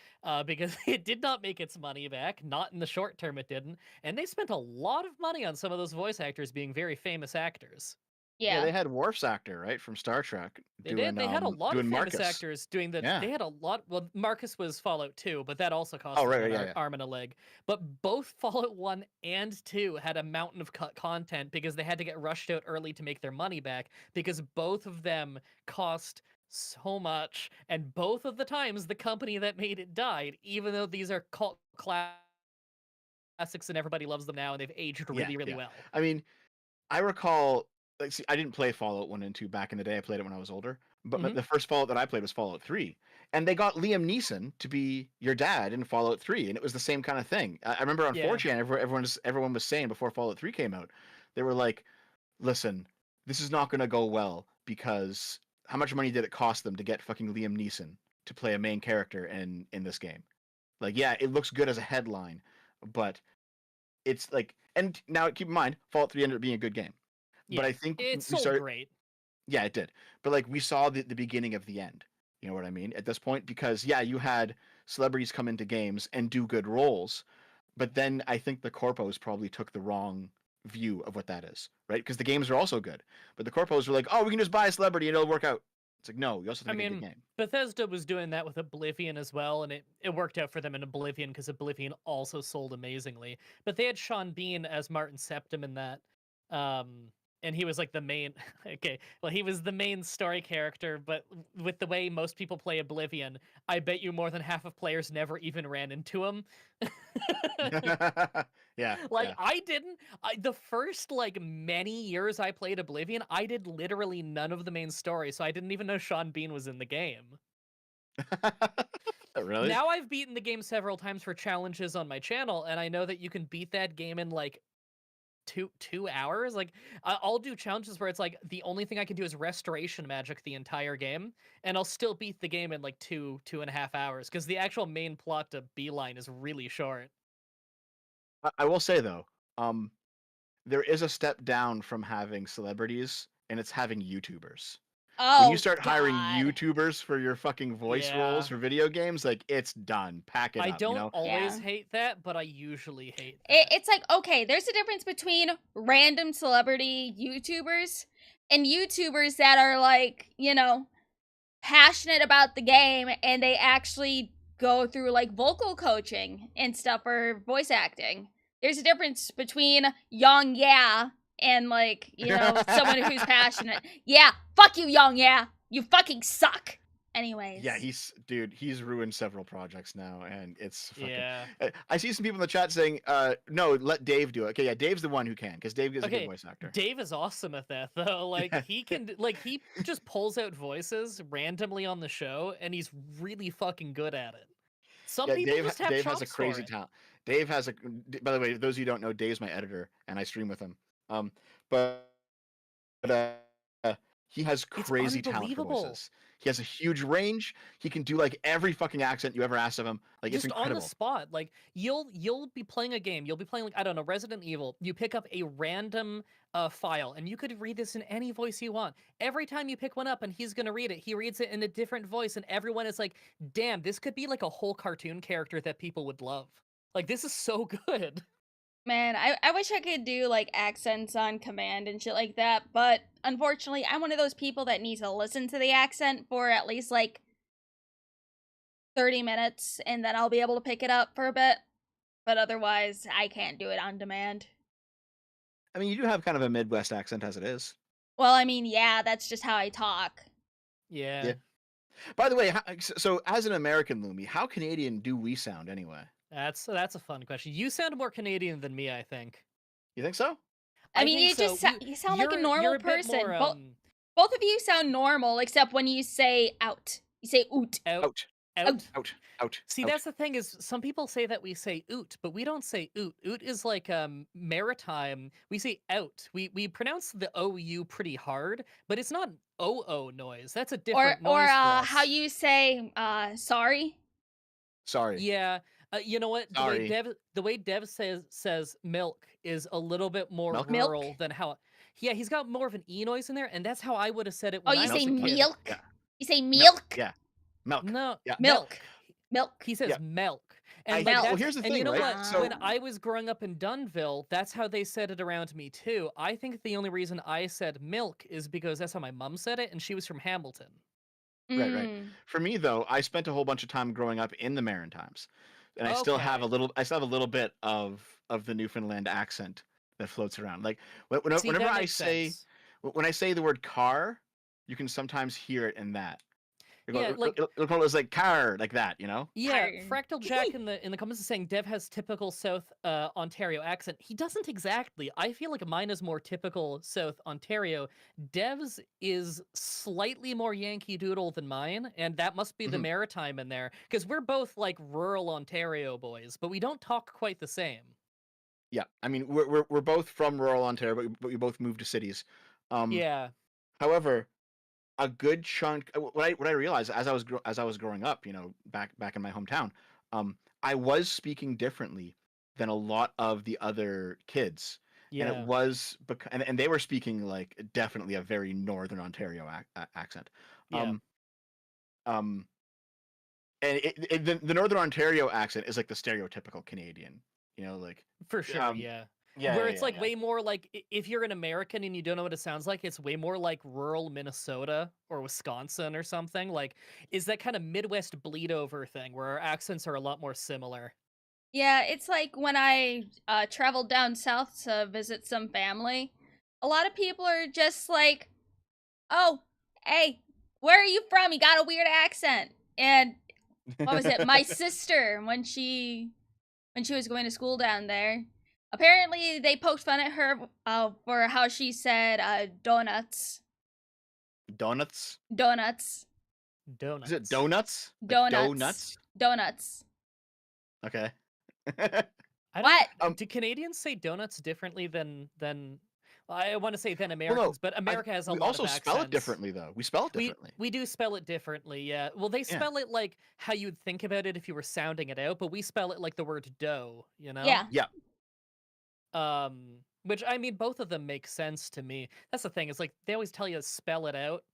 because it did not make its money back. Not in the short term, it didn't. And they spent a lot of money on some of those voice actors being very famous actors. yeah, Yeah. they had Worf's actor, right, from Star Trek, They did. They had a lot of doing famous Marcus. actors doing the. Yeah. They had a lot. Well, Marcus was Fallout 2, but that also cost Oh, them right, an yeah. arm and a leg. But both Fallout 1 and 2 had a mountain of content because they had to get rushed out early to make their money back, because both of them cost so much, and both of the times the company that made it died, even though these are cult classics and everybody loves them now and they've aged really, really well. I mean, I recall, like, see, I didn't play Fallout 1 and 2 back in the day. I played it when I was older. But the first Fallout that I played was Fallout 3. And they got Liam Neeson to be your dad in Fallout 3, and it was the same kind of thing. I remember on 4chan, everyone was saying before Fallout 3 came out, they were like, listen, this is not going to go well, because how much money did it cost them to get fucking Liam Neeson to play a main character in this game? Like, yeah, it looks good as a headline, but it's like, and now keep in mind, Fallout 3 ended up being a good game. Yeah, But I think it we sold started, great. yeah, it did. But like, we saw the beginning of the end. You know what I mean? At this point, because yeah, you had celebrities come into games and do good roles, but then I think the corpos probably took the wrong view of what that is, right? Because the games are also good, but the corpos were like, oh, we can just buy a celebrity and it'll work out. It's like, no, you also have to make a good game. Bethesda was doing that with Oblivion as well, and it worked out for them in Oblivion because Oblivion also sold amazingly. But they had Sean Bean as Martin Septim in that. and he was like the main. Okay, well, he was the main story character, but with the way most people play Oblivion, I bet you more than half of players never even ran into him. Yeah. Like Yeah. I didn't. The first like many years I played Oblivion, I did literally none of the main story, so I didn't even know Sean Bean was in the game. Really? Now I've beaten the game several times for challenges on my channel, and I know that you can beat that game in like two hours. Like I'll do challenges where it's like the only thing I can do is restoration magic the entire game, and I'll still beat the game in like 2.5 hours because the actual main plot to Beeline is really short. I will say though, there is a step down from having celebrities, and it's having YouTubers. Oh, When you start hiring God. YouTubers for your fucking voice roles for video games, like it's done. Pack it I up. don't You know? always Yeah. hate that, but I usually hate that. It's like, okay, there's a difference between random celebrity YouTubers and YouTubers that are like, you know, passionate about the game and they actually go through like vocal coaching and stuff or voice acting. There's a difference between Young Yeah and like, you know, someone who's passionate. Yeah, fuck you, Young Yeah. You fucking suck. Anyways. Yeah, he's ruined several projects now, and it's fucking. Yeah. I see some people in the chat saying, no, let Dave do it. Okay, yeah, Dave's the one who can, because Dave is a good Okay, voice actor. Dave is awesome at that though. Like Yeah. he can like he just pulls out voices randomly on the show and he's really fucking good at it. Some Yeah, people just have Dave has a chops for crazy it. talent. Dave has a. By the way, those of you who don't know, Dave's my editor, and I stream with him. But he has It's crazy talent for unbelievable. voices. He has a huge range. He can do like every fucking accent you ever asked of him. Like it's Just on the incredible. spot. Like you'll be playing a game. You'll be playing like I don't know Resident Evil. You pick up a random file and you could read this in any voice you want. Every time you pick one up and he's gonna read it, he reads it in a different voice, and everyone is like, "Damn, this could be like a whole cartoon character that people would love." Like this is so good. Man, I wish I could do like accents on command and shit like that, but unfortunately, I'm one of those people that needs to listen to the accent for at least like 30 minutes and then I'll be able to pick it up for a bit. But otherwise, I can't do it on demand. I mean, you do have kind of a Midwest accent as it is. Well, I mean, yeah, that's just how I talk. Yeah. Yeah. By the way, so as an American Lumi, how Canadian do we sound anyway? That's a fun question. You sound more Canadian than me, I think. You think so? I mean, think you just so. you sound like a You're normal a bit person. more, Both of you sound normal, except when you say out. You say oot. out. Out. See, that's the thing is some people say that we say oot, but we don't say oot. Oot is like maritime. We say out. We pronounce the OU pretty hard, but it's not OO noise. That's a different noise Or for us. how you say sorry. Sorry. Yeah. You know what? Sorry. The way Dev says milk is a little bit more Milk? rural than how. Yeah, he's got more of an e noise in there, and that's how I would have said it Oh, when you I was say a kid. milk? Yeah. You say milk? Yeah. Milk. No, Yeah. Milk. Milk. he says Yeah. milk. I And think- like well, that's, here's the and you thing, know right? what? So- When I was growing up in Dunville, that's how they said it around me too. I think the only reason I said milk is because that's how my mom said it, and she was from Hamilton. Right. Mm. For me though, I spent a whole bunch of time growing up in the Maritimes, and I still have Okay. I still have a little bit of the Newfoundland accent that floats around. Like See, whenever that I makes say sense. when I say the word car, you can sometimes hear it in that. Yeah, like It's like car, like that, you know? yeah, Pardon. Fractal Jack in the comments is saying Dev has typical South Ontario accent. He doesn't exactly. I feel like mine is more typical South Ontario. Dev's is slightly more Yankee Doodle than mine, and that must be the Mhm. maritime in there because we're both like rural Ontario boys, but we don't talk quite the same. Yeah, I mean we're both from rural Ontario, but we both moved to cities. Yeah, However, a good chunk what I realized as I was growing up, you know, back in my hometown, I was speaking differently than a lot of the other kids. And it yeah, was and they were speaking like definitely a very northern Ontario accent. yeah, Um um and the northern Ontario accent is like the stereotypical Canadian, you know, like for sure. um Yeah. yeah, Where yeah, it's yeah, like yeah. way more like if you're an American and you don't know what it sounds like, it's way more like rural Minnesota or Wisconsin or something. Like, is that kind of Midwest bleed over thing where our accents are a lot more similar. Yeah, it's like when I traveled down south to visit some family. a lot of people are just like, oh, hey, where are you from? You got a weird accent. And what was it? My sister, when she was going to school down there, apparently they poked fun at her for how she said donuts. Donuts? Donuts. Is it donuts? Like Donuts. Donuts. Okay. I What? don't. Do Canadians say donuts differently than? Well, I want to say than Americans, but America has a we lot also of accents. spell it differently, though. We spell it differently. We do spell it differently, yeah. Well, they Yeah. spell it like how you'd think about it if you were sounding it out, but we spell it like the word dough, you know? Yeah. Yeah. Which I mean, both of them make sense to me. That's the thing, is like they always tell you to spell it out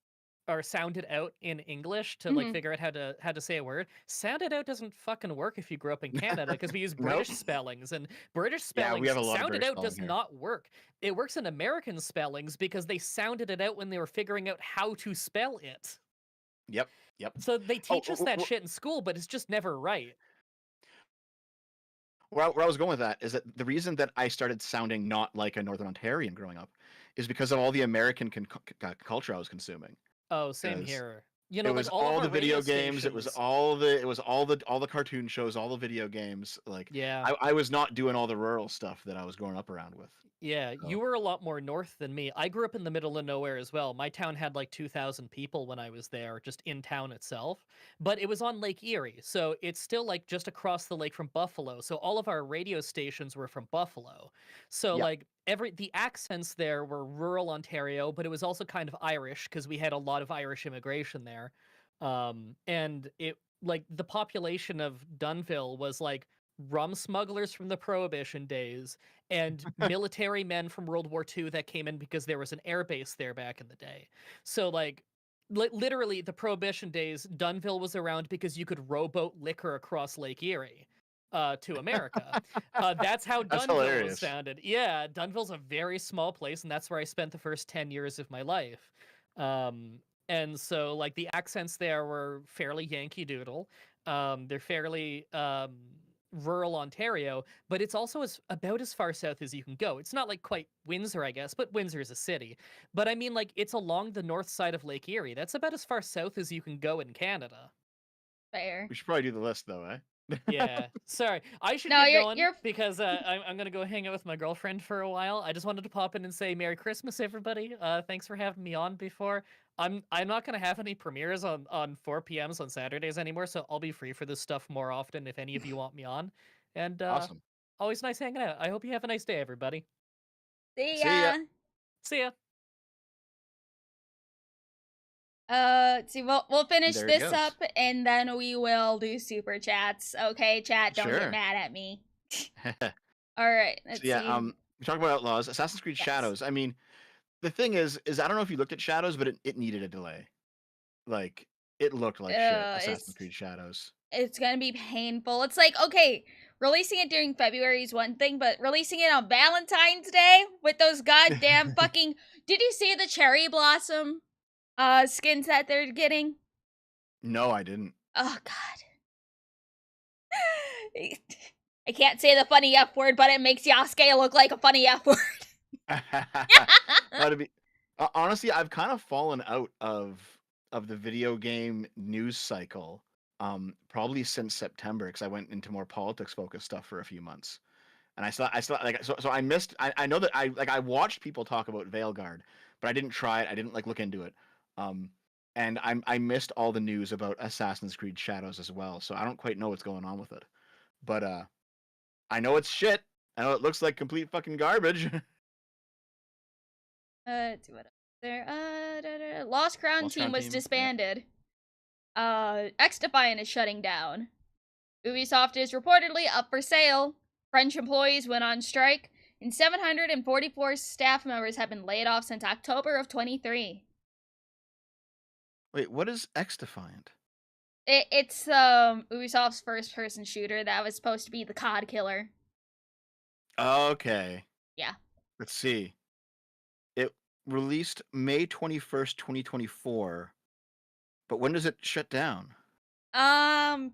or sound it out in English to like Mhm. figure out how to say a word. Sound it out doesn't fucking work if you grew up in Canada because we use British Nope. spellings, and British Yeah, we spellings have a lot of sound it British out does spelling here. not work. It works in American spellings because they sounded it out when they were figuring out how to spell it. Yep. So they teach us that shit in school, but it's just never right. Where I was going with that is that the reason that I started sounding not like a Northern Ontarian growing up is because of all the American culture I was consuming. Oh, same 'Cause here. You know, it like was all all of the our video radio games. It was stations- all the cartoon shows, all the video games. Like, Yeah. I was not doing all the rural stuff that I was growing up around with. Yeah, So- you were a lot more north than me. I grew up in the middle of nowhere as well. My town had like 2,000 people when I was there, just in town itself. But it was on Lake Erie, so it's still like just across the lake from Buffalo. So all of our radio stations were from Buffalo. So Yeah. like the accents there were rural Ontario, but it was also kind of Irish because we had a lot of Irish immigration there. And it like the population of Dunville was like rum smugglers from the Prohibition days and military men from World War II that came in because there was an air base there back in the day. So, like, literally, the Prohibition days, Dunville was around because you could rowboat liquor across Lake Erie to America. That's how That's Dunville hilarious. was founded. Yeah, Dunville's a very small place, and that's where I spent the first 10 years of my life. And so, like, the accents there were fairly Yankee Doodle. They're fairly rural Ontario, but it's also about as far south as you can go. It's not like quite Windsor, I guess, but Windsor is a city. But I mean, like, it's along the north side of Lake Erie. That's about as far south as you can go in Canada. Fair. We should probably do the list, though, eh? Yeah, sorry. I should No, get you're- going you're- because I'm gonna go hang out with my girlfriend for a while. I just wanted to pop in and say Merry Christmas, everybody. Thanks for having me on before. I'm not gonna have any premieres on 4 p.m.s on Saturdays anymore, so I'll be free for this stuff more often if any of you want me on. And Awesome. always nice hanging out. I hope you have a nice day, everybody. See See ya. ya. See ya. See, we'll finish There it this goes. up and then we will do super chats. Okay, chat, don't Sure. get mad at me. So All right, let's yeah, see. we talk about Outlaws, Assassin's Creed Yes. Shadows. I mean, the thing is I don't know if you looked at Shadows, but it needed a delay. Like, it looked like shit. Assassin's it's- Creed Shadows. It's gonna be painful. It's like, okay, releasing it during February is one thing, but releasing it on Valentine's Day with those goddamn fucking. Did you see the cherry blossom skins that they're getting? No, I didn't. Oh god. I can't say the funny F word, but it makes Yasuke look like a funny F word. That'd be honestly, I've kind of fallen out of the video game news cycle probably since September, because I went into more politics focused stuff for a few months. And I saw like so I missed I know that I watched people talk about Veilguard, but I didn't try it. I didn't like look into it. And I missed all the news about Assassin's Creed Shadows as well. So I don't quite know what's going on with it. But I know it's shit. I know it looks like complete fucking garbage. Let's see what else there. Lost Crown Lost team Crown was team, yeah. disbanded. X Defiant is shutting down. Ubisoft is reportedly up for sale. French employees went on strike, and 744 staff members have been laid off since October of 23. Wait, what is X Defiant? It's Ubisoft's first-person shooter that was supposed to be the COD killer. Okay. Yeah. Let's see. It released May 21st, 2024. But when does it shut down?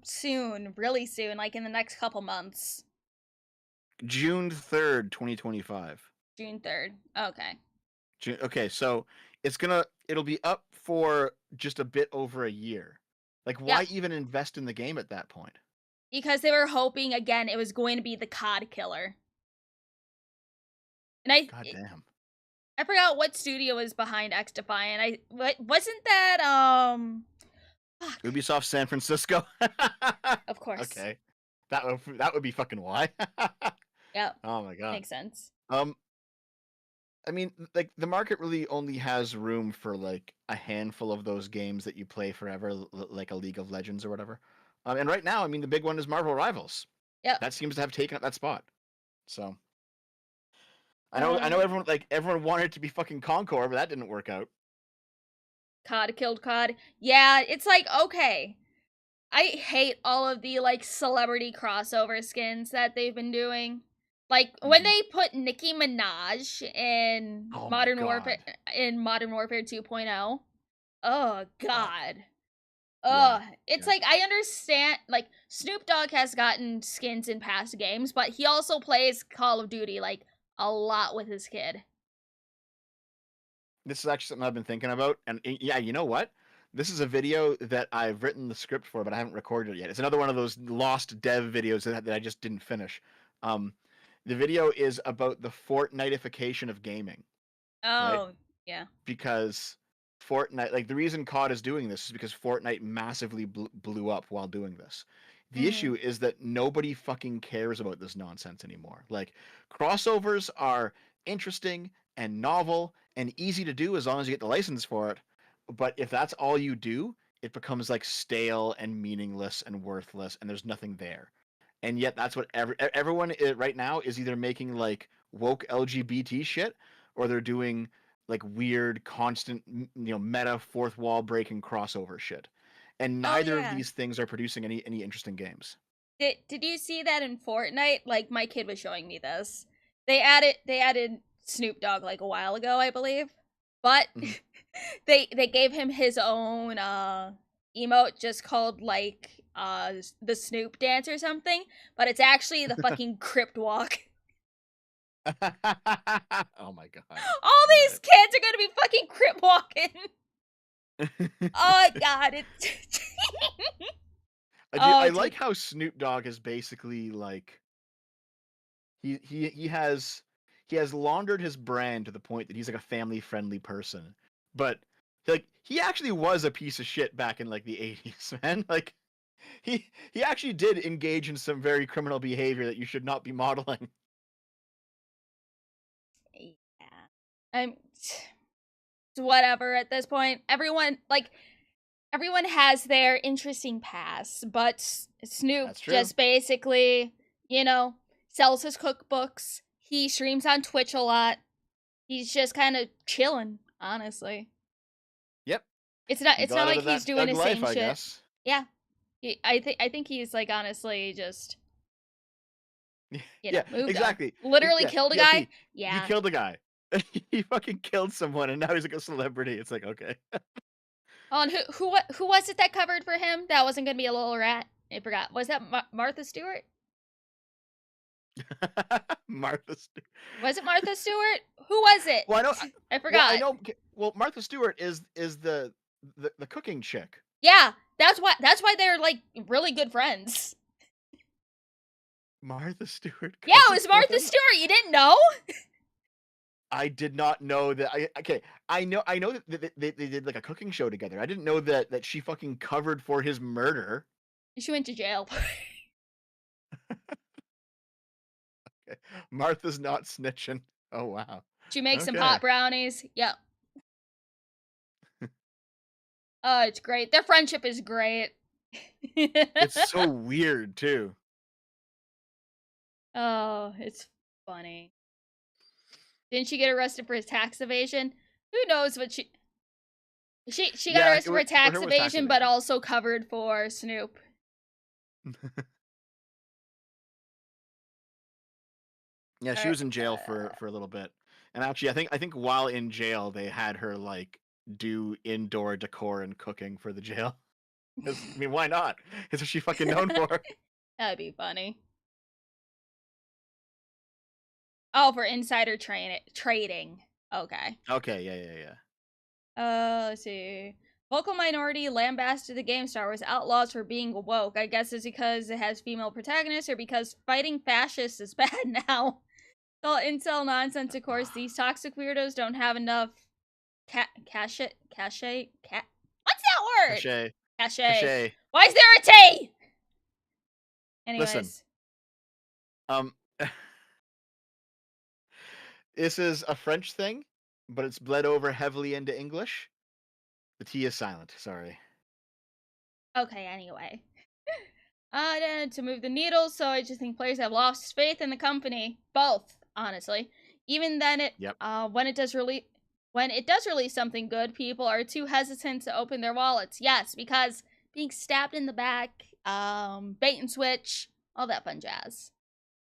Soon, really soon, like in the next couple months. June 3rd, 2025. June 3rd. Okay. Okay, so it'll be up for just a bit over a year. Like, Yeah. why even invest in the game at that point? Because they were hoping again it was going to be the COD killer. And God damn. I forgot what studio was behind X Defiant. Wasn't that fuck. Ubisoft San Francisco. Of course. Okay, that would be fucking why. Yep. Oh my god. Makes sense. I mean, like the market really only has room for like a handful of those games that you play forever, like a League of Legends or whatever. And right now, I mean, the big one is Marvel Rivals. Yep. That seems to have taken up that spot. So I know everyone wanted it to be fucking Concord, but that didn't work out. COD killed COD. Yeah, it's like, okay. I hate all of the like celebrity crossover skins that they've been doing. Like when they put Nicki Minaj in Oh my Modern God. Warfare 2.0. Oh god. Yeah, It's yeah. like I understand like Snoop Dogg has gotten skins in past games, but he also plays Call of Duty like a lot with his kid. This is actually something I've been thinking about, and yeah, you know what? This is a video that I've written the script for, but I haven't recorded it yet. It's another one of those lost dev videos that I just didn't finish. The video is about the Fortnite-ification of gaming. Right? Oh, yeah. Because Fortnite, like the reason COD is doing this is because Fortnite massively blew up while doing this. The issue is that nobody fucking cares about this nonsense anymore. Like crossovers are interesting and novel and easy to do as long as you get the license for it. But if that's all you do, it becomes like stale and meaningless and worthless, and there's nothing there. And yet, that's what everyone right now is either making like woke LGBT shit, or they're doing like weird, constant, meta fourth wall breaking crossover shit. And neither of these things are producing any interesting games. Did you see that in Fortnite? Like my kid was showing me this. They added Snoop Dogg like a while ago, I believe. But they gave him his own emote just called like the Snoop dance or something, but it's actually the fucking crypt walk. Oh my god. All these kids are gonna be fucking crypt walking. Oh god, it's I like how Snoop Dogg is basically like he has laundered his brand to the point that he's like a family friendly person. But like he actually was a piece of shit back in like the 80s, man. Like he actually did engage in some very criminal behavior that you should not be modeling. Yeah. Whatever at this point. Everyone has their interesting past, but Snoop just basically, sells his cookbooks. He streams on Twitch a lot. He's just kind of chilling, honestly. Yep. It's not like he's doing the same shit. Guess. Yeah. I think he's like honestly just moved exactly. on. Literally killed a guy. He killed a guy. He fucking killed someone, and now he's like a celebrity. It's like, okay. Oh, and who was it that covered for him? That wasn't gonna be a little rat. I forgot. Was that Martha Stewart? Martha Stewart. Was it Martha Stewart? Who was it? Well, I forgot. Well, I know. Well, Martha Stewart is the cooking chick. Yeah, that's why they're like really good friends. Martha Stewart. Yeah, it was Martha Stewart. You didn't know? I did not know that. I know that they did like a cooking show together. I didn't know that she fucking covered for his murder. She went to jail. Okay. Martha's not snitching. Oh wow. She makes some pot brownies. Yep. Oh, it's great. Their friendship is great. It's so weird too. Oh, it's funny. Didn't she get arrested for his tax evasion? Who knows what she got arrested for tax evasion, but also covered for Snoop. Yeah, she was in jail for a little bit. And actually I think while in jail they had her like do indoor decor and cooking for the jail. I mean, why not? It's what she's fucking known for. That'd be funny. Oh, for insider trading. Okay. Okay, yeah. Let's see. Vocal minority lambasted the game Star Wars Outlaws for being woke. I guess it's because it has female protagonists or because fighting fascists is bad now. It's all incel nonsense, of course. These toxic weirdos don't have enough what's that word? Cachet. Cachet. Cachet. Why is there a T? Listen. Anyways. This is a French thing, but it's bled over heavily into English. The T is silent. Sorry. Okay, anyway. To move the needle, so I just think players have lost faith in the company. Both, honestly. Even then, when it does release something good, people are too hesitant to open their wallets. Yes, because being stabbed in the back, bait and switch, all that fun jazz.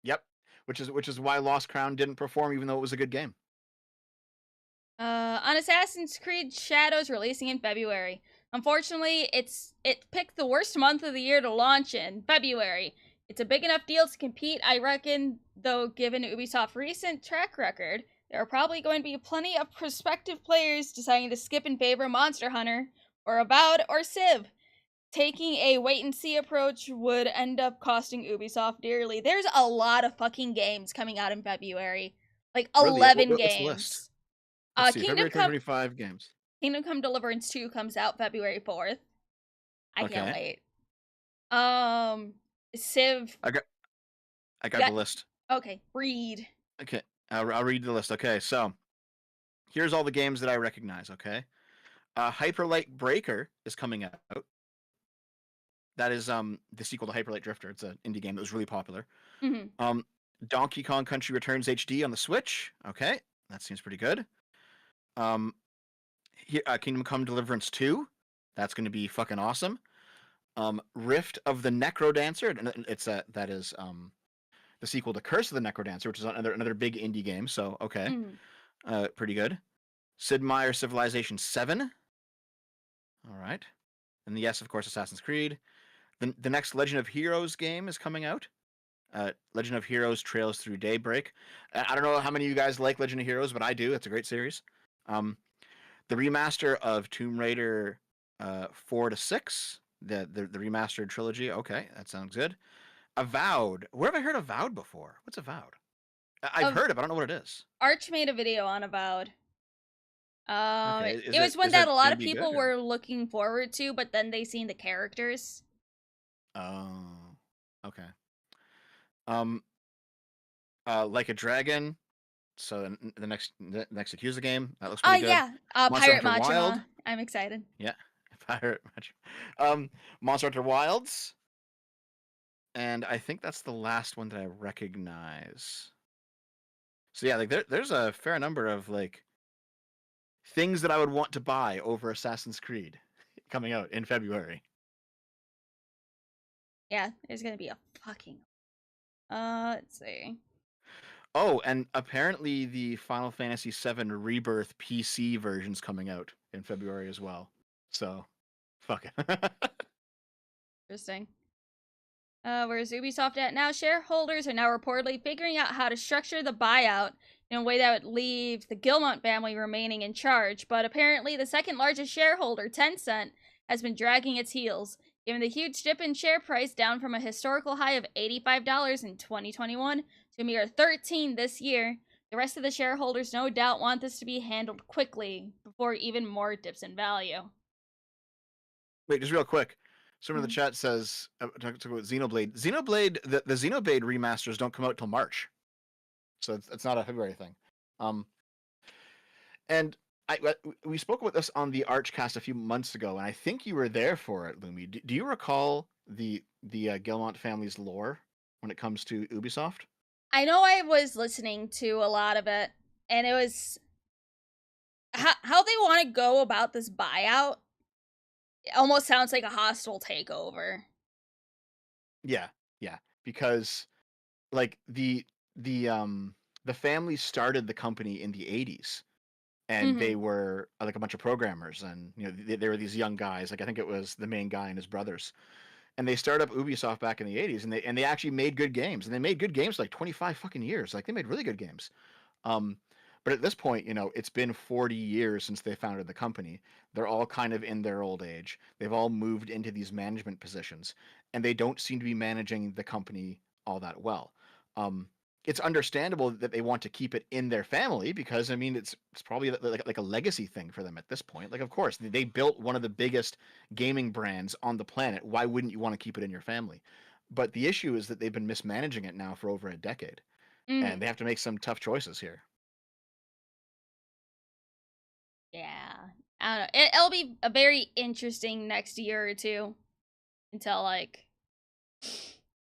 Yep, which is why Lost Crown didn't perform, even though it was a good game. On Assassin's Creed Shadows releasing in February. Unfortunately, it picked the worst month of the year to launch in, February. It's a big enough deal to compete, I reckon, though given Ubisoft's recent track record, there are probably going to be plenty of prospective players deciding to skip in favor of Monster Hunter, or Avowed, or Civ. Taking a wait-and-see approach would end up costing Ubisoft dearly. There's a lot of fucking games coming out in February. Like, 11 What's the games. list? Let's see, Kingdom February 2025 games. Kingdom Come Deliverance 2 comes out February 4th. I can't wait. Civ. I got the list. Okay, read. Okay, I'll read the list. Okay, so here's all the games that I recognize. Okay, Hyperlight Breaker is coming out. That is the sequel to Hyperlight Drifter. It's an indie game that was really popular. Mm-hmm. Donkey Kong Country Returns HD on the Switch. Okay, that seems pretty good. Kingdom Come Deliverance 2. That's going to be fucking awesome. Rift of the Necrodancer. That is the sequel to Curse of the Necrodancer, which is another big indie game. So okay, pretty good. Sid Meier's Civilization 7. All right, and yes, of course, Assassin's Creed. The next Legend of Heroes game is coming out. Legend of Heroes Trails Through Daybreak. I don't know how many of you guys like Legend of Heroes, but I do. It's a great series. The remaster of Tomb Raider 4 to 6, the remastered trilogy. Okay, that sounds good. Avowed. Where have I heard Avowed before? What's Avowed? I've heard it, but I don't know what it is. Arch made a video on Avowed. Okay. It was one that a lot of people were looking forward to, but then they seen the characters. Oh, okay. Like a Dragon. So the next Yakuza game that looks pretty good. Yeah, Pirate Majima. I'm excited. Yeah, Pirate Majima. Monster Hunter Wilds, and I think that's the last one that I recognize. So yeah, like there's a fair number of like things that I would want to buy over Assassin's Creed coming out in February. Yeah, there's gonna be a fucking. Let's see. Oh, and apparently the Final Fantasy VII Rebirth PC version's coming out in February as well. So, fuck it. Interesting. Where's Ubisoft at now? Shareholders are now reportedly figuring out how to structure the buyout in a way that would leave the Guillemot family remaining in charge, but apparently the second largest shareholder, Tencent, has been dragging its heels. Given the huge dip in share price down from a historical high of $85 in 2021 to a mere $13 this year, the rest of the shareholders no doubt want this to be handled quickly before even more dips in value. Wait, just real quick. Someone in the chat says, talk about Xenoblade. The Xenoblade remasters don't come out till March. So it's not a February thing. And we spoke about this on the Archcast a few months ago, and I think you were there for it, Lumi. Do you recall the Guillemot family's lore when it comes to Ubisoft? I know I was listening to a lot of it, and it was how they want to go about this buyout. It almost sounds like a hostile takeover. Yeah, because like the family started the company in the 80s, and they were like a bunch of programmers, and they were these young guys. Like I think it was the main guy and his brothers, and they started up Ubisoft back in the 80s, and they actually made good games, and they made good games for like 25 fucking years. Like they made really good games. But But at this point, it's been 40 years since they founded the company. They're all kind of in their old age. They've all moved into these management positions, and they don't seem to be managing the company all that well. Um, it's understandable that they want to keep it in their family because, I mean, it's probably like a legacy thing for them at this point. Like, of course, they built one of the biggest gaming brands on the planet. Why wouldn't you want to keep it in your family? But the issue is that they've been mismanaging it now for over a decade, and Mm, they have to make some tough choices here. yeah. I don't know. It'll be a very interesting next year or two until like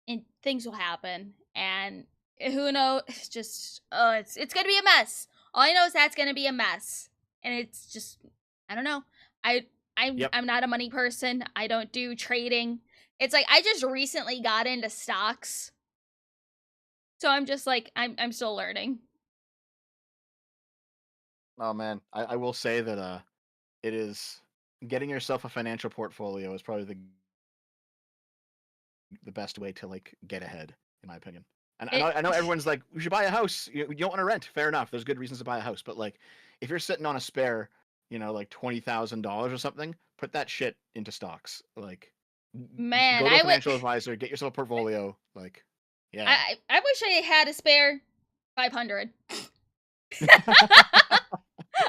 and things will happen, and who knows? It's just it's gonna be a mess. All I know is that's gonna be a mess, and it's just I don't know. I I'm Yep. I'm not a money person. I don't do trading. It's like I just recently got into stocks, so I'm just like I'm still learning. Oh man, I will say that it is getting yourself a financial portfolio is probably the best way to like get ahead, in my opinion. And I know, It I know everyone's like, we should buy a house. You don't want to rent. Fair enough. There's good reasons to buy a house, but like, if you're sitting on a spare, like $20,000 or something, put that shit into stocks. Like, man, go to a I would. financial advisor, get yourself a portfolio. Like, yeah. I wish I had a spare 500.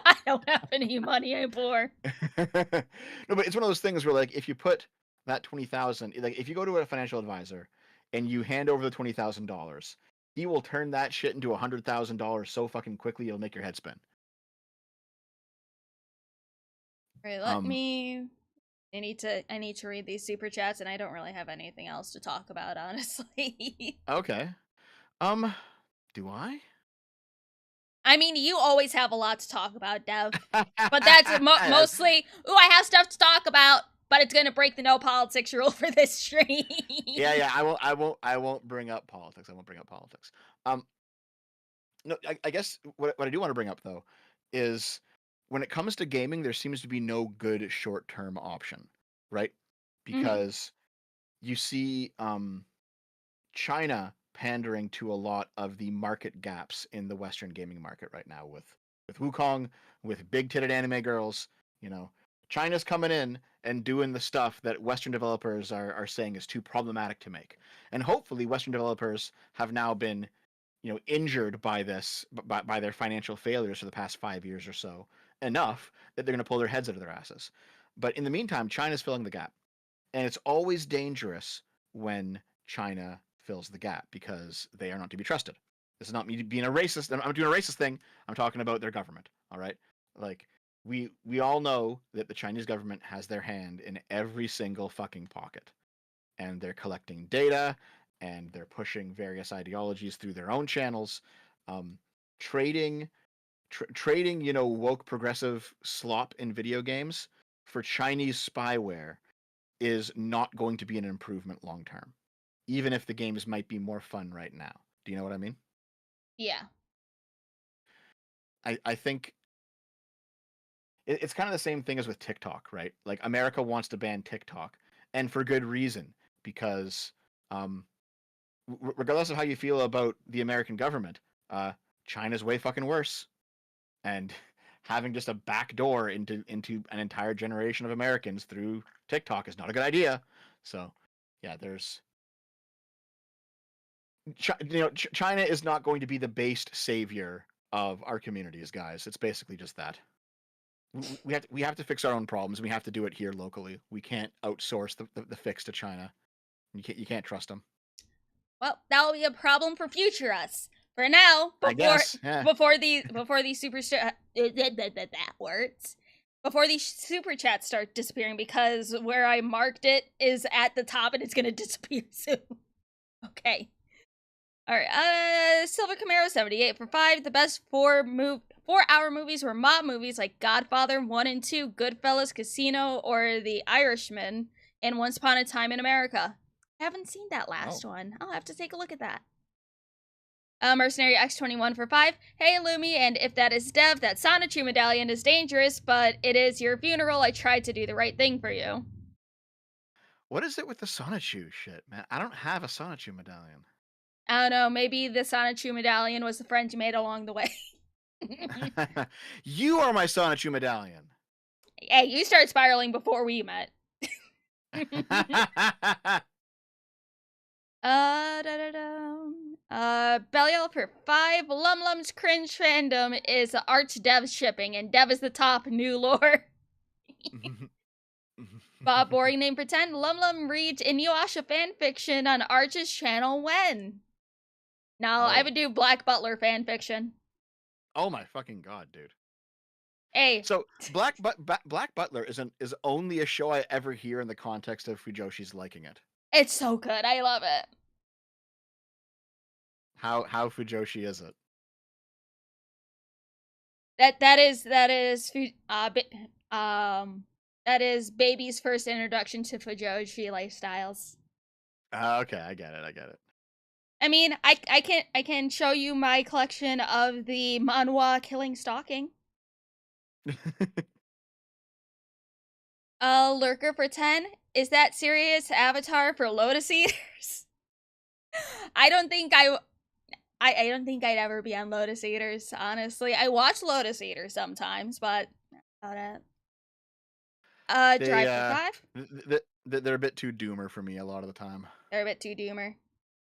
I don't have any money. I'm poor. No, but it's one of those things where like if you put that 20,000, like if you go to a financial advisor and you hand over the $20,000, he will turn that shit into $100,000 so fucking quickly it'll make your head spin. Right, let Um, me. I need to read these super chats, and I don't really have anything else to talk about, honestly. okay. Do I? I mean, you always have a lot to talk about, Dev, but that's mostly. Ooh, I have stuff to talk about, but it's gonna break the no politics rule for this stream. Yeah. I won't bring up politics. I won't bring up politics. Um, no, I guess what I do want to bring up though is when it comes to gaming, there seems to be no good short-term option, right? Mhm. Because you see China pandering to a lot of the market gaps in the Western gaming market right now with Wukong, with big-titted anime girls. China's coming in and doing the stuff that Western developers are saying is too problematic to make. And hopefully Western developers have now been injured by this by their financial failures for the past 5 years or so enough that they're going to pull their heads out of their asses. But in the meantime, China's filling the gap, and it's always dangerous when China fills the gap because they are not to be trusted. This is not me being a racist. I'm doing a racist thing. I'm talking about their government. All right, like we all know that the Chinese government has their hand in every single fucking pocket, and they're collecting data and they're pushing various ideologies through their own channels, um, trading trading woke progressive slop in video games for Chinese spyware is not going to be an improvement long term, even if the games might be more fun right now. Do you know what I mean? Yeah. I think it's kind of the same thing as with TikTok, right? Like America wants to ban TikTok, and for good reason, because um, regardless of how you feel about the American government, China's way fucking worse, and having just a back door into an entire generation of Americans through TikTok is not a good idea. So, yeah, there's China is not going to be the based savior of our communities, guys. It's basically just that. We have to fix our own problems. We have to do it here locally. We can't outsource the fix to China. You can't trust them. Well, that will be a problem for future us. For now, I guess. Yeah. before these words, before these super chats start disappearing, because where I marked it is at the top and it's gonna disappear soon. Okay. All right. Silver Camaro 78 for 5. The best 4-hour movies were mob movies like Godfather 1 and 2, Goodfellas, Casino, or The Irishman, and Once Upon a Time in America. I haven't seen that last one. I'll have to take a look at that. Mercenary X21 for 5. Hey, Lumi, and if that is Dev, that Sonichu medallion is dangerous, but it is your funeral. I tried to do the right thing for you. What is it with the Sonichu shit, man? I don't have a Sonichu medallion. I don't know, maybe the Sonichu medallion was the friend you made along the way. You are my Sonichu medallion. Hey, you start spiraling before we met. Belial for 5. Lum Lum's cringe fandom is Arch Dev shipping, and Dev is the top new lore. Bob Boring name for 10. Lum Lum reads Inuyasha fanfiction on Arch's channel when? No, I would do Black Butler fanfiction. Oh my fucking god, dude. Hey. So Black Butler is only a show I ever hear in the context of Fujoshi's liking it. It's so good. I love it. How Fujoshi is it? That is baby's first introduction to Fujoshi lifestyles. Okay, I get it. I mean, I can show you my collection of the manhwa Killing Stalking. Lurker for 10. Is that serious avatar for Lotus Eaters? I don't think I'd ever be on Lotus Eaters, honestly. I watch Lotus Eaters sometimes, but about it. Drive for 5. They're a bit too doomer for me a lot of the time. They're a bit too doomer.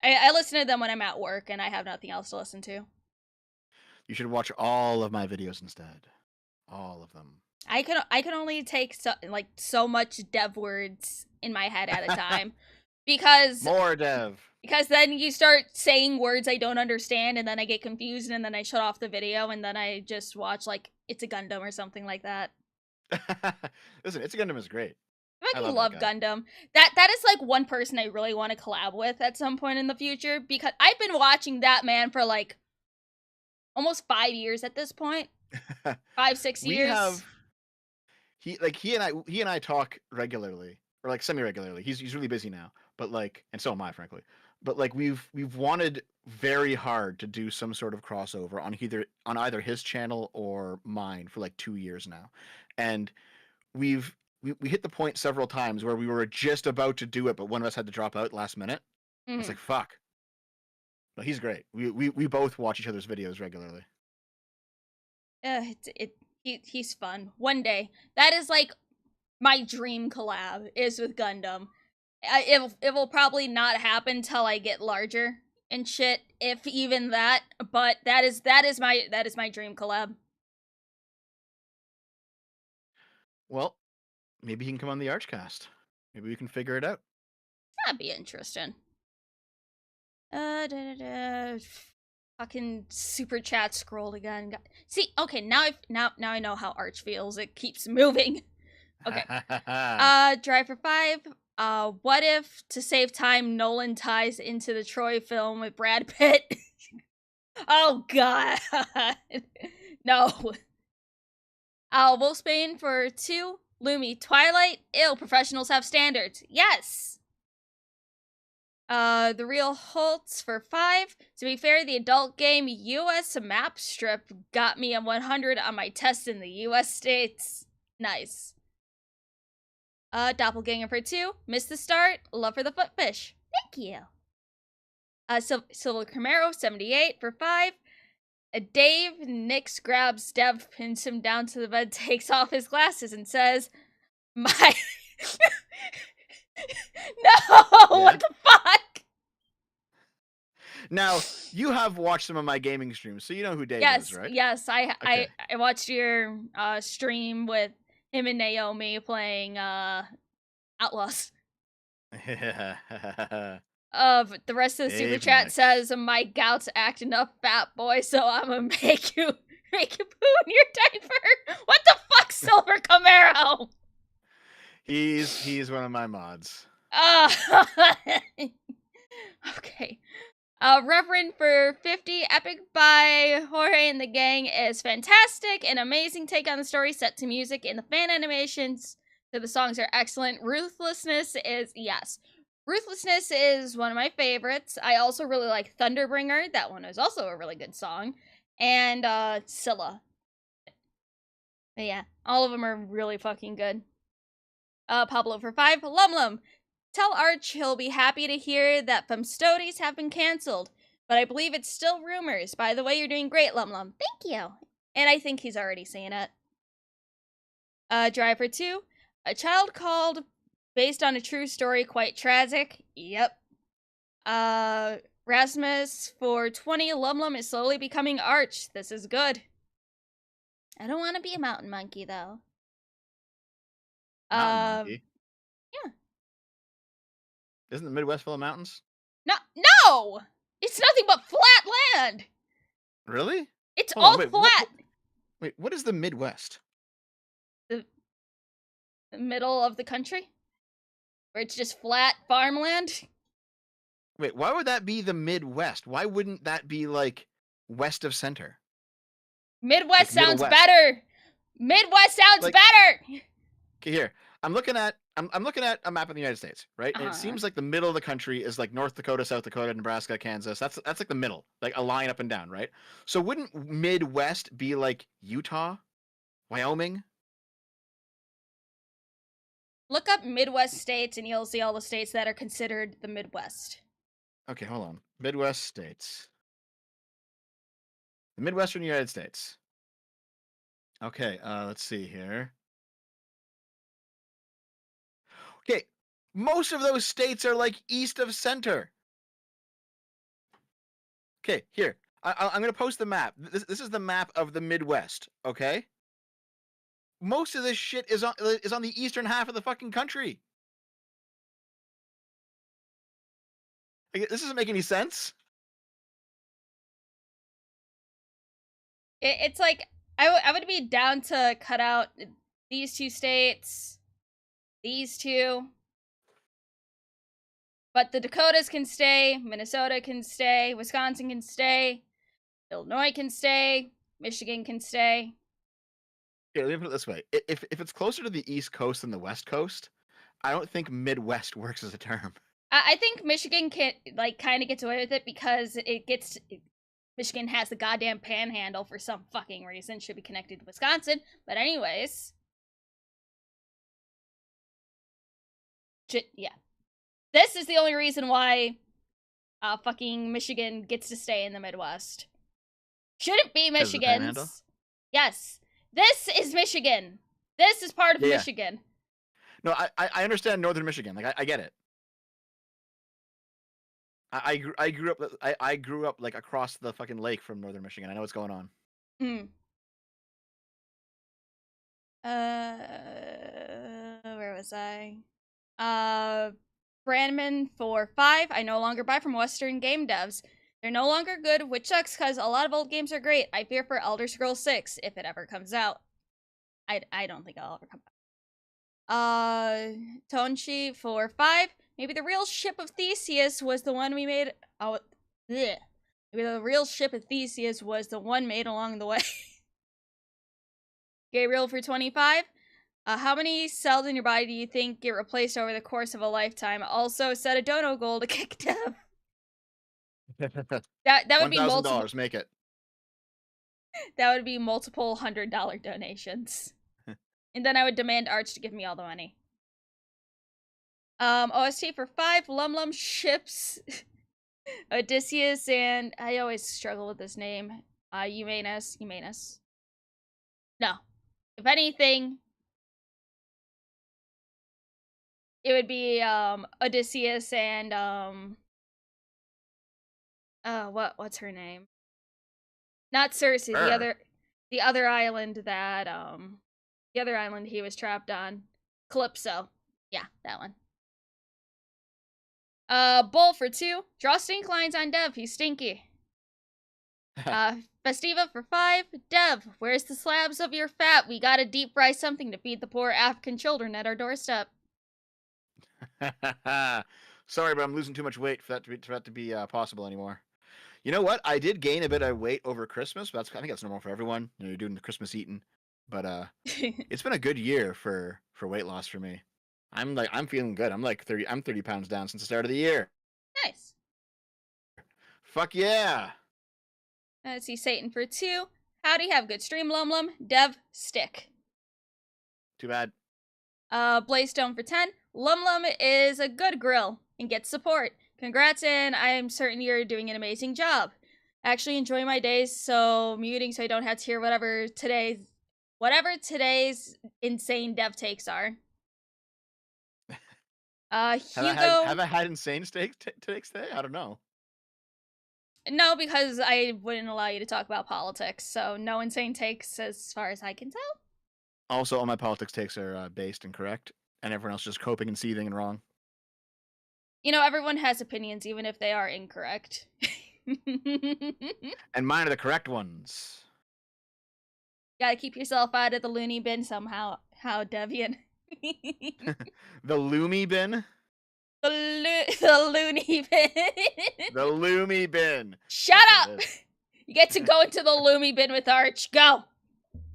I listen to them when I'm at work and I have nothing else to listen to. You should watch all of my videos instead. All of them. I can only take so much dev words in my head at a time. Because more dev. Because then you start saying words I don't understand and then I get confused and then I shut off the video and then I just watch like It's a Gundam or something like that. Listen, It's a Gundam is great. I love Gundam. That is like one person I really want to collab with at some point in the future because I've been watching that man for like almost 5 years at this point. 5-6 years. He and I talk regularly or like semi-regularly. He's really busy now, but like, and so am I, frankly. But like we've wanted very hard to do some sort of crossover on either his channel or mine for like 2 years now, and we hit the point several times where we were just about to do it, but one of us had to drop out last minute. Mm-hmm. It's like fuck. No, he's great. We both watch each other's videos regularly. He's fun. One day, that is like my dream collab is with Gundam. It will probably not happen till I get larger and shit, if even that. But that is my dream collab. Well, maybe he can come on the Archcast. Maybe we can figure it out. That'd be interesting. Fucking super chat scrolled again. See, okay, now I know how Arch feels. It keeps moving. Okay. Drive for 5. What if, to save time, Nolan ties into the Troy film with Brad Pitt? Oh god. No. Wolfsbane for 2. Lumi, Twilight. Ew, professionals have standards. Yes. The Real Holtz for 5. To be fair, the adult game US map strip got me a 100 on my test in the US states. Nice. Doppelganger for 2. Missed the start. Love for the footfish. Thank you. Silver Camaro 78 for 5. Dave Nix grabs Dev, pins him down to the bed, takes off his glasses, and says, "My no, yeah. What the fuck?" Now you have watched some of my gaming streams, so you know who Dave is, right? Yes, I watched your stream with him and Naomi playing Outlaws. But the rest of the super chat says, "My gout's acting up, fat boy, so I'm gonna make you poo in your diaper." What the fuck, Silver Camaro? He's one of my mods. Okay. Reverend for 50. Epic by Jorge and the Gang is fantastic. An amazing take on the story set to music, and the fan animations to the songs are excellent. Ruthlessness is one of my favorites. I also really like Thunderbringer. That one is also a really good song. And Scylla. But yeah, all of them are really fucking good. Pablo for 5. Lum. Tell Arch he'll be happy to hear that Femstodes have been cancelled, but I believe it's still rumors. By the way, you're doing great, Lum. Thank you. And I think he's already seen it. Driver 2, a child called, based on a true story, quite tragic. Yep. Rasmus for 20, Lum Lum is slowly becoming Arch. This is good. I don't want to be a mountain monkey, though. Mountain monkey. Yeah. Isn't the Midwest full of mountains? No! It's nothing but flat land! Really? It's Hold on, all wait, flat! Wait, what is the Midwest? The middle of the country? Where it's just flat farmland? Wait, why would that be the Midwest? Why wouldn't that be like west of center? Midwest Like sounds Middle West. better! Midwest sounds Like- better! Okay, here. I'm looking at a map of the United States, right? And Uh-huh. it seems like the middle of the country is like North Dakota, South Dakota, Nebraska, Kansas. That's like the middle, like a line up and down, right? So wouldn't Midwest be like Utah, Wyoming? Look up Midwest states and you'll see all the states that are considered the Midwest. Okay, hold on. Midwest states. The Midwestern United States. Okay, let's see here. Okay, most of those states are like east of center. Okay, here. I'm going to post the map. This is the map of the Midwest, okay? Most of this shit is on the eastern half of the fucking country. Like, this doesn't make any sense. It's like, I would be down to cut out these two states, these two. But the Dakotas can stay, Minnesota can stay, Wisconsin can stay, Illinois can stay, Michigan can stay. Here, let me put it this way. If it's closer to the East Coast than the West Coast, I don't think Midwest works as a term. I think Michigan can, like, kind of gets away with it because Michigan has the goddamn panhandle for some fucking reason. Should be connected to Wisconsin. But anyways. Yeah. This is the only reason why fucking Michigan gets to stay in the Midwest. Shouldn't be 'Cause of the panhandle? Michigan's. Yes. This is Michigan. This is part of Yeah. Michigan. No, I understand northern Michigan. Like I get it. I grew up like across the fucking lake from northern Michigan. I know what's going on. Where was I? Brandman for 5. I no longer buy from Western game devs. They're no longer good, which sucks because a lot of old games are great. I fear for Elder Scrolls 6 if it ever comes out. I don't think it'll ever come out. Tonchi for 5. Maybe the real ship of Theseus was the one we made. Oh, bleh. Maybe the real ship of Theseus was the one made along the way. Gabriel for 25. How many cells in your body do you think get replaced over the course of a lifetime? Also, set a dono goal to kick dev. That would be multiple. $1,000. Make it. That would be multiple $100 donations. And then I would demand Arch to give me all the money. OST for 5. Lum Lum ships Odysseus and I always struggle with this name. Eumaeus. No. If anything, it would be Odysseus and what's her name? Not Circe, the other island that the other island he was trapped on. Calypso. Yeah, that one. Bull for 2. Draw stink lines on Dev, he's stinky. Festiva for 5. Dev, where's the slabs of your fat? We gotta deep fry something to feed the poor African children at our doorstep. Sorry, but I'm losing too much weight for that to be possible anymore. You know what? I did gain a bit of weight over Christmas, but I think that's normal for everyone. You know, you're doing the Christmas eating. But it's been a good year for weight loss for me. I'm feeling good. I'm 30 pounds down since the start of the year. Nice. Fuck yeah. Let's see, Satan for 2. Howdy, have good stream, Lum Lum. Dev, stick. Too bad. Blaystone for 10. Lum Lum is a good grill and gets support. Congrats, and I am certain you're doing an amazing job. Actually enjoy my days, so muting so I don't have to hear whatever today's insane dev takes are. Hugo. Have I had insane takes today? I don't know. No, because I wouldn't allow you to talk about politics, so no insane takes as far as I can tell. Also, all my politics takes are based and correct, and everyone else just coping and seething and wrong. You know, everyone has opinions, even if they are incorrect. And mine are the correct ones. Gotta keep yourself out of the loony bin somehow. How Deviant. The Lumi bin? The loony bin. The Lumi bin. Shut That's up! what it You get to go into the loomy bin with Arch. Go!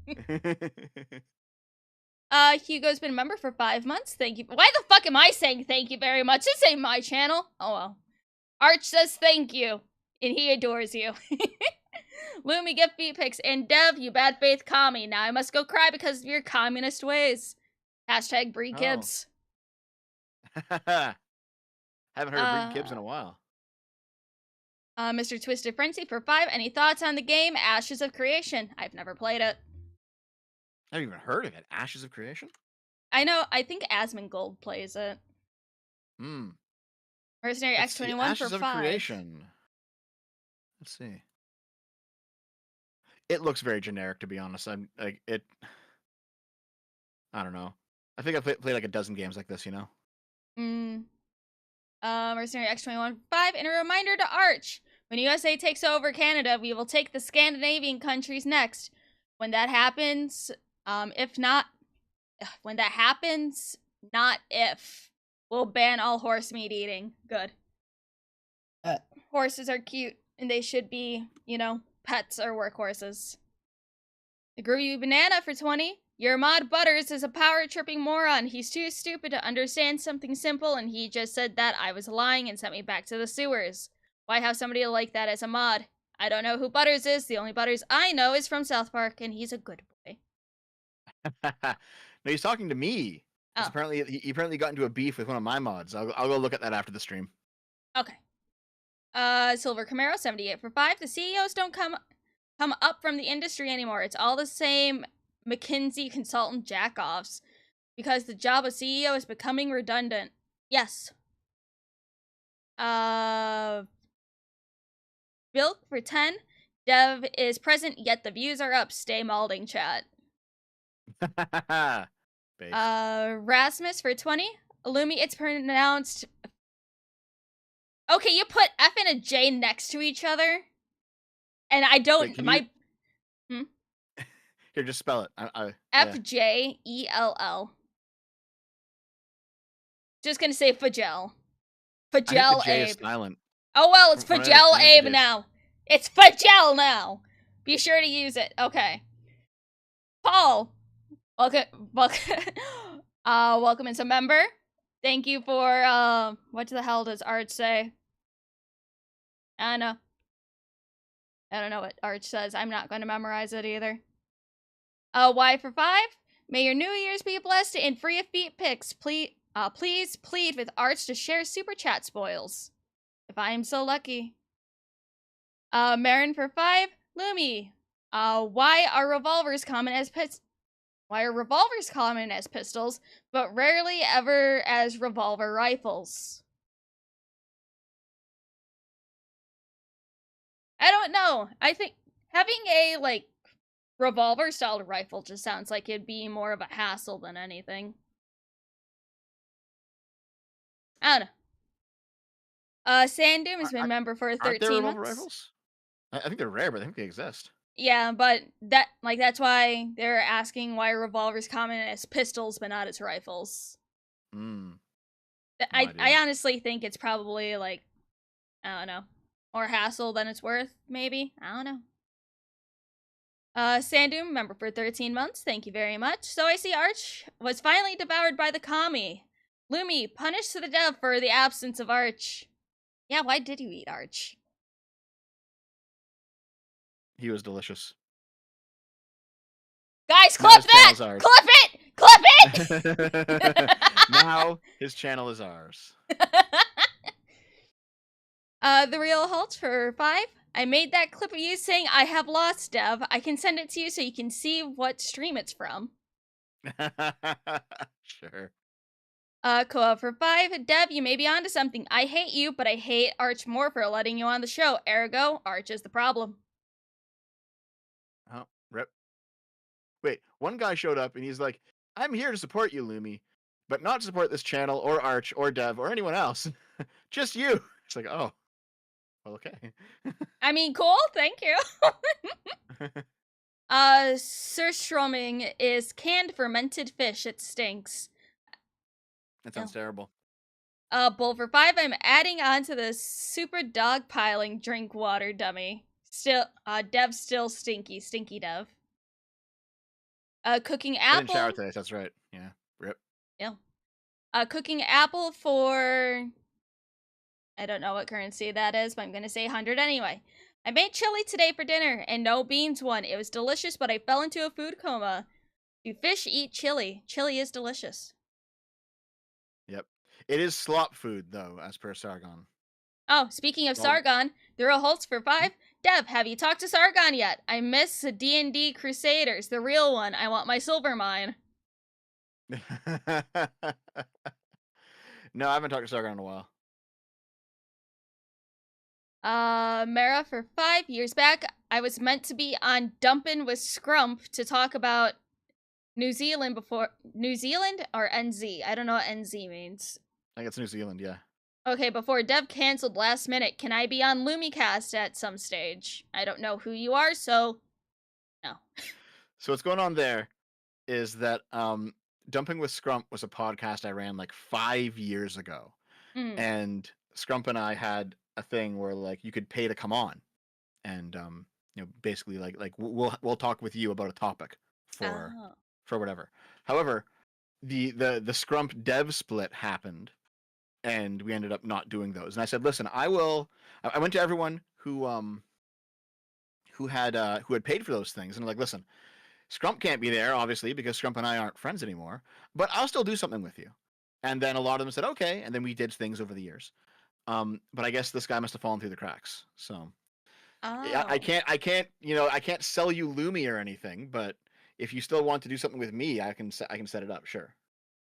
is. Hugo's been a member for 5 months. Thank you. Why the fuck am I saying thank you very much? This ain't my channel. Oh well. Arch says thank you, and he adores you. Loomy, gift feet pics, and Dev, you bad faith commie. Now I must go cry because of your communist ways. Hashtag Bree Oh. Gibbs. Haven't heard of Breed Gibbs in a while. Mr. Twisted Frenzy for 5. Any thoughts on the game Ashes of Creation? I've never played it. I haven't even heard of it. Ashes of Creation? I know, I think Asmongold plays it. Hmm. Mercenary Let's see, X21 Ashes for of 5. Creation. Let's see. It looks very generic, to be honest. I'm like it. I don't know. I think I've played like a dozen games like this, you know. Mercenary X21 for 5. And a reminder to Arch: when USA takes over Canada, we will take the Scandinavian countries next. When that happens, not if, we'll ban all horse meat eating. Good. Horses are cute, and they should be, you know, pets or workhorses. The Groovy Banana for 20. Your mod Butters is a power-tripping moron. He's too stupid to understand something simple, and he just said that I was lying and sent me back to the sewers. Why have somebody like that as a mod? I don't know who Butters is. The only Butters I know is from South Park, and he's a good boy. No, he's talking to me. Oh. Apparently, he apparently got into a beef with one of my mods. I'll go look at that after the stream. Okay. Silver Camaro, 78 for 5. The CEOs don't come up from the industry anymore. It's all the same McKinsey consultant jackoffs. Because the job of CEO is becoming redundant. Yes. Bilk for 10. Dev is present, yet the views are up. Stay malding, chat. Based. Rasmus for 20. Illumi, it's pronounced... Okay, you put F and a J next to each other. And I don't... Wait, Here, just spell it. F-J-E-L-L. Just gonna say Fajel. I think Fajel the J Abe. is silent. Oh well, it's From what I Fajel understand, it Abe is. now. It's Fajel now. Be sure to use it. Okay. Paul. Welcome as a member. Thank you for, what the hell does Arch say? I don't know what Arch says. I'm not going to memorize it either. Y for 5. May your New Year's be blessed and free of feet pics. Please plead with Arch to share super chat spoils. If I am so lucky. Marin for 5. Lumi. Why are revolvers common as pistols, but rarely ever as revolver rifles? I don't know. I think having a, like, revolver-style rifle just sounds like it'd be more of a hassle than anything. I don't know. Sandoom has been a member for 13 Aren't there revolver months. rifles? I think they're rare, but I think they exist. Yeah, but that's why they're asking why revolvers common as pistols but not as rifles. Hmm. I honestly think it's probably, like, I don't know, more hassle than it's worth, maybe? I don't know. Sandoom, member for 13 months. Thank you very much. So I see Arch was finally devoured by the commie. Lumi, punished to the dev for the absence of Arch. Yeah, why did you eat Arch? He was delicious. Guys, Now clip his that! channel's ours. Clip it! Clip it! Now his channel is ours. The real halt for 5. I made that clip of you saying I have lost, Dev. I can send it to you so you can see what stream it's from. Sure. Co-op for 5. Dev, you may be onto something. I hate you, but I hate Arch more for letting you on the show. Ergo, Arch is the problem. Oh, rip. Wait, one guy showed up and he's like, I'm here to support you, Lumi, but not to support this channel or Arch or Dev or anyone else. Just you. It's like, oh, well, okay. I mean, cool, thank you. Surströmming is canned fermented fish. It stinks. That sounds terrible. Bull for 5, I'm adding on to the super dogpiling drink water dummy. Still, Dev still stinky. Stinky Dev. Cooking I didn't apple. shower today, so that's right. Yeah, rip. Yeah. Cooking apple for... I don't know what currency that is, but I'm gonna say 100 anyway. I made chili today for dinner, and no beans one. It was delicious, but I fell into a food coma. Do fish eat chili? Chili is delicious. Yep. It is slop food, though, as per Sargon. Oh, speaking of Well- Sargon, there are halts for 5. Dev, have you talked to Sargon yet? I miss D&D Crusaders, the real one. I want my silver mine. No, I haven't talked to Sargon in a while. Mara for 5 years back, I was meant to be on Dumpin' with Scrump to talk about New Zealand before... New Zealand or NZ? I don't know what NZ means. I think it's New Zealand, yeah. Okay, before Dev canceled last minute, can I be on LumiCast at some stage? I don't know who you are, so... No. So what's going on there is that Dumping with Scrump was a podcast I ran like 5 years ago. Mm. And Scrump and I had a thing where like you could pay to come on. And you know, basically like we'll talk with you about a topic for whatever. However, the Scrump dev split happened and we ended up not doing those. And I said, listen, I went to everyone who had paid for those things and I'm like, listen, Scrump can't be there obviously because Scrump and I aren't friends anymore, but I'll still do something with you. And then a lot of them said okay, and then we did things over the years. But I guess this guy must have fallen through the cracks. So I can't sell you Lumi or anything, but if you still want to do something with me, I can set it up. Sure,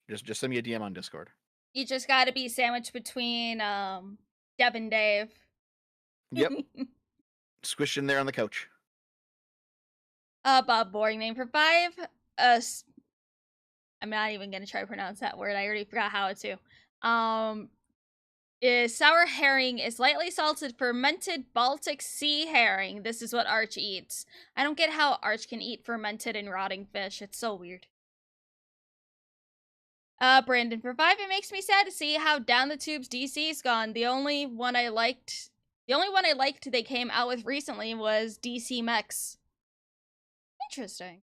just send me a DM on Discord. You just gotta be sandwiched between Deb and Dave. Yep. Squished in there on the couch. Bob, boring name for 5. I'm not even gonna try to pronounce that word. I already forgot how to. Is sour herring is lightly salted fermented Baltic Sea herring. This is what Arch eats. I don't get how Arch can eat fermented and rotting fish. It's so weird. Brandon for 5. It makes me sad to see how down the tubes DC's gone. The only one I liked they came out with recently was DC Mechs. Interesting.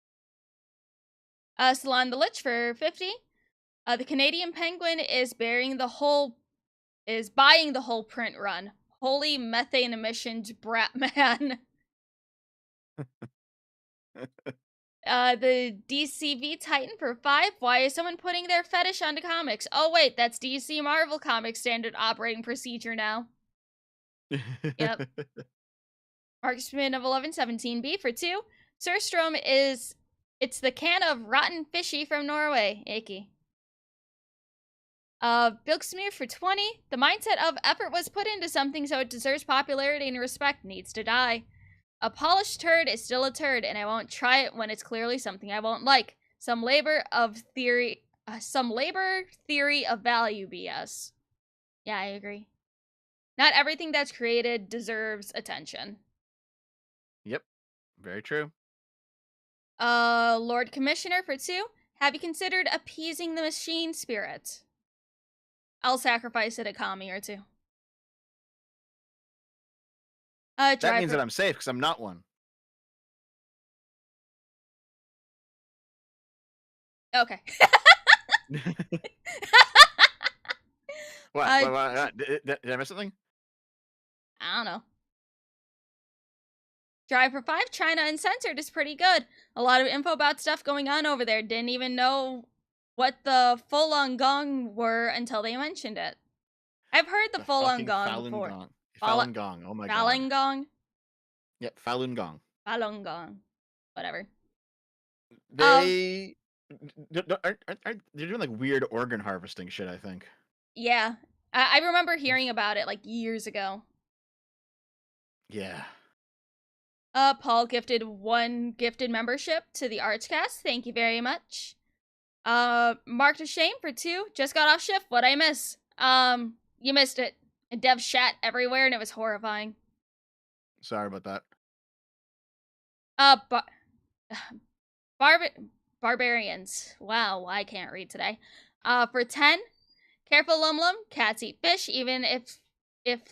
Salon the Lich for 50. The Canadian Penguin is buying the whole print run. Holy methane emissions, brat man. The DCV Titan for 5. Why is someone putting their fetish onto comics? Oh wait, that's DC Marvel Comics standard operating procedure now. Yep. Marksman of 1117B for 2. Surstrom it's the can of rotten fishy from Norway. Icky. Bilksmere for 20. The mindset of effort was put into something so it deserves popularity and respect needs to die. A polished turd is still a turd, and I won't try it when it's clearly something I won't like. Some labor theory of value BS. Yeah, I agree. Not everything that's created deserves attention. Yep. Very true. Lord Commissioner for 2. Have you considered appeasing the machine spirit? I'll sacrifice it a commie or 2. That means that I'm safe because I'm not one. Okay. What? Did I miss something? I don't know. Drive for 5. China Uncensored is pretty good. A lot of info about stuff going on over there. Didn't even know what the Falun Gong were until they mentioned it. I've heard the Falun Gong before. Fala- Falun Gong. Oh my god. Falun Gong? Yep, Falun Gong. Falun Gong. Whatever. They aren't they're doing like weird organ harvesting shit, I think. Yeah. I remember hearing about it like years ago. Yeah. Paul gifted 1 gifted membership to the Archcast. Thank you very much. Marked a shame for 2. Just got off shift. What'd I miss? You missed it. And Dev shat everywhere and it was horrifying. Sorry about that. Barbarians. Wow, I can't read today. For 10, careful Lum Lum, cats eat fish, even if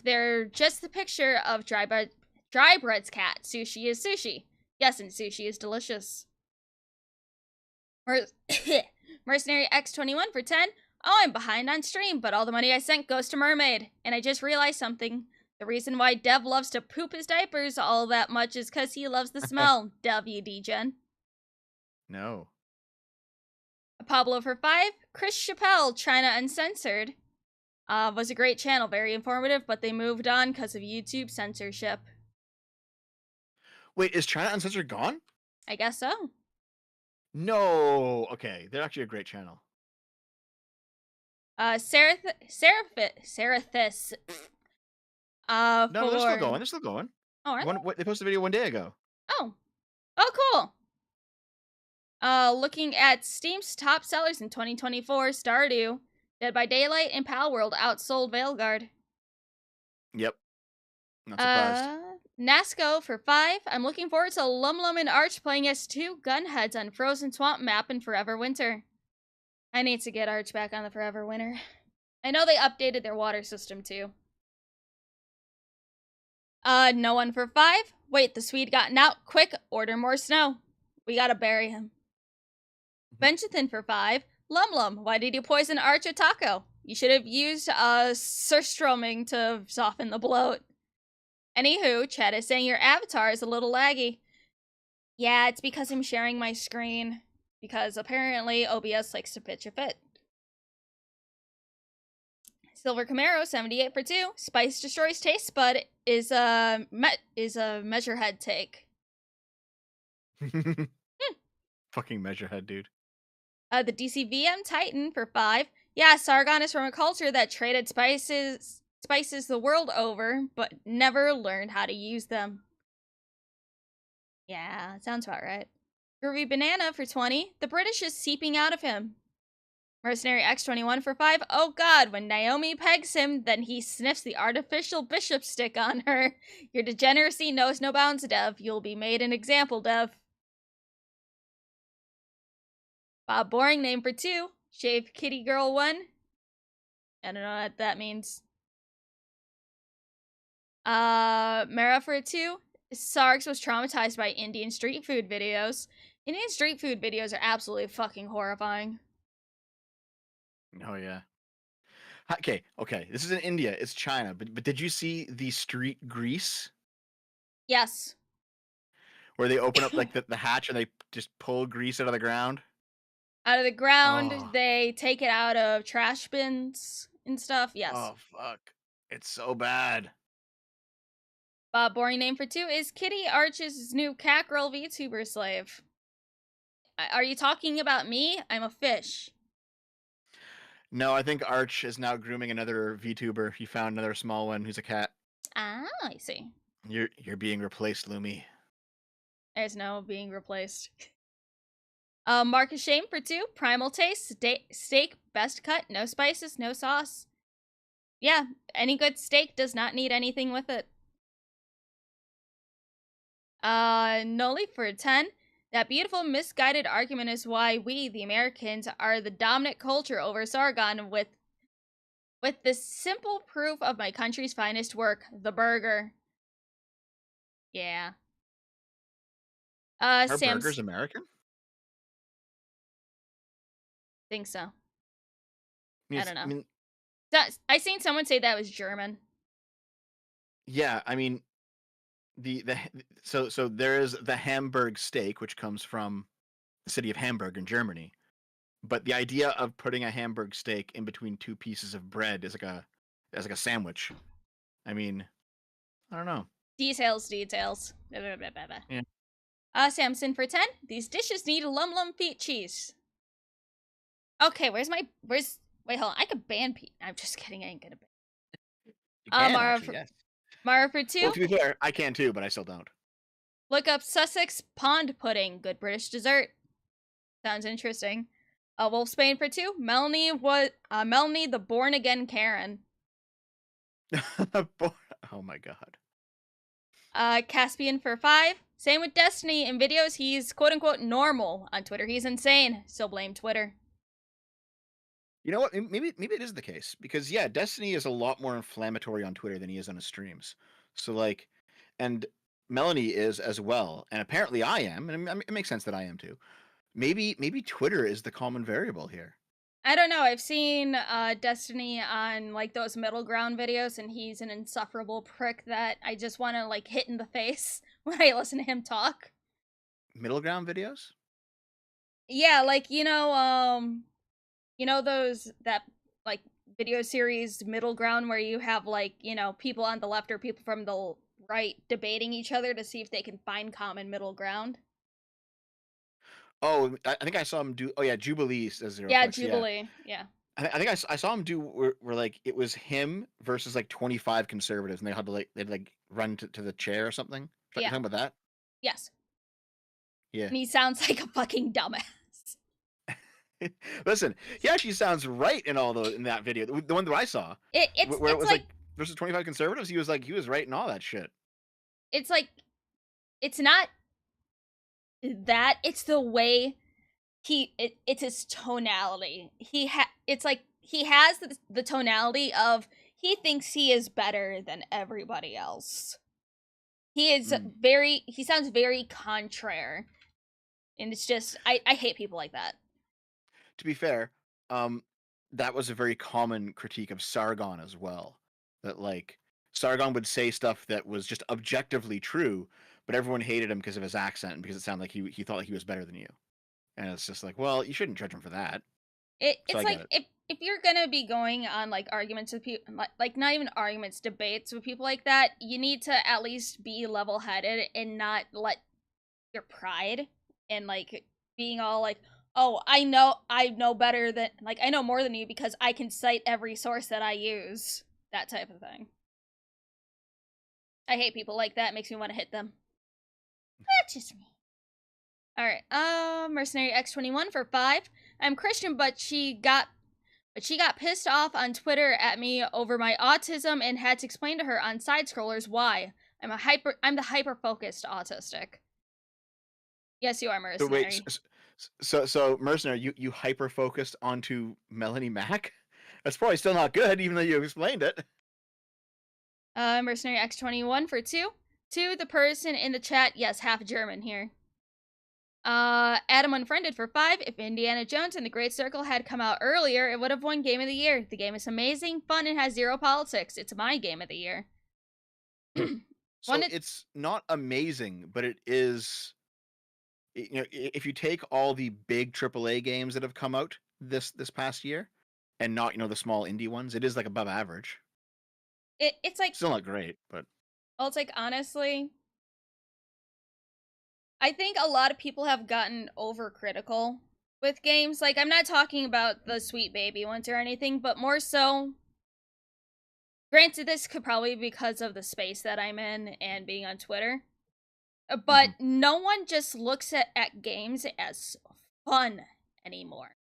they're just the picture of Dry Bread's cat. Sushi is sushi. Yes, and sushi is delicious. Mercenary X21 for 10. Oh, I'm behind on stream, but all the money I sent goes to Mermaid. And I just realized something. The reason why Dev loves to poop his diapers all that much is because he loves the smell. WD-Gen. No. Pablo for 5. Chris Chappelle, China Uncensored. Was a great channel, very informative, but they moved on because of YouTube censorship. Wait, is China Uncensored gone? I guess so. No. Okay, they're actually a great channel. Serathis. No, they're still For... going. They're still going. Oh, are they? They posted a video 1 day ago. Oh, cool. Looking at Steam's top sellers in 2024, Stardew, Dead by Daylight, and Palworld outsold Veilguard. Yep. Not surprised. Nasco for 5. I'm looking forward to Lum Lum and Arch playing as 2 gunheads on Frozen Swamp map in Forever Winter. I need to get Arch back on the Forever Winter. I know they updated their water system too. No one for 5. Wait, the Swede gotten out. Quick, order more snow. We gotta bury him. Benjathan for 5. Lum Lum, why did you poison Arch at Taco? You should have used surströmming to soften the bloat. Anywho, chat is saying your avatar is a little laggy. Yeah, it's because I'm sharing my screen. Because apparently OBS likes to pitch a fit. Silver Camaro, 78 for 2. Spice destroys taste bud is a measurehead take. Fucking measurehead, dude. The DCVM Titan for 5. Yeah, Sargon is from a culture that traded spices the world over, but never learned how to use them. Yeah, sounds about right. Groovy Banana for 20. The British is seeping out of him. Mercenary X21 for 5. Oh god, when Naomi pegs him, then he sniffs the artificial bishop stick on her. Your degeneracy knows no bounds, Dev. You'll be made an example, Dev. Bob Boring name for 2. Shave Kitty Girl 1. I don't know what that means. Mara for 2. Sargs was traumatized by Indian street food videos. Indian street food videos are absolutely fucking horrifying. Oh yeah. Okay. This is in India. It's China. But did you see the street grease Yes. where they open up like the hatch and they just pull grease out of the ground? Out of the ground, Oh. they take it out of trash bins and stuff. Yes. Oh fuck. It's so bad. Bob Boring name for 2 is Kitty Arch's new cat girl VTuber slave. Are you talking about me? I'm a fish. No, I think Arch is now grooming another VTuber. He found another small one who's a cat. Ah, I see. You're being replaced, Lumi. There's no being replaced. Marcus Shame for 2. Primal taste. Steak. Best cut. No spices. No sauce. Yeah, any good steak does not need anything with it. Noli for 10. That beautiful misguided argument is why we, the Americans, are the dominant culture over Sargon with the simple proof of my country's finest work, the burger. Yeah. Are Sam's... burgers American? Think so. I don't know. I mean, I seen someone say that was German. yeah, I mean, so there is the Hamburg steak, which comes from the city of Hamburg in Germany. But the idea of putting a Hamburg steak in between 2 pieces of bread is like a sandwich. I mean, I don't know. Details. Yeah. Samson for 10. These dishes need lum feet cheese. Okay, wait, hold on, I could ban I'm just kidding, I ain't gonna ban. You can Mara actually, yes. Mara for 2. Well, to be fair, I can too, but I still don't. Look up Sussex pond pudding, good British dessert. Sounds interesting. Wolfsbane for 2. Melanie the born again Karen. Oh my god. Caspian for 5. Same with Destiny. In videos, he's quote unquote normal. On Twitter, he's insane. So blame Twitter. You know what? Maybe it is the case because yeah, Destiny is a lot more inflammatory on Twitter than he is on his streams. So like, and Melanie is as well, and apparently I am, and it makes sense that I am too. Maybe Twitter is the common variable here. I don't know. I've seen Destiny on like those middle ground videos, and he's an insufferable prick that I just want to like hit in the face when I listen to him talk. Middle ground videos? Yeah, like you know those that like video series Middle Ground where you have like people on the left or people from the right debating each other to see if they can find common middle ground. Oh, I think I saw him do. Oh yeah, Jubilee says Zero. Yeah, Flex, Jubilee. Yeah. I think I saw him do where like it was him versus like 25 conservatives, and they'd like run to the chair or something. You Yeah. talking about that? Yes. Yeah. And he sounds like a fucking dumbass. Listen, he actually sounds right in all those in that video. The one that I saw, where it was like versus 25 conservatives, he was right in all that shit. It's like it's not that, it's the way it's his tonality. It's like he has the tonality of he thinks he is better than everybody else. He is he sounds very contraire. And it's just I hate people like that. To be fair, that was a very common critique of Sargon as well. That like Sargon would say stuff that was just objectively true, but everyone hated him because of his accent and because it sounded like he thought like he was better than you. And it's just like, well, you shouldn't judge him for that. It's like if you're gonna be going on like arguments with people, like not even arguments, debates with people like that, you need to at least be level-headed and not let your pride and like being all like, oh, I know better than, like, I know more than you because I can cite every source that I use. That type of thing. I hate people like that. It makes me want to hit them. That's just me. Alright, Mercenary X21 for 5. I'm Christian, but she got pissed off on Twitter at me over my autism and had to explain to her on side scrollers why. I'm the hyper-focused autistic. Yes, you are, Mercenary. So wait, so Mercenary, you hyper focused onto Melanie Mac? That's probably still not good, even though you explained it. Mercenary X21 for 2. 2, the person in the chat, yes, half German here. Adam Unfriended for 5. If Indiana Jones and the Great Circle had come out earlier, it would have won Game of the Year. The game is amazing, fun, and has zero politics. It's my Game of the Year. So it's not amazing, but it is. You know, if you take all the big AAA games that have come out this past year, and not the small indie ones, it is like above average. It's like still not great, but well, it's like honestly, I think a lot of people have gotten overcritical with games. Like I'm not talking about the Sweet Baby ones or anything, but more so. Granted, this could probably be because of the space that I'm in and being on Twitter. But no one just looks at games as fun anymore.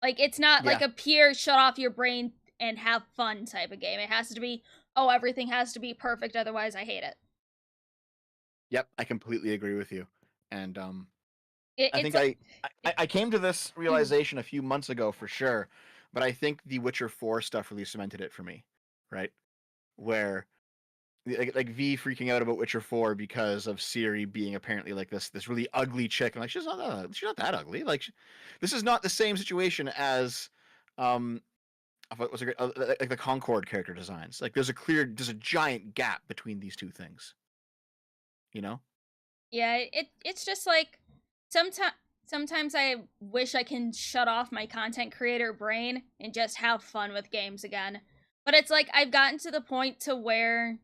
Like, it's not like a pure shut off your brain and have fun type of game. It has to be, oh, everything has to be perfect, otherwise I hate it. Yep, I completely agree with you. And I think I came to this realization a few months ago for sure, but I think the Witcher 4 stuff really cemented it for me, right? Where like V freaking out about Witcher 4 because of Ciri being apparently like this really ugly chick. I'm like, she's not that ugly. Like, this is not the same situation as what was it, like the Concord character designs. Like, there's a giant gap between these two things. You know? Yeah, it's just like sometimes I wish I can shut off my content creator brain and just have fun with games again. But it's like I've gotten to the point to where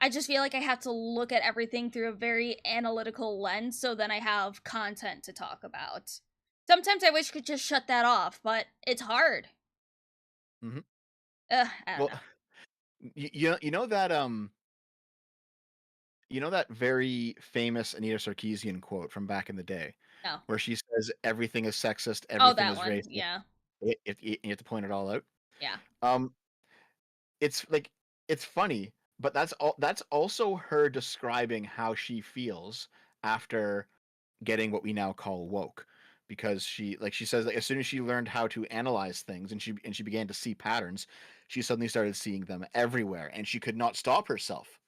I just feel like I have to look at everything through a very analytical lens so then I have content to talk about. Sometimes I wish I could just shut that off, but it's hard. Mm-hmm. I don't Well, know. you know that you know that very famous Anita Sarkeesian quote from back in the day, No. where she says everything is sexist, Oh, everything that is one. racist. Yeah. You have to point it all out. Yeah. Um, it's like it's funny, but that's also her describing how she feels after getting what we now call woke, because she says that as soon as she learned how to analyze things and she began to see patterns, she suddenly started seeing them everywhere, and she could not stop herself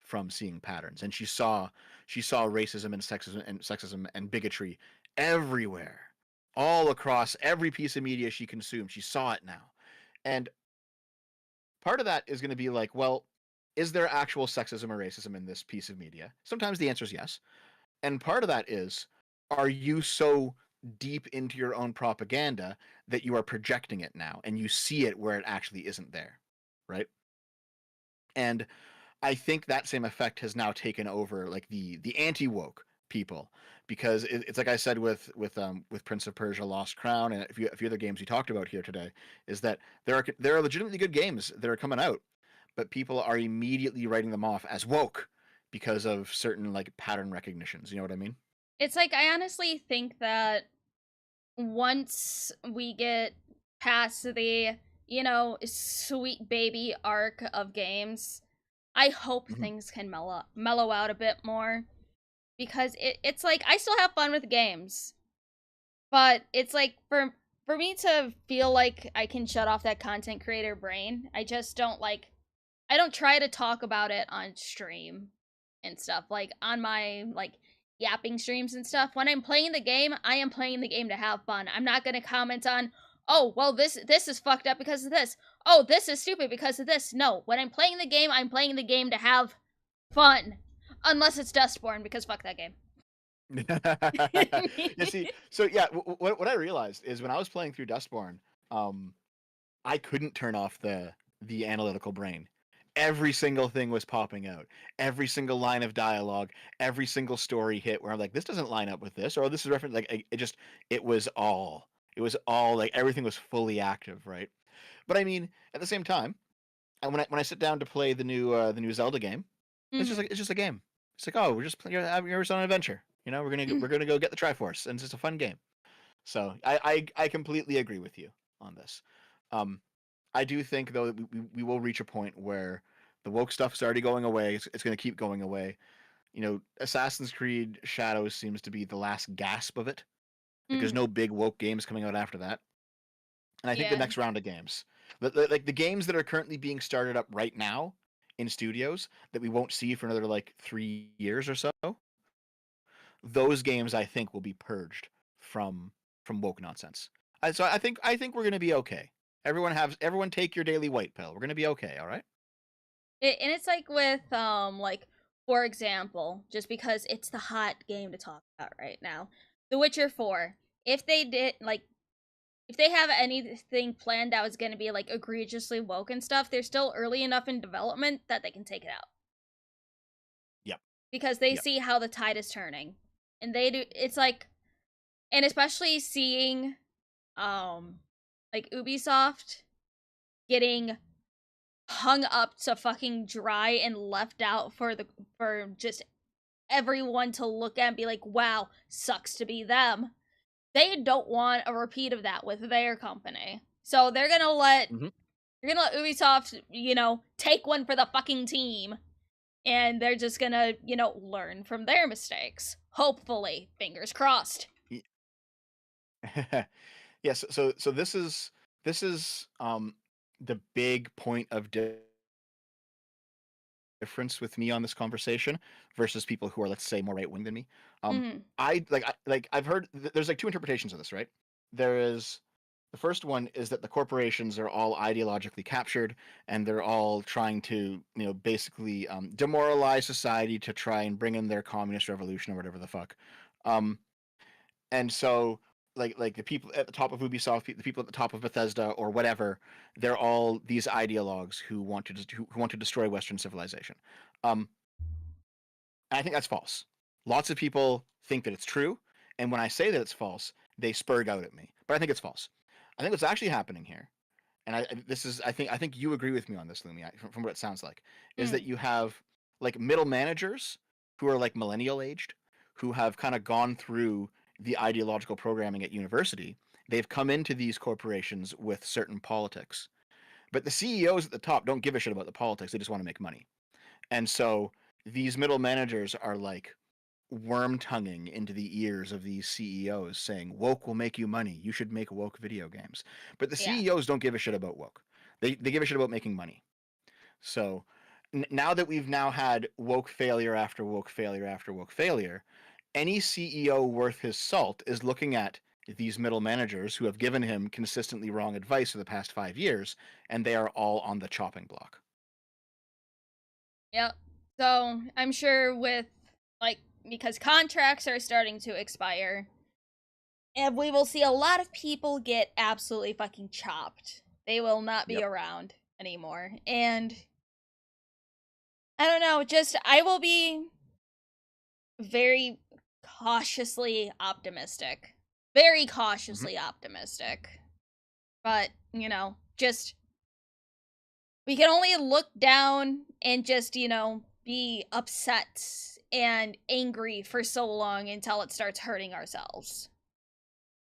from seeing patterns, and she saw racism and sexism and bigotry everywhere, all across every piece of media she consumed. She saw it now, and part of that is going to be like, well, is there actual sexism or racism in this piece of media? Sometimes the answer is yes. And part of that is, are you so deep into your own propaganda that you are projecting it now and you see it where it actually isn't there, right? And I think that same effect has now taken over like the anti-woke people, because it's like I said with Prince of Persia Lost Crown and a few other games we talked about here today, is that there are legitimately good games that are coming out, but people are immediately writing them off as woke because of certain like pattern recognitions. You know what I mean? It's like I honestly think that once we get past the, sweet baby arc of games, I hope Mm-hmm. things can mellow out a bit more, because it's like I still have fun with games, but it's like for me to feel like I can shut off that content creator brain, I just don't like I don't try to talk about it on stream and stuff, like on my like yapping streams and stuff. When I'm playing the game, I am playing the game to have fun. I'm not going to comment on, "Oh, well this is fucked up because of this. Oh, this is stupid because of this." No, when I'm playing the game, I'm playing the game to have fun. Unless it's Dustborn, because fuck that game. You see, so yeah, what I realized is when I was playing through Dustborn, um, I couldn't turn off the analytical brain. Every single thing was popping out. Every single line of dialogue, every single story hit where I'm like, this doesn't line up with this, or this is reference. Like it was all like everything was fully active, right? But I mean, at the same time, and when I sit down to play the new Zelda game, Mhm. it's just a game. It's like, oh, we're just playing, you're on an adventure. You know, we're gonna go get the Triforce, and it's just a fun game. So I completely agree with you on this. Um, I do think though that we will reach a point where the woke stuff's already going away. It's going to keep going away. You know, Assassin's Creed Shadows seems to be the last gasp of it. Like there's Mhm. no big woke games coming out after that. And I think the Yeah. next round of games, like the games that are currently being started up right now in studios that we won't see for another like 3 years or so, those games I think will be purged from woke nonsense. So I think we're gonna be okay. Everyone take your daily white pill. We're gonna be okay. All right. And it's like with like for example, just because it's the hot game to talk about right now, The Witcher 4. If they did like if they have anything planned that was going to be like egregiously woke and stuff, they're still early enough in development that they can take it out, Yep. because they Yep. see how the tide is turning. And they do it's like, and especially seeing um like Ubisoft getting hung up to fucking dry and left out for just everyone to look at and be like, "Wow, sucks to be them." They don't want a repeat of that with their company. So Mm-hmm. they're gonna let Ubisoft, take one for the fucking team, and they're just gonna, learn from their mistakes. Hopefully, fingers crossed. Yes. So this is the big point of difference with me on this conversation versus people who are, let's say, more right wing than me. Um, Mhm. I've heard there's like two interpretations of this, right? There is the first one is that the corporations are all ideologically captured, and they're all trying to, basically demoralize society to try and bring in their communist revolution or whatever the fuck. Um, and so like the people at the top of Ubisoft, the people at the top of Bethesda or whatever, they're all these ideologues who want to destroy Western civilization. And I think that's false. Lots of people think that it's true, and when I say that it's false, they spurg out at me. But I think it's false. I think what's actually happening here, and I think you agree with me on this, Lumi, from what it sounds like, is that you have like middle managers who are like millennial aged, who have kind of gone through the ideological programming at university. They've come into these corporations with certain politics, but the CEOs at the top don't give a shit about the politics. They just want to make money. And so these middle managers are like worm tonguing into the ears of these CEOs saying woke will make you money. You should make woke video games. But the Yeah. CEOs don't give a shit about woke. They give a shit about making money. So now that we've now had woke failure after woke failure after woke failure, any CEO worth his salt is looking at these middle managers who have given him consistently wrong advice for the past 5 years, and they are all on the chopping block. Yep. So I'm sure with like because contracts are starting to expire, and we will see a lot of people get absolutely fucking chopped. They will not be Yep. around anymore. And I don't know, just I will be very cautiously optimistic. Very cautiously optimistic. But, you know, just we can only look down and just, you know, be upset and angry for so long until it starts hurting ourselves.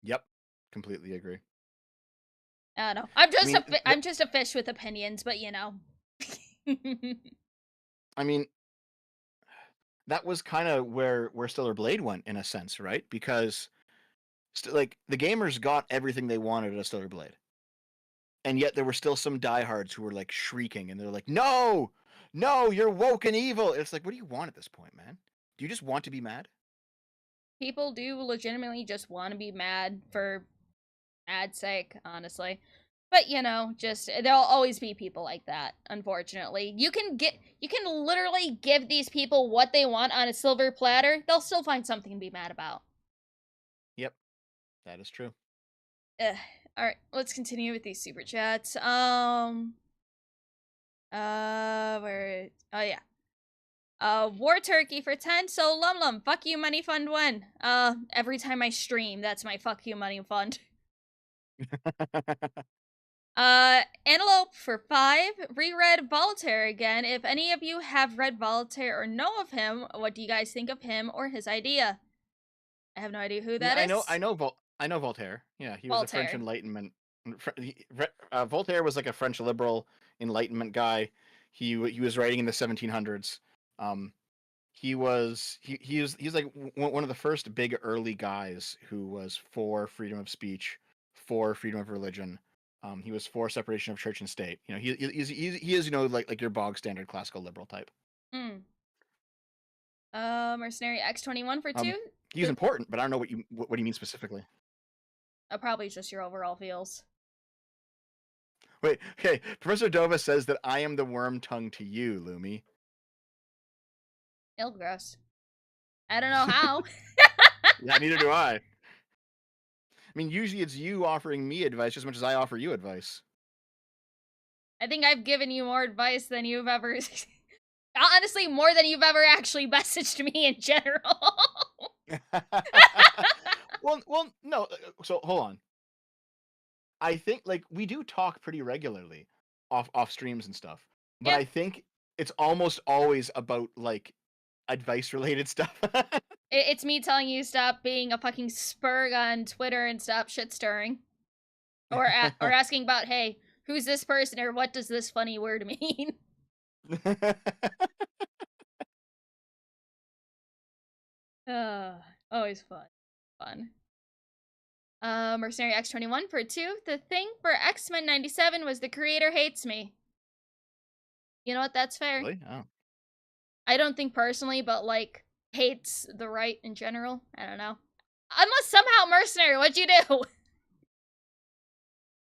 Yep, completely agree. I don't know. I'm just mean, I'm just a fish with opinions, but you know. I mean, that was kind of where Stellar Blade went in a sense, right? Because like the gamers got everything they wanted at a Stellar Blade, and yet there were still some diehards who were like shrieking, and they're like, "No, no, you're woke and evil." It's like, what do you want at this point, man? Do you just want to be mad? People do legitimately just want to be mad for ad's sake, honestly. But you know, just there'll always be people like that, unfortunately. You can literally give these people what they want on a silver platter, they'll still find something to be mad about. Yep, that is true. Alright, let's continue with these super chats. Where oh yeah. War Turkey for 10. So Lum, fuck you money fund when? Every time I stream, that's my fuck you money fund. Antelope for 5. Reread Voltaire again. If any of you have read Voltaire or know of him, what do you guys think of him or his idea? I have no idea who that is. I know Voltaire. Yeah, he was a French Voltaire. Enlightenment. Voltaire was like a French liberal Enlightenment guy. He was writing in the 1700s. He was like one of the first big early guys who was for freedom of speech, for freedom of religion. He was for separation of church and state. You know, he is, you know, like your bog standard classical liberal type. Mercenary X21 for 2. He's important, but I don't know what you mean specifically. Probably just your overall feels. Wait, okay. Professor Dova says that I am the worm tongue to you, Lumi. Ill gross. I don't know how. Yeah, neither do I. I mean, usually it's you offering me advice just as much as I offer you advice. I think I've given you more advice than you've ever... Honestly, more than you've ever actually messaged me in general. well, no. So hold on. I think like we do talk pretty regularly off streams and stuff, but Yeah. I think it's almost always about like advice related stuff. It's me telling you stop being a fucking spurg on Twitter and stop shit stirring, or asking about, hey, who's this person or what does this funny word mean? Always fun. Mercenary X21 for 2. The thing for X-Men 97 was the creator hates me. You know what? That's fair. Really? Oh. I don't think personally, but like hates the right in general. I don't know. Unless somehow Mercenary, what'd you do?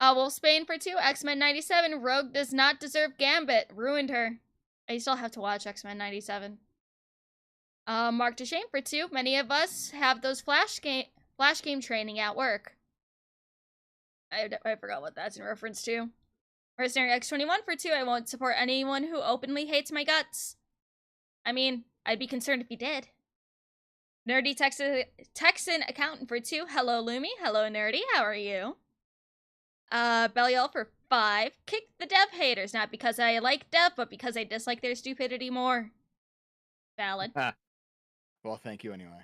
Wolfsbane for 2. X-Men 97. Rogue does not deserve Gambit. Ruined her. I still have to watch X-Men 97. Mark to Shame for 2. Many of us have those flash game training at work. I forgot what that's in reference to. Mercenary X21 for 2. I won't support anyone who openly hates my guts. I mean, I'd be concerned if he did. Nerdy Texan accountant for 2. Hello, Lumi. Hello, Nerdy. How are you? Belial for 5. Kick the dev haters, not because I like dev, but because I dislike their stupidity more. Valid. Well, thank you anyway.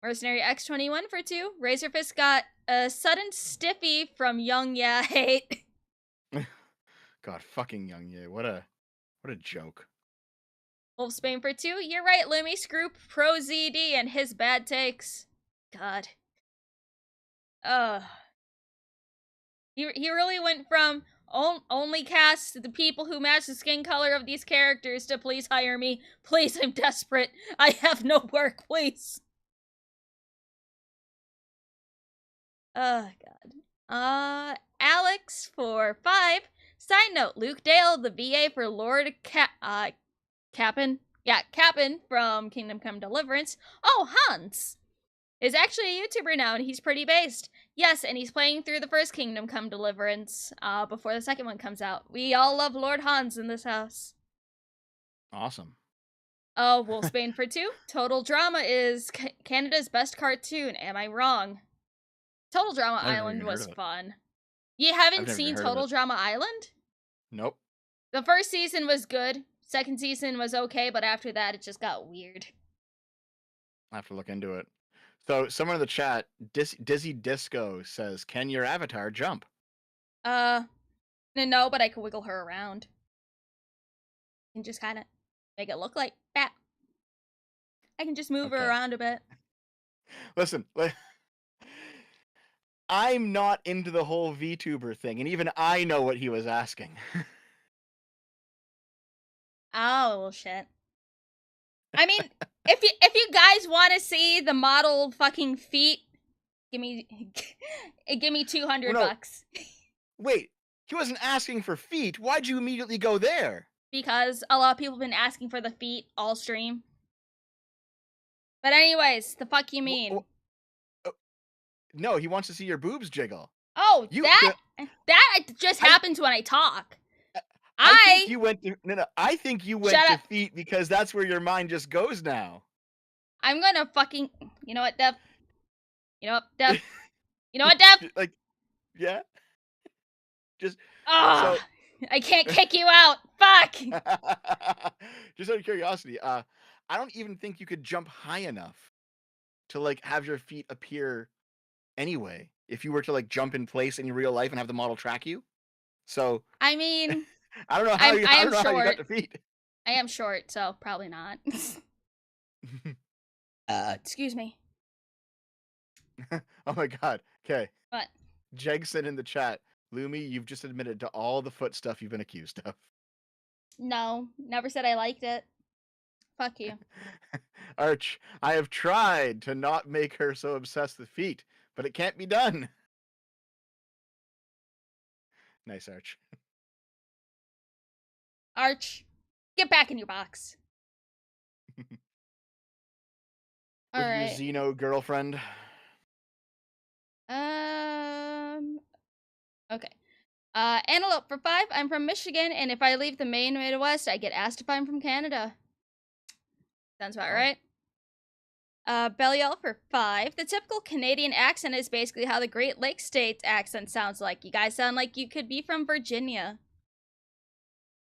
Mercenary X21 for 2. Razorfist got a sudden stiffy from Young Yeah hate. God, fucking Young Ye. What a joke. Wolfsbane for 2. You're right, Lumi. Screw Pro ZD and his bad takes. God. He really went from only cast the people who match the skin color of these characters to please hire me. Please, I'm desperate. I have no work, please. Oh, God. Alex for 5. Side note, Luke Dale, the VA for Lord Cap'n? Yeah, Cap'n from Kingdom Come Deliverance. Oh, Hans! Is actually a YouTuber now, and he's pretty based. Yes, and he's playing through the first Kingdom Come Deliverance before the second one comes out. We all love Lord Hans in this house. Awesome. Oh, Wolfsbane for 2. Total Drama is Canada's best cartoon. Am I wrong? Total Drama I've never Island even heard was of it. fun. You I've haven't never seen heard of Total it. Drama Island? Nope. The first season was good. Second season was okay, but after that, it just got weird. I have to look into it. So, someone in the chat, Dizzy Disco says, "Can your avatar jump?" No, but I can wiggle her around. And just kind of make it look like that. I can just move her Okay. around a bit. Listen, I'm not into the whole VTuber thing, and even I know what he was asking. Oh, well, shit. I mean, if you guys want to see the model fucking feet, give me $200. Well, no. Wait, he wasn't asking for feet. Why'd you immediately go there? Because a lot of people have been asking for the feet all stream. But anyways, the fuck you mean? No, he wants to see your boobs jiggle. Oh, that just happens when I talk. I think you went to I think you went Shut to up. feet because that's where your mind just goes now. I'm gonna fucking. You know what, Dev? You know what, Dev? You know what, Dev? Like, yeah. Just Oh, I can't kick you out. Fuck. just out of curiosity, I don't even think you could jump high enough to like have your feet appear anyway. If you were to like jump in place in real life and have the model track you. So I mean, I don't know how I am how you got short. to feet. I am short, so probably not. Excuse me. Oh my god. Okay. What? Jegson in the chat. Lumi, you've just admitted to all the foot stuff you've been accused of. No, never said I liked it. Fuck you. Arch, I have tried to not make her so obsessed with feet, but it can't be done. Nice, Arch. Arch, get back in your box. With All your right. Xeno girlfriend. Okay. Antelope for 5. I'm from Michigan, and if I leave the main Midwest, I get asked if I'm from Canada. Sounds about right. Belial for 5. The typical Canadian accent is basically how the Great Lakes States accent sounds like. You guys sound like you could be from Virginia.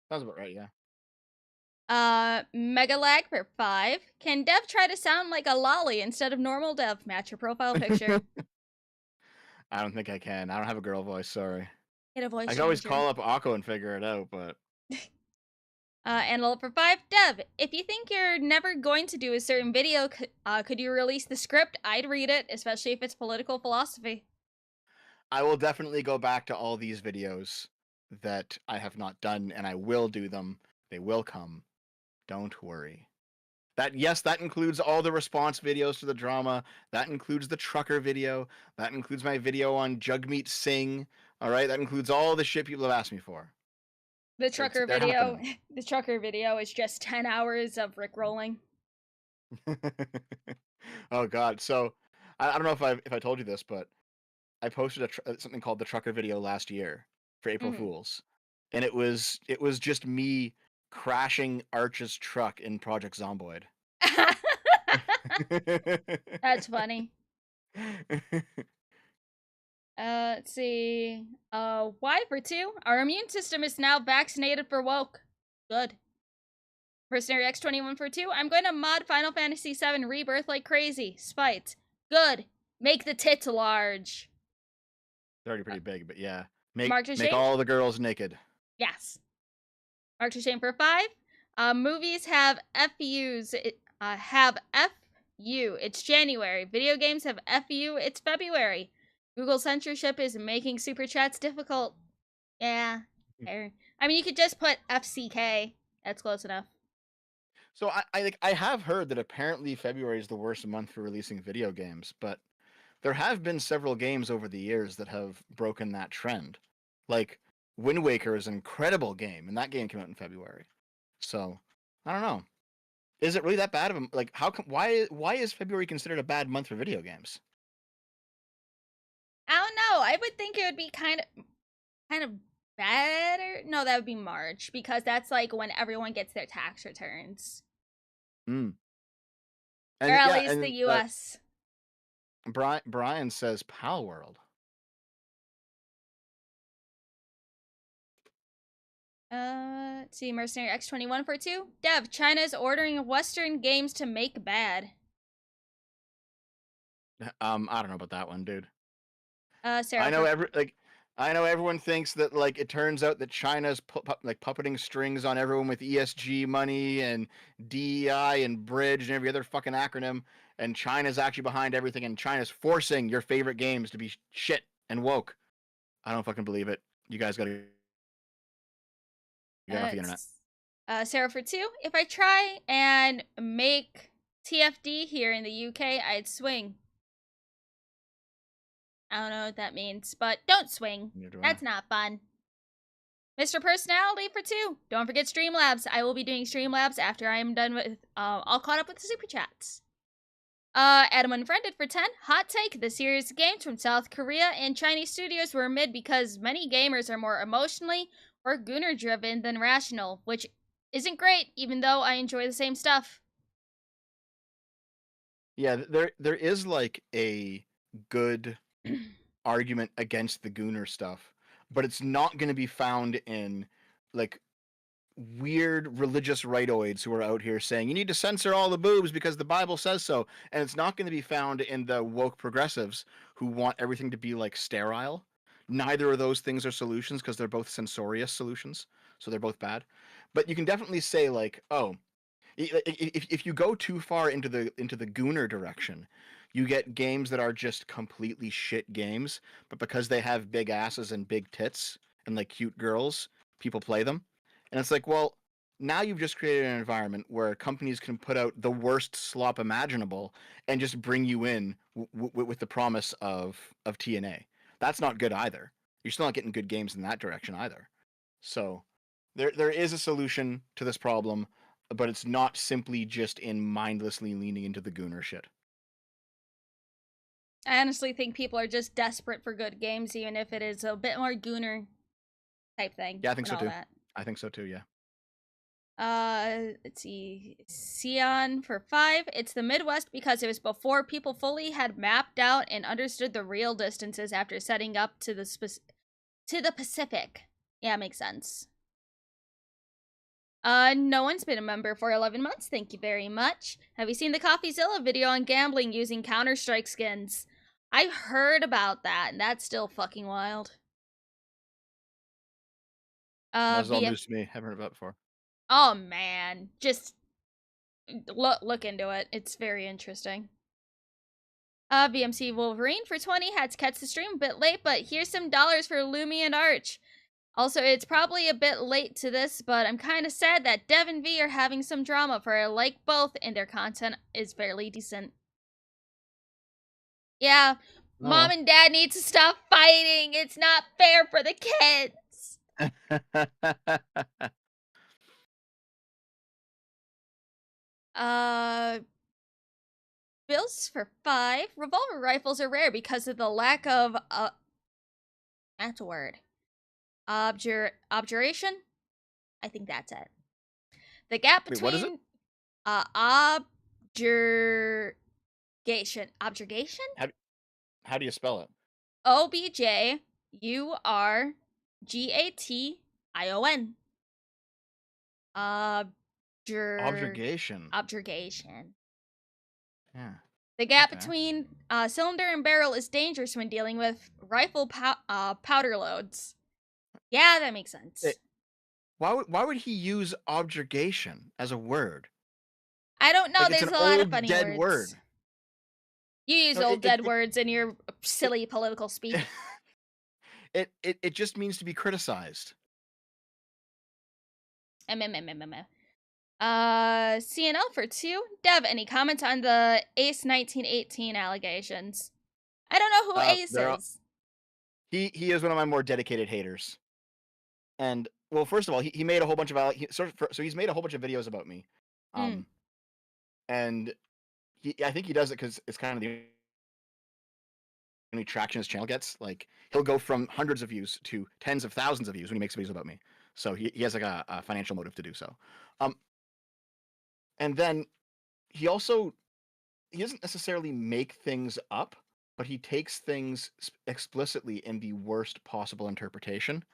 Sounds about right, yeah. Megalag for 5. Can Dev try to sound like a lolly instead of normal Dev? Match your profile picture. I don't think I can. I don't have a girl voice, sorry. Get a voice I can always changer. call up Akko and figure it out, but... Antelope for 5. Dev, if you think you're never going to do a certain video, could you release the script? I'd read it, especially if it's political philosophy. I will definitely go back to all these videos that I have not done, and I will do them. They will come. Don't worry. Yes, that includes all the response videos to the drama. That includes the trucker video. That includes my video on Jugmeat Sing. All right, that includes all the shit people have asked me for. The trucker They're video. happening. The trucker video is just 10 hours of rickrolling. Oh God! So I don't know if I told you this, but I posted something called the trucker video last year for April Fools, and it was just me crashing Arch's truck in Project Zomboid. That's funny. Let's see. Y for 2. Our immune system is now vaccinated for woke. Good. Mercenary X21 for 2. I'm going to mod Final Fantasy VII Rebirth like crazy. Spite. Good. Make the tits large. They're already pretty big, but yeah. Mark to Make shame? all the girls naked. Yes. Mark to shame for 5. Movies have FUs. Have FU. It's January. Video games have FU. It's February. Google censorship is making super chats difficult. Yeah. Fair. I mean, you could just put FCK. That's close enough. So I have heard that apparently February is the worst month for releasing video games, but there have been several games over the years that have broken that trend. Like Wind Waker is an incredible game, and that game came out in February. So I don't know. Is it really that bad of a like? How come? Why is February considered a bad month for video games? I don't know. I would think it would be kind of better. No, that would be March because that's like when everyone gets their tax returns, And, or at least the U.S. Brian says Pal World. Let's see, Mercenary X21 for 2. Dev, China's ordering Western games to make bad. I don't know about that one, dude. Sarah. I know everyone thinks that like it turns out that China's like puppeting strings on everyone with ESG money and DEI and Bridge and every other fucking acronym, and China's actually behind everything, and China's forcing your favorite games to be shit and woke. I don't fucking believe it. You guys gotta get off the internet. Sarah for 2. If I try and make TFD here in the UK, I'd swing. I don't know what that means, but don't swing. That's not fun. Mr. Personality for 2. Don't forget Streamlabs. I will be doing Streamlabs after I am done with, all caught up with the super chats. Adam Unfriended for 10. Hot take, the series of games from South Korea and Chinese studios were mid because many gamers are more emotionally or gooner driven than rational, which isn't great, even though I enjoy the same stuff. Yeah, there is like a good argument against the gooner stuff, but it's not going to be found in like weird religious rightoids who are out here saying you need to censor all the boobs because the Bible says so, and it's not going to be found in the woke progressives who want everything to be like sterile. Neither of those things are solutions because they're both censorious solutions, so they're both bad. But you can definitely say like, oh, if you go too far into the gooner direction, you get games that are just completely shit games, but because they have big asses and big tits and like cute girls, people play them. And it's like, well, now you've just created an environment where companies can put out the worst slop imaginable and just bring you in with the promise of TNA. That's not good either. You're still not getting good games in that direction either. So there is a solution to this problem, but it's not simply just in mindlessly leaning into the gooner shit. I honestly think people are just desperate for good games, even if it is a bit more gooner type thing. Yeah, I think so too. That. I think so too, yeah. Let's see. Sion for 5. It's the Midwest because it was before people fully had mapped out and understood the real distances after setting up to the Pacific. Yeah, makes sense. No one's been a member for 11 months. Thank you very much. Have you seen the CoffeeZilla video on gambling using Counter-Strike skins? I heard about that, and that's still fucking wild. That's all news to me. Haven't heard about it before. Oh man, just look into it. It's very interesting. VMC Wolverine for 20 had to catch the stream a bit late, but here's some dollars for Lumi and Arch. Also, it's probably a bit late to this, but I'm kind of sad that Dev and V are having some drama, for I like both, and their content is fairly decent. Yeah, Mom and Dad need to stop fighting. It's not fair for the kids. Bills for 5. Revolver rifles are rare because of the lack of, that's a word. Objuration? I think that's it. The gap Wait, what is it? between objurgation. How do you spell it? OBJURGATION. Objurgation. Objurgation. Yeah. The gap Okay. between cylinder and barrel is dangerous when dealing with rifle powder loads. Yeah, that makes sense. Why would he use objurgation as a word? I don't know. Like, it's There's an a lot of old, funny dead words. word. You use No, old dead words in your silly political speak. It just means to be criticized. CNL for 2. Dev, any comments on the Ace 1918 allegations? I don't know who Ace is. He is one of my more dedicated haters. And well, first of all, he made a whole bunch of so he's made a whole bunch of videos about me. And I think he does it because it's kind of the only traction his channel gets. Like, he'll go from hundreds of views to tens of thousands of views when he makes videos about me. So he has like a financial motive to do so. And then he doesn't necessarily make things up, but he takes things explicitly in the worst possible interpretation,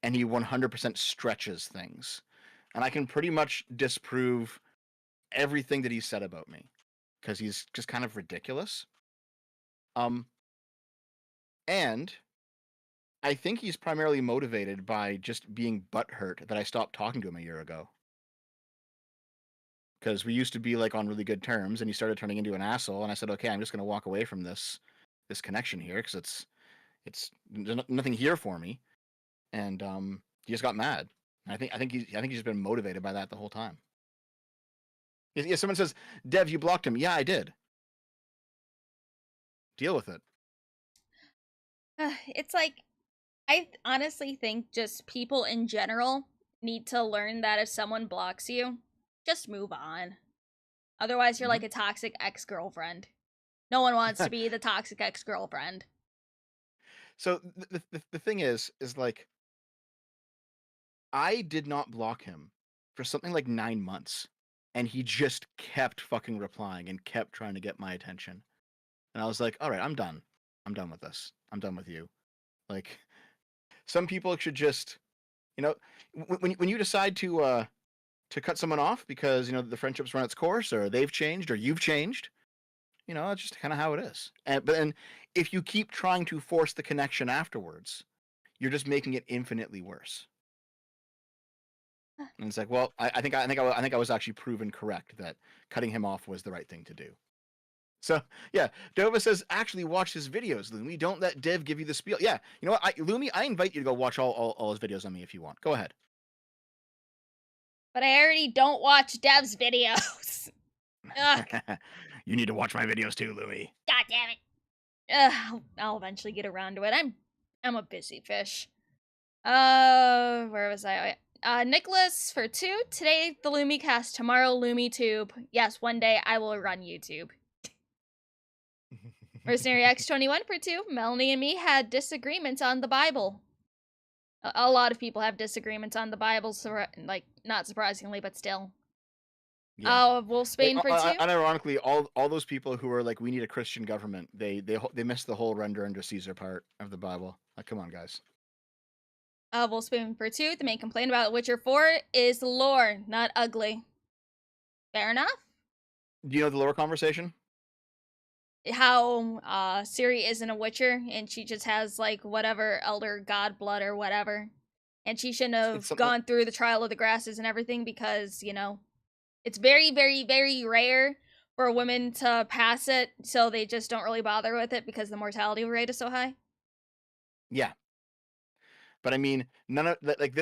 and he 100% stretches things. And I can pretty much disprove everything that he said about me because he's just kind of ridiculous. And I think he's primarily motivated by just being butthurt that I stopped talking to him a year ago. Because we used to be like on really good terms, and he started turning into an asshole, and I said, okay, I'm just going to walk away from this connection here because it's nothing here for me. And he just got mad. I think he's just been motivated by that the whole time. Yeah, someone says, Dev, you blocked him. Yeah, I did. Deal with it. It's like, I honestly think just people in general need to learn that if someone blocks you, just move on. Otherwise, you're like a toxic ex-girlfriend. No one wants to be the toxic ex-girlfriend. So the thing is like, I did not block him for something like 9 months, and he just kept fucking replying and kept trying to get my attention. And I was like, all right, I'm done. I'm done with this. I'm done with you. Like, some people should just, when you decide to cut someone off because, the friendship's run its course, or they've changed, or you've changed, that's just kind of how it is. But then if you keep trying to force the connection afterwards, you're just making it infinitely worse. And it's like, well, I think I was actually proven correct that cutting him off was the right thing to do. So yeah, Dova says, actually watch his videos, Lumi. Don't let Dev give you the spiel. Yeah, you know what, Lumi, I invite you to go watch all his videos on me if you want. Go ahead. But I already don't watch Dev's videos. You need to watch my videos too, Lumi. God damn it. I'll eventually get around to it. I'm a busy fish. Where was I? Nicholas for 2. Today, the LumiCast. Tomorrow, LumiTube. Yes, one day I will run YouTube. Mercenary X21 for 2. Melanie and me had disagreements on the Bible. A lot of people have disagreements on the Bible, so, like, not surprisingly, but still. Yeah. Wolf Spain for 2. Unironically, all those people who are like, we need a Christian government, they missed the whole render under Caesar part of the Bible. Like, come on, guys. Wolf Spain for 2. The main complaint about Witcher 4 is lore, not ugly. Fair enough. Do you know the lore conversation? How Ciri isn't a Witcher and she just has like whatever elder god blood or whatever, and she shouldn't have gone through the trial of the grasses and everything because it's very, very, very rare for a woman to pass it, so they just don't really bother with it because the mortality rate is so high. Yeah, but I mean, none of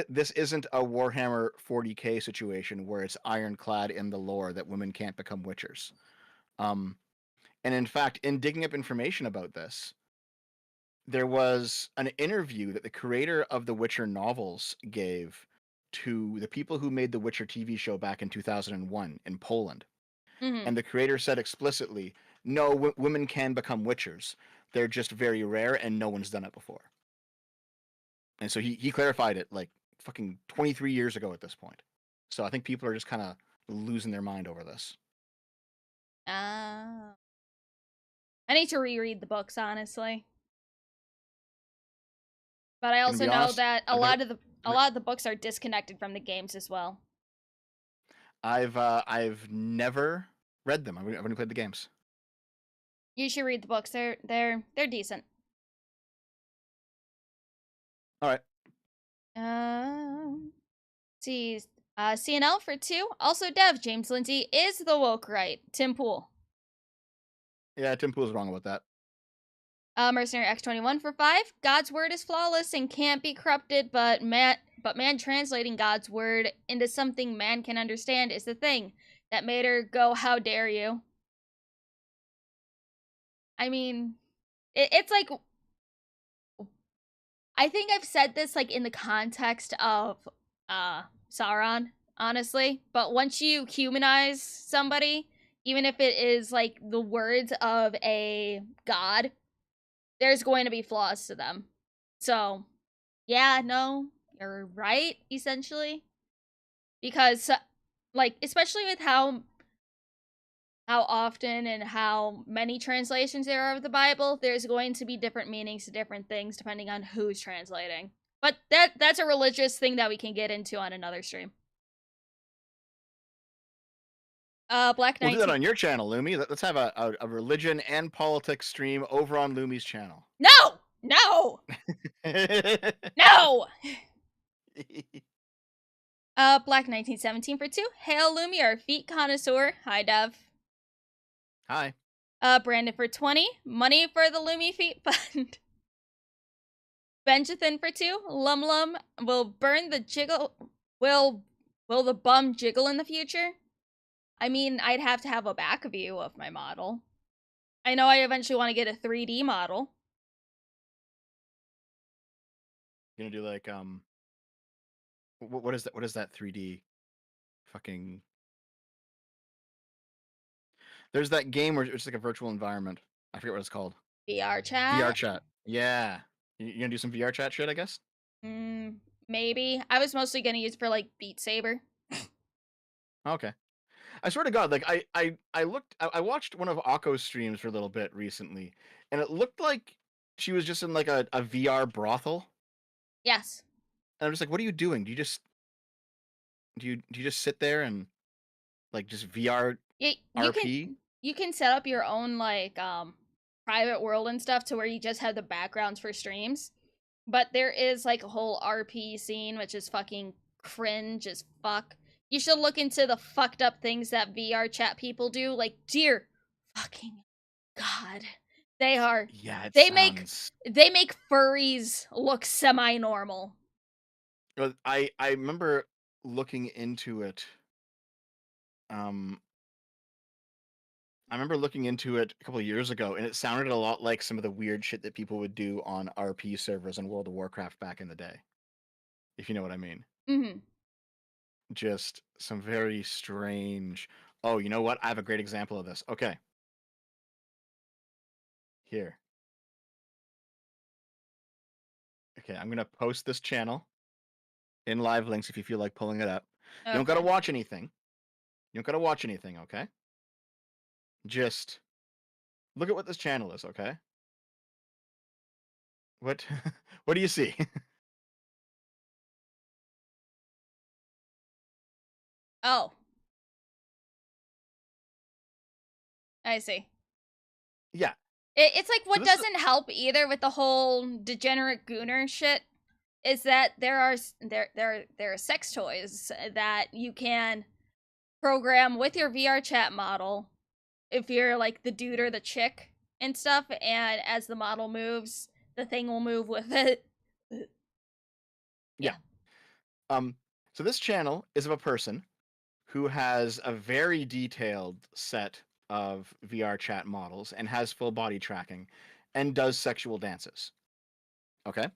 this isn't a Warhammer 40K situation where it's ironclad in the lore that women can't become Witchers. And in fact, in digging up information about this, there was an interview that the creator of the Witcher novels gave to the people who made the Witcher TV show back in 2001 in Poland. Mm-hmm. And the creator said explicitly, no, women can become Witchers. They're just very rare and no one's done it before. And so he clarified it like fucking 23 years ago at this point. So I think people are just kind of losing their mind over this. I need to reread the books, honestly. But I Gonna also be know honest, that a I've never, lot of the books are disconnected from the games as well. I've never read them. I've only played the games. You should read the books. They're decent. All right. See, CNL for 2. Also, Dev James Lindsay is the woke right. Tim Pool. Yeah, Tim Pool's wrong about that. Mercenary X21 for 5. God's word is flawless and can't be corrupted, but man translating God's word into something man can understand is the thing that made her go, how dare you. I mean, it's like, I think I've said this like in the context of Sauron, honestly, but once you humanize somebody, even if it is like the words of a god, there's going to be flaws to them. So, yeah, no, you're right, essentially. Because, like, especially with how often and how many translations there are of the Bible, there's going to be different meanings to different things depending on who's translating. But that's a religious thing that we can get into on another stream. Black We'll 19. do that on your channel, Lumi. Let's have a religion and politics stream over on Lumi's channel. No! No! Black 1917 for 2. Hail Lumi, our feet connoisseur. Hi, Dev. Hi. Brandon for 20. Money for the Lumi Feet Fund. Benjathan for 2. Lum Lum will burn the jiggle. Will the bum jiggle in the future? I mean, I'd have to have a back view of my model. I know I eventually want to get a 3D model. You're gonna do like what is that? What is that 3D fucking? There's that game where it's like a virtual environment. I forget what it's called. VR chat? VR chat. Yeah. You gonna do some VR chat shit, I guess? Maybe. I was mostly gonna use it for like Beat Saber. Okay. I swear to God, like I watched one of Akko's streams for a little bit recently, and it looked like she was just in like a VR brothel. Yes. And I'm just like, what are you doing? Do you just sit there and like just VR You RP? you can set up your own like private world and stuff to where you just have the backgrounds for streams. But there is like a whole RP scene which is fucking cringe as fuck. You should look into the fucked up things that VR chat people do. Like, dear fucking God. They are Yeah, it they sounds... make furries look semi-normal. I remember looking into it. I remember looking into it a couple of years ago, and it sounded a lot like some of the weird shit that people would do on RP servers in World of Warcraft back in the day. If you know what I mean. Mm-hmm. Just some very strange... Oh, you know what? I have a great example of this. Okay. Here. Okay, I'm going to post this channel in live links if you feel like pulling it up. Okay. You don't got to watch anything. You don't got to watch anything, okay? Just look at what this channel is, okay? What what do you see? Oh. I see. Yeah. It's like what So this is... doesn't help either with the whole degenerate gooner shit is that there are sex toys that you can program with your VR chat model if you're like the dude or the chick and stuff, and as the model moves, the thing will move with it. Yeah. So this channel is of a person who has a very detailed set of VR chat models and has full body tracking and does sexual dances. Okay?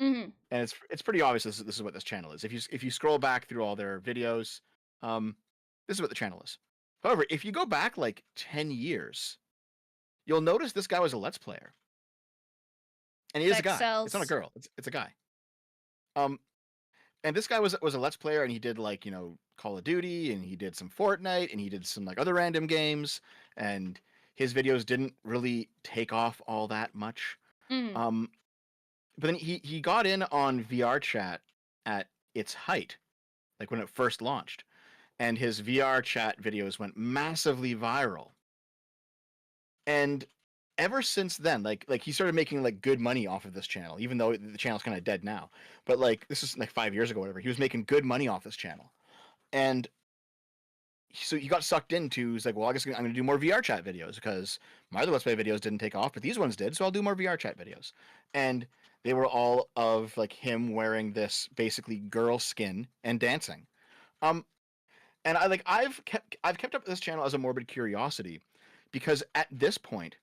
Mm-hmm. And it's pretty obvious this is what this channel is. If you scroll back through all their videos, this is what the channel is. However, if you go back like 10 years, you'll notice this guy was a Let's Player. And he is a Sex guy. sells. It's not a girl. It's a guy. And this guy was a Let's Player, and he did like Call of Duty, and he did some Fortnite, and he did some like other random games, and his videos didn't really take off all that much. Mm. But then he got in on VR chat at its height, like when it first launched, and his VR chat videos went massively viral. And ever since then, like he started making like good money off of this channel, even though the channel's kind of dead now. But like this is like 5 years ago, whatever. He was making good money off this channel, and so he got sucked into. He's like, well, I guess I'm going to do more VR chat videos because my other Let's Play videos didn't take off, but these ones did, so I'll do more VR chat videos. And they were all of like him wearing this basically girl skin and dancing. And I've kept up this channel as a morbid curiosity because at this point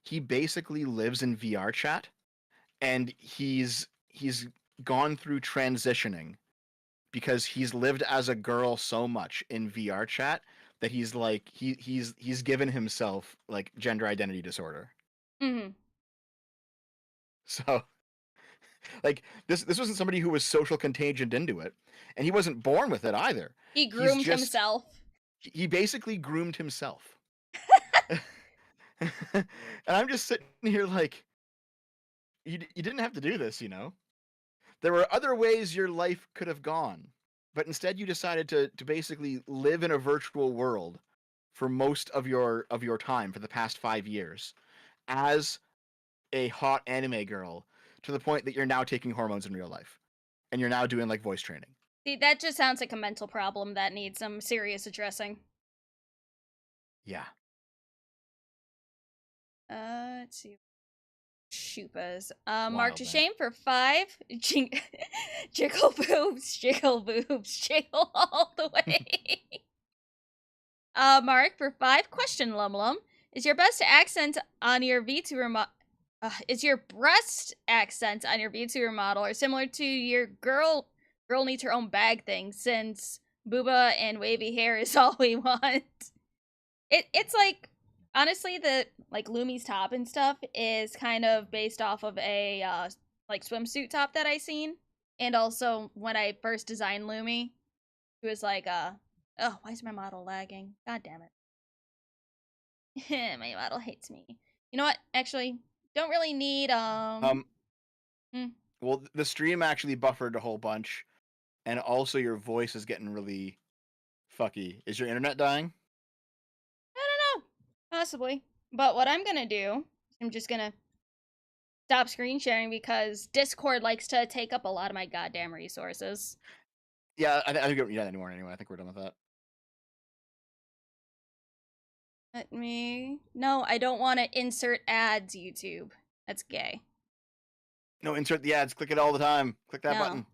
he basically lives in VR chat, and he's gone through transitioning because he's lived as a girl so much in VR chat that he's like he's given himself like gender identity disorder. Mm-hmm. So like this wasn't somebody who was social contagioned into it, and he wasn't born with it either. He groomed just- himself. He basically groomed himself. And I'm just sitting here like, you didn't have to do this, There were other ways your life could have gone, but instead you decided to basically live in a virtual world for most of your time for the past 5 years as a hot anime girl, to the point that you're now taking hormones in real life and you're now doing like voice training. See, that just sounds like a mental problem that needs some serious addressing. Yeah. Let's see. Shoopas. Mark to man. shame for 5. Jiggle boobs, jiggle boobs, jiggle all the way. Mark for 5. Question, Lum Lum. Is your best accent on your VTuber model? Is your breast accent on your VTuber model or similar to your girl needs her own bag thing, since booba and wavy hair is all we want? It's like, honestly, the like Lumi's top and stuff is kind of based off of a like swimsuit top that I seen. And also when I first designed Lumi, it was like oh, why is my model lagging? God damn it. My model hates me. You know what? Actually, don't really need Well, the stream actually buffered a whole bunch, and also your voice is getting really fucky. Is your internet dying? I don't know. Possibly. But what I'm gonna do, I'm just gonna stop screen sharing because Discord likes to take up a lot of my goddamn resources. Yeah, I think we don't need that anymore anyway. I think we're done with that. Let me... No, I don't want to insert ads, YouTube. That's gay. No, insert the ads. Click it all the time. Click that No. button.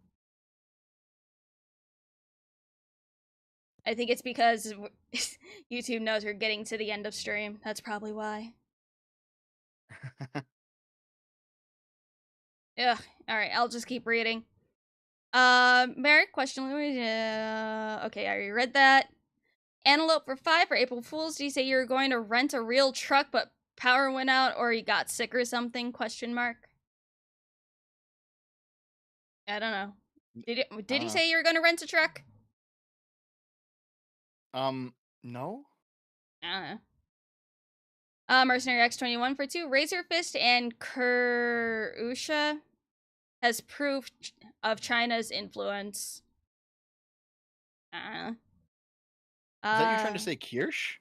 I think it's because YouTube knows we're getting to the end of stream. That's probably why. Ugh. Alright, I'll just keep reading. Merrick, question. Okay, I already read that. Antelope for 5 for April Fools. Do you say you were going to rent a real truck but power went out or you got sick or something? Question mark. I don't know. Did you say you were going to rent a truck? No. I don't know. Mercenary X21 for 2. Razor Fist and Kurusha has proof of China's influence. I don't know. Is that you trying to say Kirsch?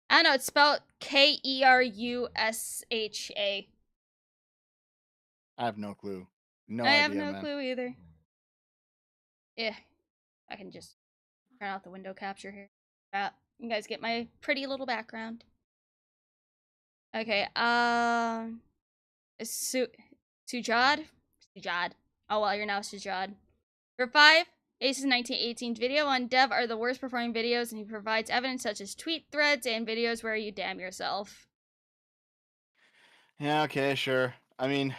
I don't know, it's spelled Kerusha. I have no clue. No I idea, have no man. clue either. Yeah, I can just turn out the window capture here. You guys get my pretty little background. Okay, Sujad? Sujad. Oh well, you're now Sujad. For 5, Ace's 1918 video on Dev are the worst performing videos, and he provides evidence such as tweet threads and videos where you damn yourself. Yeah, okay, sure. I mean,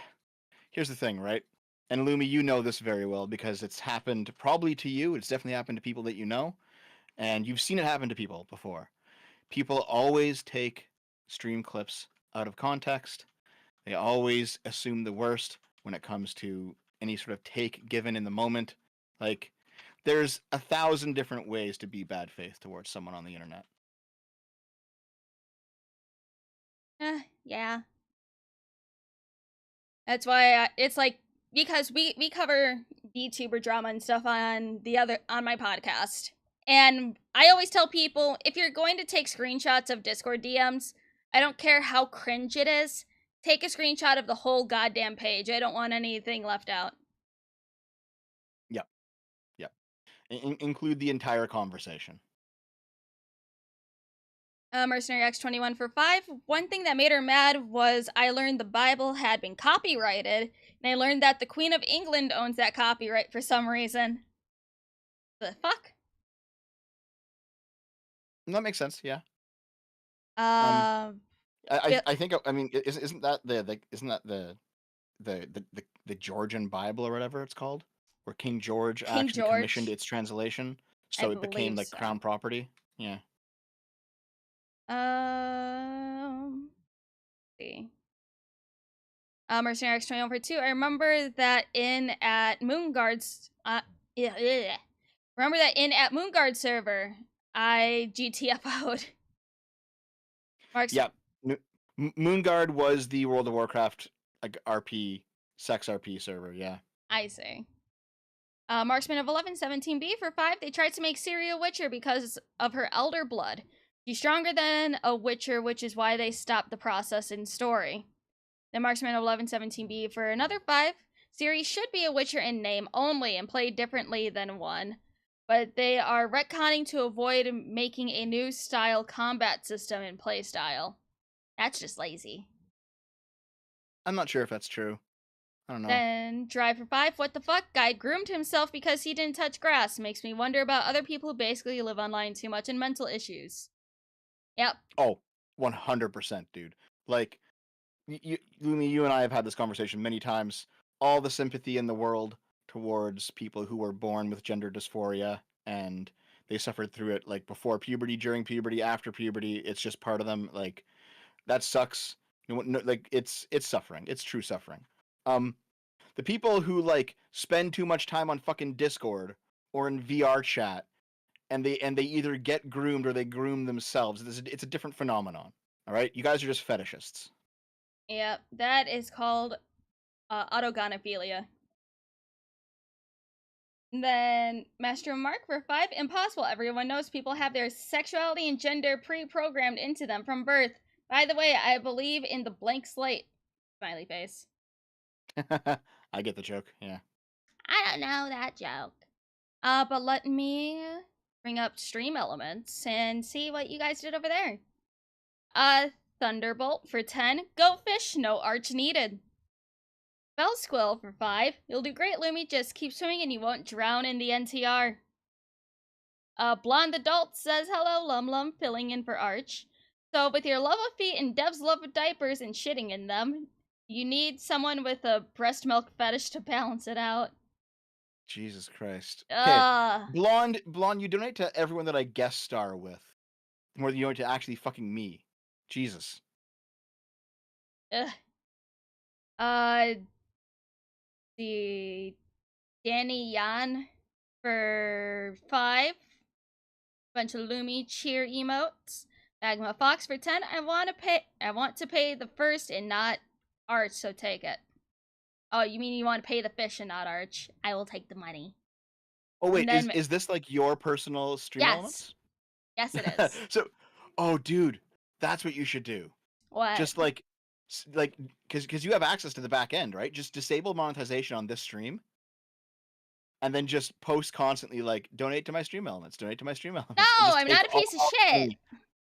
here's the thing, right? And Lumi, you know this very well because it's happened probably to you. It's definitely happened to people that you know. And you've seen it happen to people before. People always take stream clips out of context. They always assume the worst when it comes to any sort of take given in the moment. Like, there's 1,000 different ways to be bad faith towards someone on the internet. Yeah. That's why it's like, because we cover VTuber drama and stuff on my podcast. And I always tell people, if you're going to take screenshots of Discord DMs, I don't care how cringe it is, take a screenshot of the whole goddamn page. I don't want anything left out. Yep. Include the entire conversation. Mercenary X21 for 5. One thing that made her mad was I learned the Bible had been copyrighted, and I learned that the Queen of England owns that copyright for some reason. The fuck? That makes sense. Yeah. Uh, I think, I mean, isn't that the Georgian Bible or whatever it's called, where King George King actually commissioned its translation, so it became believe like so. crown property. Yeah. Let's see. Mercenary X21 for 2. I remember that at Moonguard's remember that at Moonguard server, I GTFO'd. Yeah. Moonguard was the World of Warcraft like RP sex RP server. Yeah. I see. Marksman of 1117B for 5. They tried to make Ciri a Witcher because of her elder blood. She's stronger than a Witcher, which is why they stopped the process in story. Then Marksman of 1117B for another 5. Ciri should be a Witcher in name only and play differently than one. But they are retconning to avoid making a new style combat system in playstyle. That's just lazy. I'm not sure if that's true. I don't know. Then Drive for 5. What the fuck? Guy groomed himself because he didn't touch grass. Makes me wonder about other people who basically live online too much and mental issues. Yep. Oh, 100%, dude. Like, Lumi, you and I have had this conversation many times. All the sympathy in the world towards people who were born with gender dysphoria and they suffered through it, like before puberty, during puberty, after puberty. It's just part of them. Like, that sucks. Like, it's suffering. It's true suffering. The people who like spend too much time on fucking Discord or in VR chat, and they either get groomed or they groom themselves. It's a different phenomenon. All right, you guys are just fetishists. Yep, that is called autogonophilia. Then Master Mark for 5. Impossible. Everyone knows people have their sexuality and gender pre-programmed into them from birth. By the way, I believe in the blank slate. Smiley face. I get the joke. Yeah. I don't know that joke. But let me bring up stream elements and see what you guys did over there. Thunderbolt for 10. Go fish, no arch needed. Bellsquill for 5. You'll do great, Lumi. Just keep swimming and you won't drown in the NTR. Blonde Adult says hello, Lum Lum, filling in for Arch. So with your love of feet and Dev's love of diapers and shitting in them, you need someone with a breast milk fetish to balance it out. Jesus Christ. Okay. Uh, Blonde, you donate to everyone that I guest star with. More than you donate to actually fucking me. Jesus. The Danny Yan for 5. Bunch of Lumi cheer emotes. Magma Fox for 10. I want to pay the first and not Arch, so take it. Oh, you mean you want to pay the fish and not Arch? I will take the money. Oh wait, is this like your personal stream elements? Yes, it is. So, oh dude, that's what you should do. What? Just like because you have access to the back end, right? Just disable monetization on this stream, and then just post constantly like donate to my stream elements, donate to my stream elements. No, I'm not a piece of shit.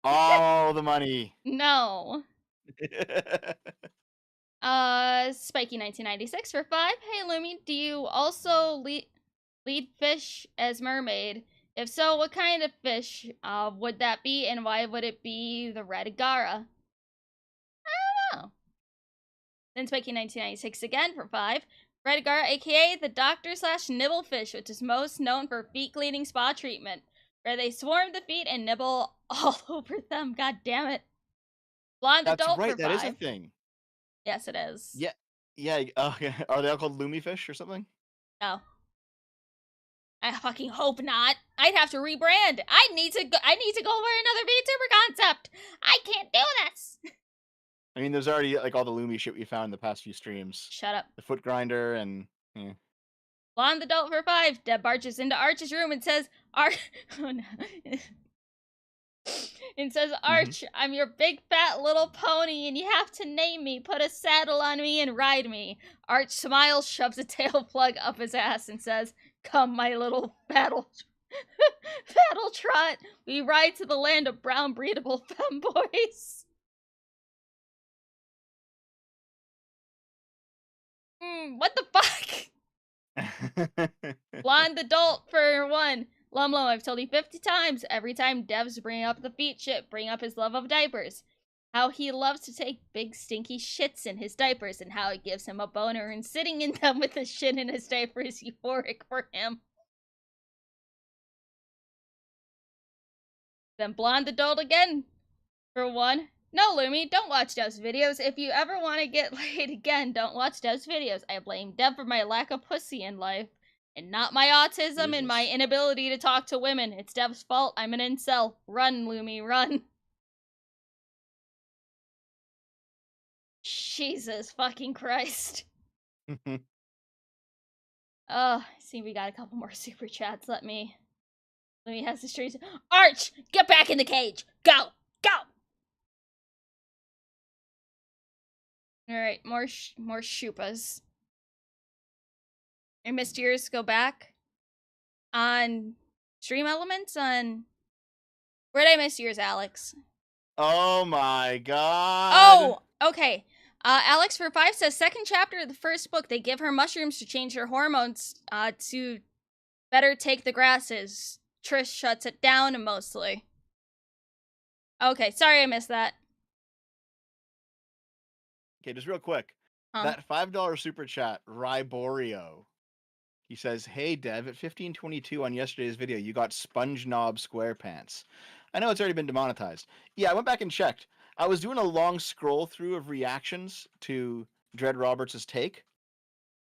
All the money. No. Spiky1996 for 5. Hey Lumi, do you also lead fish as mermaid? If so, what kind of fish would that be, and why would it be the red Gara? I don't know. Then Spiky1996 again for 5. Red Gara, aka the doctor/nibblefish, which is most known for feet cleaning spa treatment, where they swarm the feet and nibble all over them. God damn it. Blonde That's Adult right, for 5. that is a thing. Yes, it is. Yeah, Yeah. Are they all called Lumifish or something? No. I fucking hope not. I'd have to rebrand. I need to go for another VTuber concept. I can't do this. I mean, there's already like all the Lumi shit we found in the past few streams. Shut up. The foot grinder and. Blonde adult for 5. Deb barges into Arch's room and says, oh no. And says, Arch, I'm your big fat little pony and you have to name me, put a saddle on me and ride me. Arch smiles, shoves a tail plug up his ass and says, come my little battle trot. We ride to the land of brown breedable femboys. What the fuck? Blonde adult for 1. Lum, I've told you 50 times, every time devs bring up the feet shit, bring up his love of diapers. How he loves to take big stinky shits in his diapers, and how it gives him a boner, and sitting in them with the shit in his diaper is euphoric for him. Then blonde adult again. For 1. No, Lumi, don't watch Dev's videos. If you ever want to get laid again, don't watch Dev's videos. I blame Dev for my lack of pussy in life. And not my autism and my inability to talk to women. It's Dev's fault. I'm an incel. Run, Lumi, run. Jesus fucking Christ. See, we got a couple more super chats. Let me has the streets. Arch, get back in the cage. Go, go. All right, more shupas. And Mysterious go back on Stream Elements on. Where did I miss yours, Alex? Oh my god. Oh, okay. Alex for 5 says, second chapter of the first book, they give her mushrooms to change her hormones to better take the grasses. Trish shuts it down mostly. Okay, sorry I missed that. Okay, just real quick. That $5 super chat, Ryborio. He says, hey, Dev, at 15:22 on yesterday's video, you got Sponge Knob SquarePants. I know it's already been demonetized. Yeah, I went back and checked. I was doing a long scroll through of reactions to Dread Roberts' take.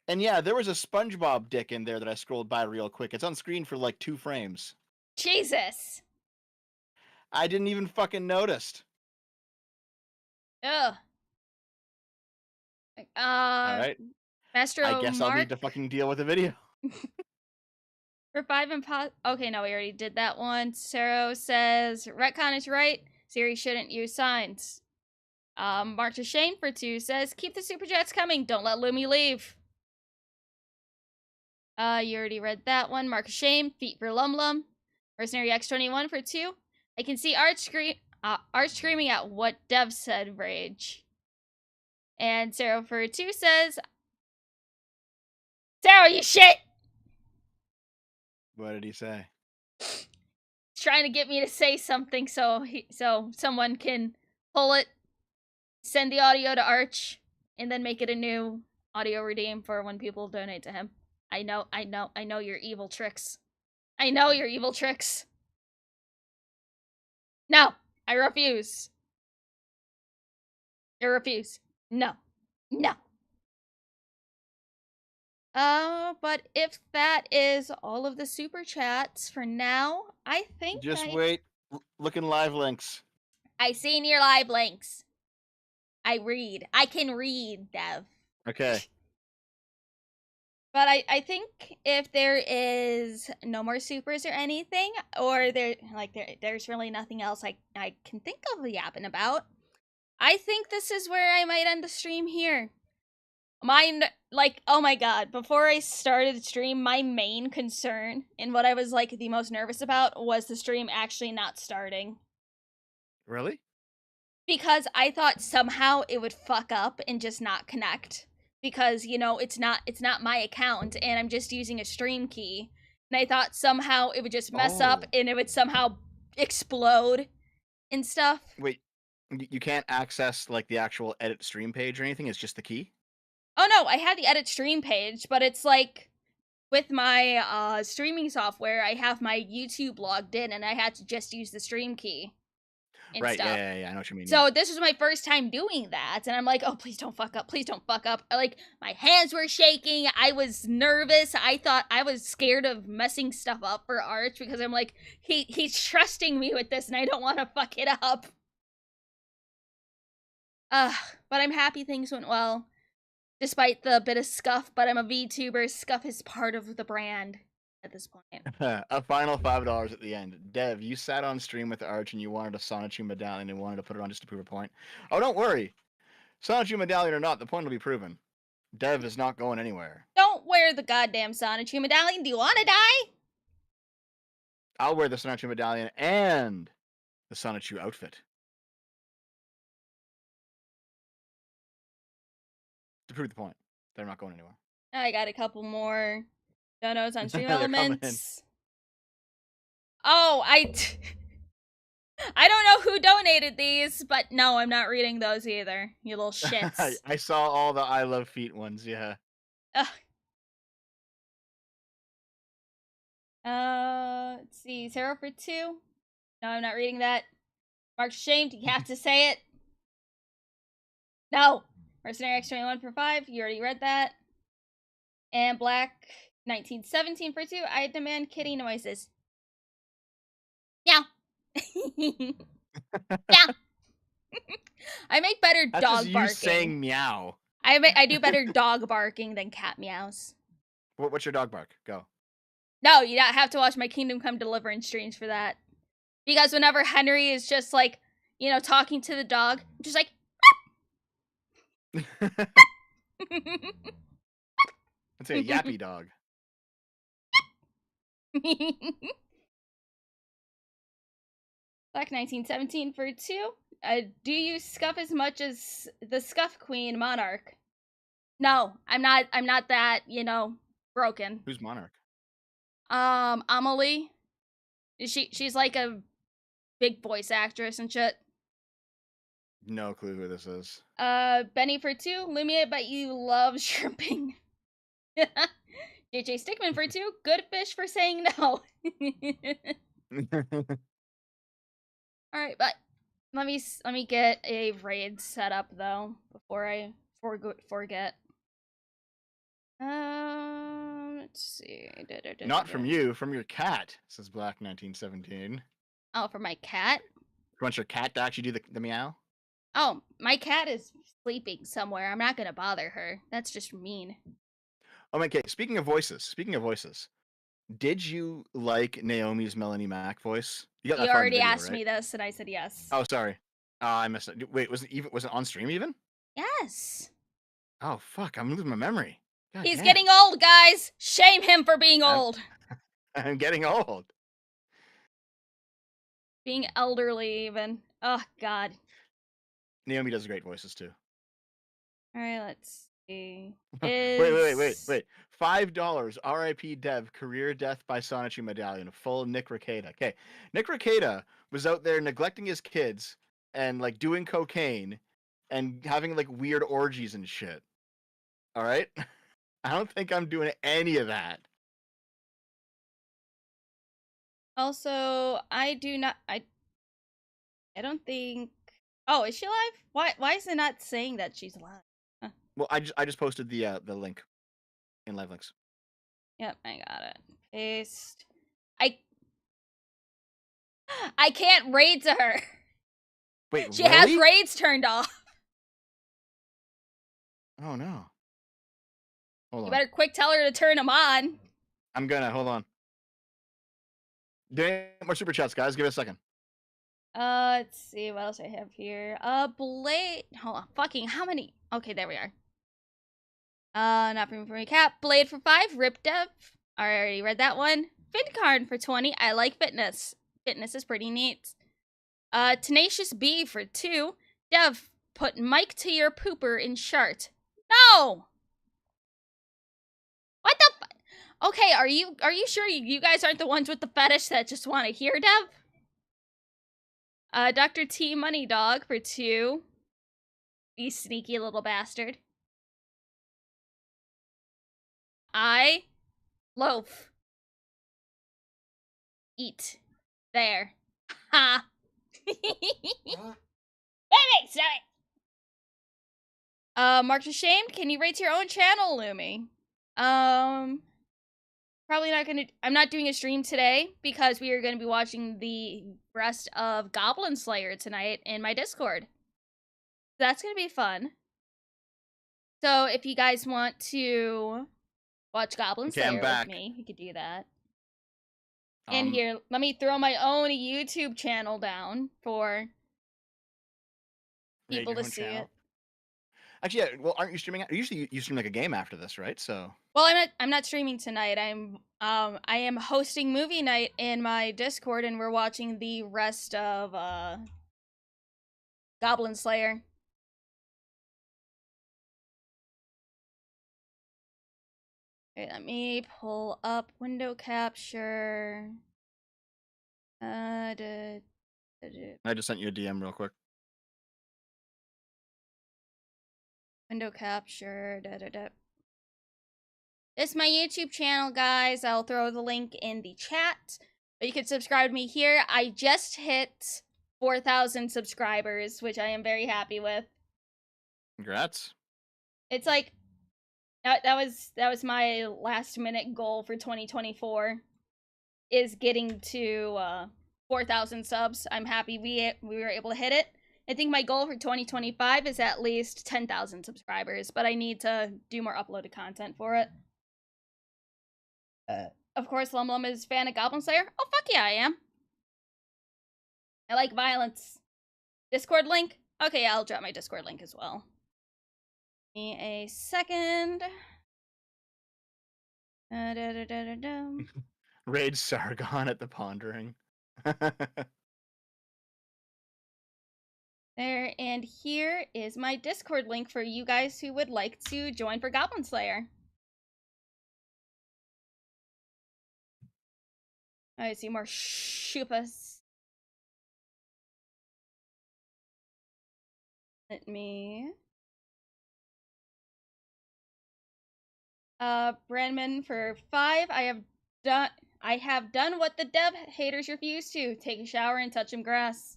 And yeah, there was a SpongeBob dick in there that I scrolled by real quick. It's on screen for like 2 frames. Jesus. I didn't even fucking notice. Ugh. Alright. Master I guess Mark? I'll need to fucking deal with the video. For 5 and okay, no, we already did that one. Sero says, retcon is right. Siri shouldn't use signs. Mark to Shane for 2 says, keep the super chats coming. Don't let Lumi leave. You already read that one. Mark of Shame, Feet for Lum. Mercenary X21 for 2. I can see Art screaming at what Dev said, rage. And Sarah for 2 says, Sarah, you shit! What did he say? He's trying to get me to say something so someone can pull it, send the audio to Arch, and then make it a new audio redeem for when people donate to him. I know your evil tricks. I know your evil tricks. No, I refuse. I refuse. No. But if that is all of the super chats for now, I think wait. Looking live links. I seen your live links. I can read, Dev. Okay. But I think if there is no more supers or anything, or there's really nothing else I can think of yapping about, I think this is where I might end the stream here. Oh my god, before I started the stream, my main concern and what I was the most nervous about was the stream actually not starting. Really? Because I thought somehow it would fuck up and just not connect. Because, it's not my account and I'm just using a stream key. And I thought somehow it would just mess up and it would somehow explode and stuff. Wait, you can't access the actual edit stream page or anything? It's just the key? Oh no, I had the edit stream page, but it's with my streaming software, I have my YouTube logged in and I had to just use the stream key. and Right, stuff. yeah, I know what you mean. So this was my first time doing that, and I'm like, oh, please don't fuck up, please don't fuck up. Like, my hands were shaking, I was nervous, I thought I was scared of messing stuff up for Arch, because I'm like, he's trusting me with this, and I don't want to fuck it up. But I'm happy things went well, despite the bit of scuff, but I'm a VTuber, scuff is part of the brand at this point. A final $5 at the end. Dev, you sat on stream with Arch and you wanted a Sonichu medallion and wanted to put it on just to prove a point. Oh, don't worry. Sonichu medallion or not, the point will be proven. Dev is not going anywhere. Don't wear the goddamn Sonichu medallion. Do you want to die? I'll wear the Sonichu medallion and the Sonichu outfit. To prove the point. They're not going anywhere. I got a couple more donos on Stream They're coming in. Elements. Oh, I don't know who donated these, but no, I'm not reading those either. You little shits. I saw all the I Love Feet ones, yeah. Let's see. 0 for 2. No, I'm not reading that. Mark's ashamed. You have to say it. No. Mercenary X21 for 5. You already read that. And Black 1917 for 2. I demand kitty noises. Meow. Meow. I make better That's dog just you barking. saying meow. I do better dog barking than cat meows. What's your dog bark? Go. No, you don't have to watch my Kingdom Come Deliverance streams for that. Because whenever Henry is just like, you know, talking to the dog, I'm just like, Let's say a yappy dog. Black 1917 for 2. Do you scuff as much as the Scuff Queen Monarch? No, I'm not that, you know, broken. Who's Monarch? Amelie. She's like a big voice actress and shit. No clue who this is. Benny for 2. Lumia, I bet you love shrimping. JJ Stickman for 2. Good fish for saying no. Alright, but let me get a raid set up though before I forget. Let's see. Not from you, from your cat, says Black 1917. Oh, for my cat? You want your cat to actually do the meow? Oh, my cat is sleeping somewhere. I'm not gonna bother her. That's just mean. Oh, okay. Speaking of voices, did you like Naomi's Melanie Mac voice? You got that far in the already video, asked right? me this, and I said yes. Oh, sorry. I missed it. Wait, was it on stream even? Yes. Oh fuck! I'm losing my memory. God He's damn. getting old, guys. Shame him for being old. I'm getting old. Being elderly, even. Oh God. Naomi does great voices too. All right, let's see. Wait. $5. R.I.P. Dev. Career death by Sonichu medallion. Full Nick Rekieta. Okay, Nick Rekieta was out there neglecting his kids and like doing cocaine and having like weird orgies and shit. All right, I don't think I'm doing any of that. Also, I don't think. Oh, is she alive? Why is it not saying that she's alive? Huh. Well, I just posted the link in live links. Yep, I got it. Paste. I can't raid to her. Wait, She really? has raids turned off. Oh no. Hold You on. better quick tell her to turn them on. I'm gonna hold on. Doing more super chats, guys. Give it a second. Let's see what else I have here. Blade. Hold on. Fucking how many? Okay, there we are. Not for me, cat. Blade for 5. Rip Dev. I already read that one. Fincarn for 20. I like fitness. Fitness is pretty neat. Tenacious B for 2. Dev, put Mike to your pooper in shart. No. What the? Okay, are you sure you guys aren't the ones with the fetish that just want to hear Dev? Dr. T Money Dog for 2. You sneaky little bastard. I loaf. Eat. There. Ha. Stop it! Marked Ashamed, can you rate your own channel, Lumi? Probably not gonna. I'm not doing a stream today because we are gonna be watching the rest of Goblin Slayer tonight in my Discord. That's gonna be fun. So if you guys want to watch Goblin Okay, I'm Slayer back. with me, you could do that. And here, let me throw my own YouTube channel down for people to see it. Actually, yeah, well, aren't you streaming? Usually, you stream like a game after this, right? So. Well, I'm not streaming tonight. I am hosting movie night in my Discord, and we're watching the rest of Goblin Slayer. Okay, let me pull up window capture. I just sent you a DM real quick. Window capture. It's my YouTube channel, guys. I'll throw the link in the chat. But you can subscribe to me here. I just hit 4,000 subscribers, which I am very happy with. Congrats. It's like that was my last minute goal for 2024 is getting to 4,000 subs. I'm happy we were able to hit it. I think my goal for 2025 is at least 10,000 subscribers, but I need to do more uploaded content for it. Of course, Lum is a fan of Goblin Slayer. Oh, fuck yeah, I am. I like violence. Discord link? Okay, I'll drop my Discord link as well. Give me a second. Raid Sargon at the Pondering. There, and here is my Discord link for you guys who would like to join for Goblin Slayer. I see more shupas. Let me... Brandman for 5. I have done what the dev haters refuse to. Take a shower and touch some grass.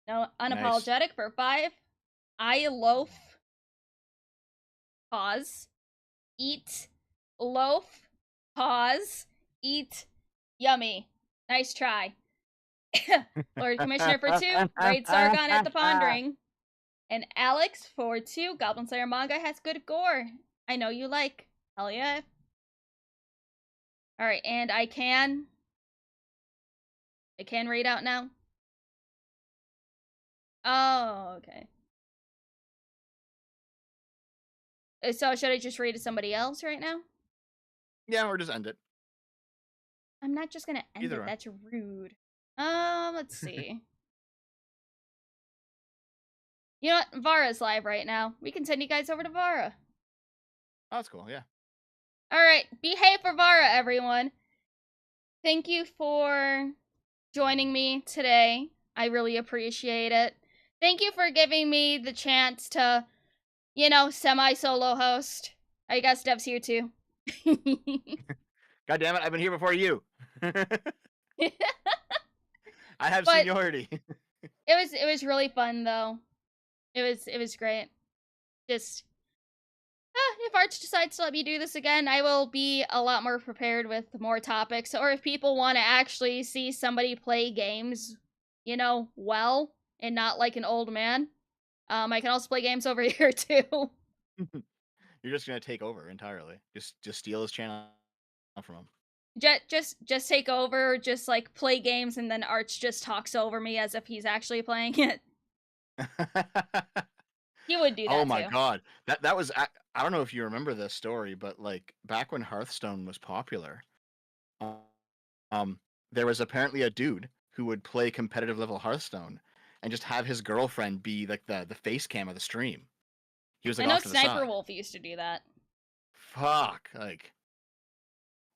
No, unapologetic nice. For 5. I loaf. Pause. Eat. Loaf. Pause. Eat. Yummy. Nice try. Lord Commissioner for 2. Raid Sargon at the Pondering. And Alex for 2. Goblin Slayer manga has good gore. I know you like. Hell yeah. Alright, and I can read out now. Oh, okay. So should I just read to somebody else right now? Yeah, or just end it. I'm not just gonna end it. That's rude. Let's see. You know what? Vara's live right now. We can send you guys over to Vara. Oh, that's cool, yeah. Alright, behave for Vara, everyone. Thank you for joining me today. I really appreciate it. Thank you for giving me the chance to, you know, semi-solo host. I guess Dev's here too. God damn it, I've been here before you. I have seniority. It was really fun though. It was great. Just if Arch decides to let me do this again, I will be a lot more prepared with more topics. Or if people want to actually see somebody play games, you know, well, and not like an old man, I can also play games over here too. You're just gonna take over entirely. Just steal his channel from him. Just take over, just like play games, and then Arch just talks over me as if he's actually playing it. He would do that. Oh my god, that was I don't know if you remember this story, but like back when Hearthstone was popular, there was apparently a dude who would play competitive level Hearthstone and just have his girlfriend be like the face cam of the stream. He was like, I know off to the Sniper side. Wolf used to do that. Fuck, like,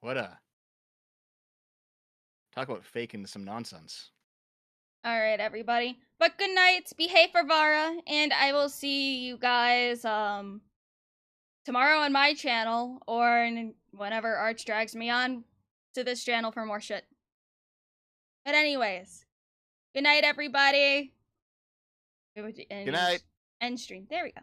what a talk about faking some nonsense. All right, everybody. But good night. Behave for Vara, and I will see you guys tomorrow on my channel or whenever Arch drags me on to this channel for more shit. But anyways, Good night, everybody. Good night. End stream. There we go.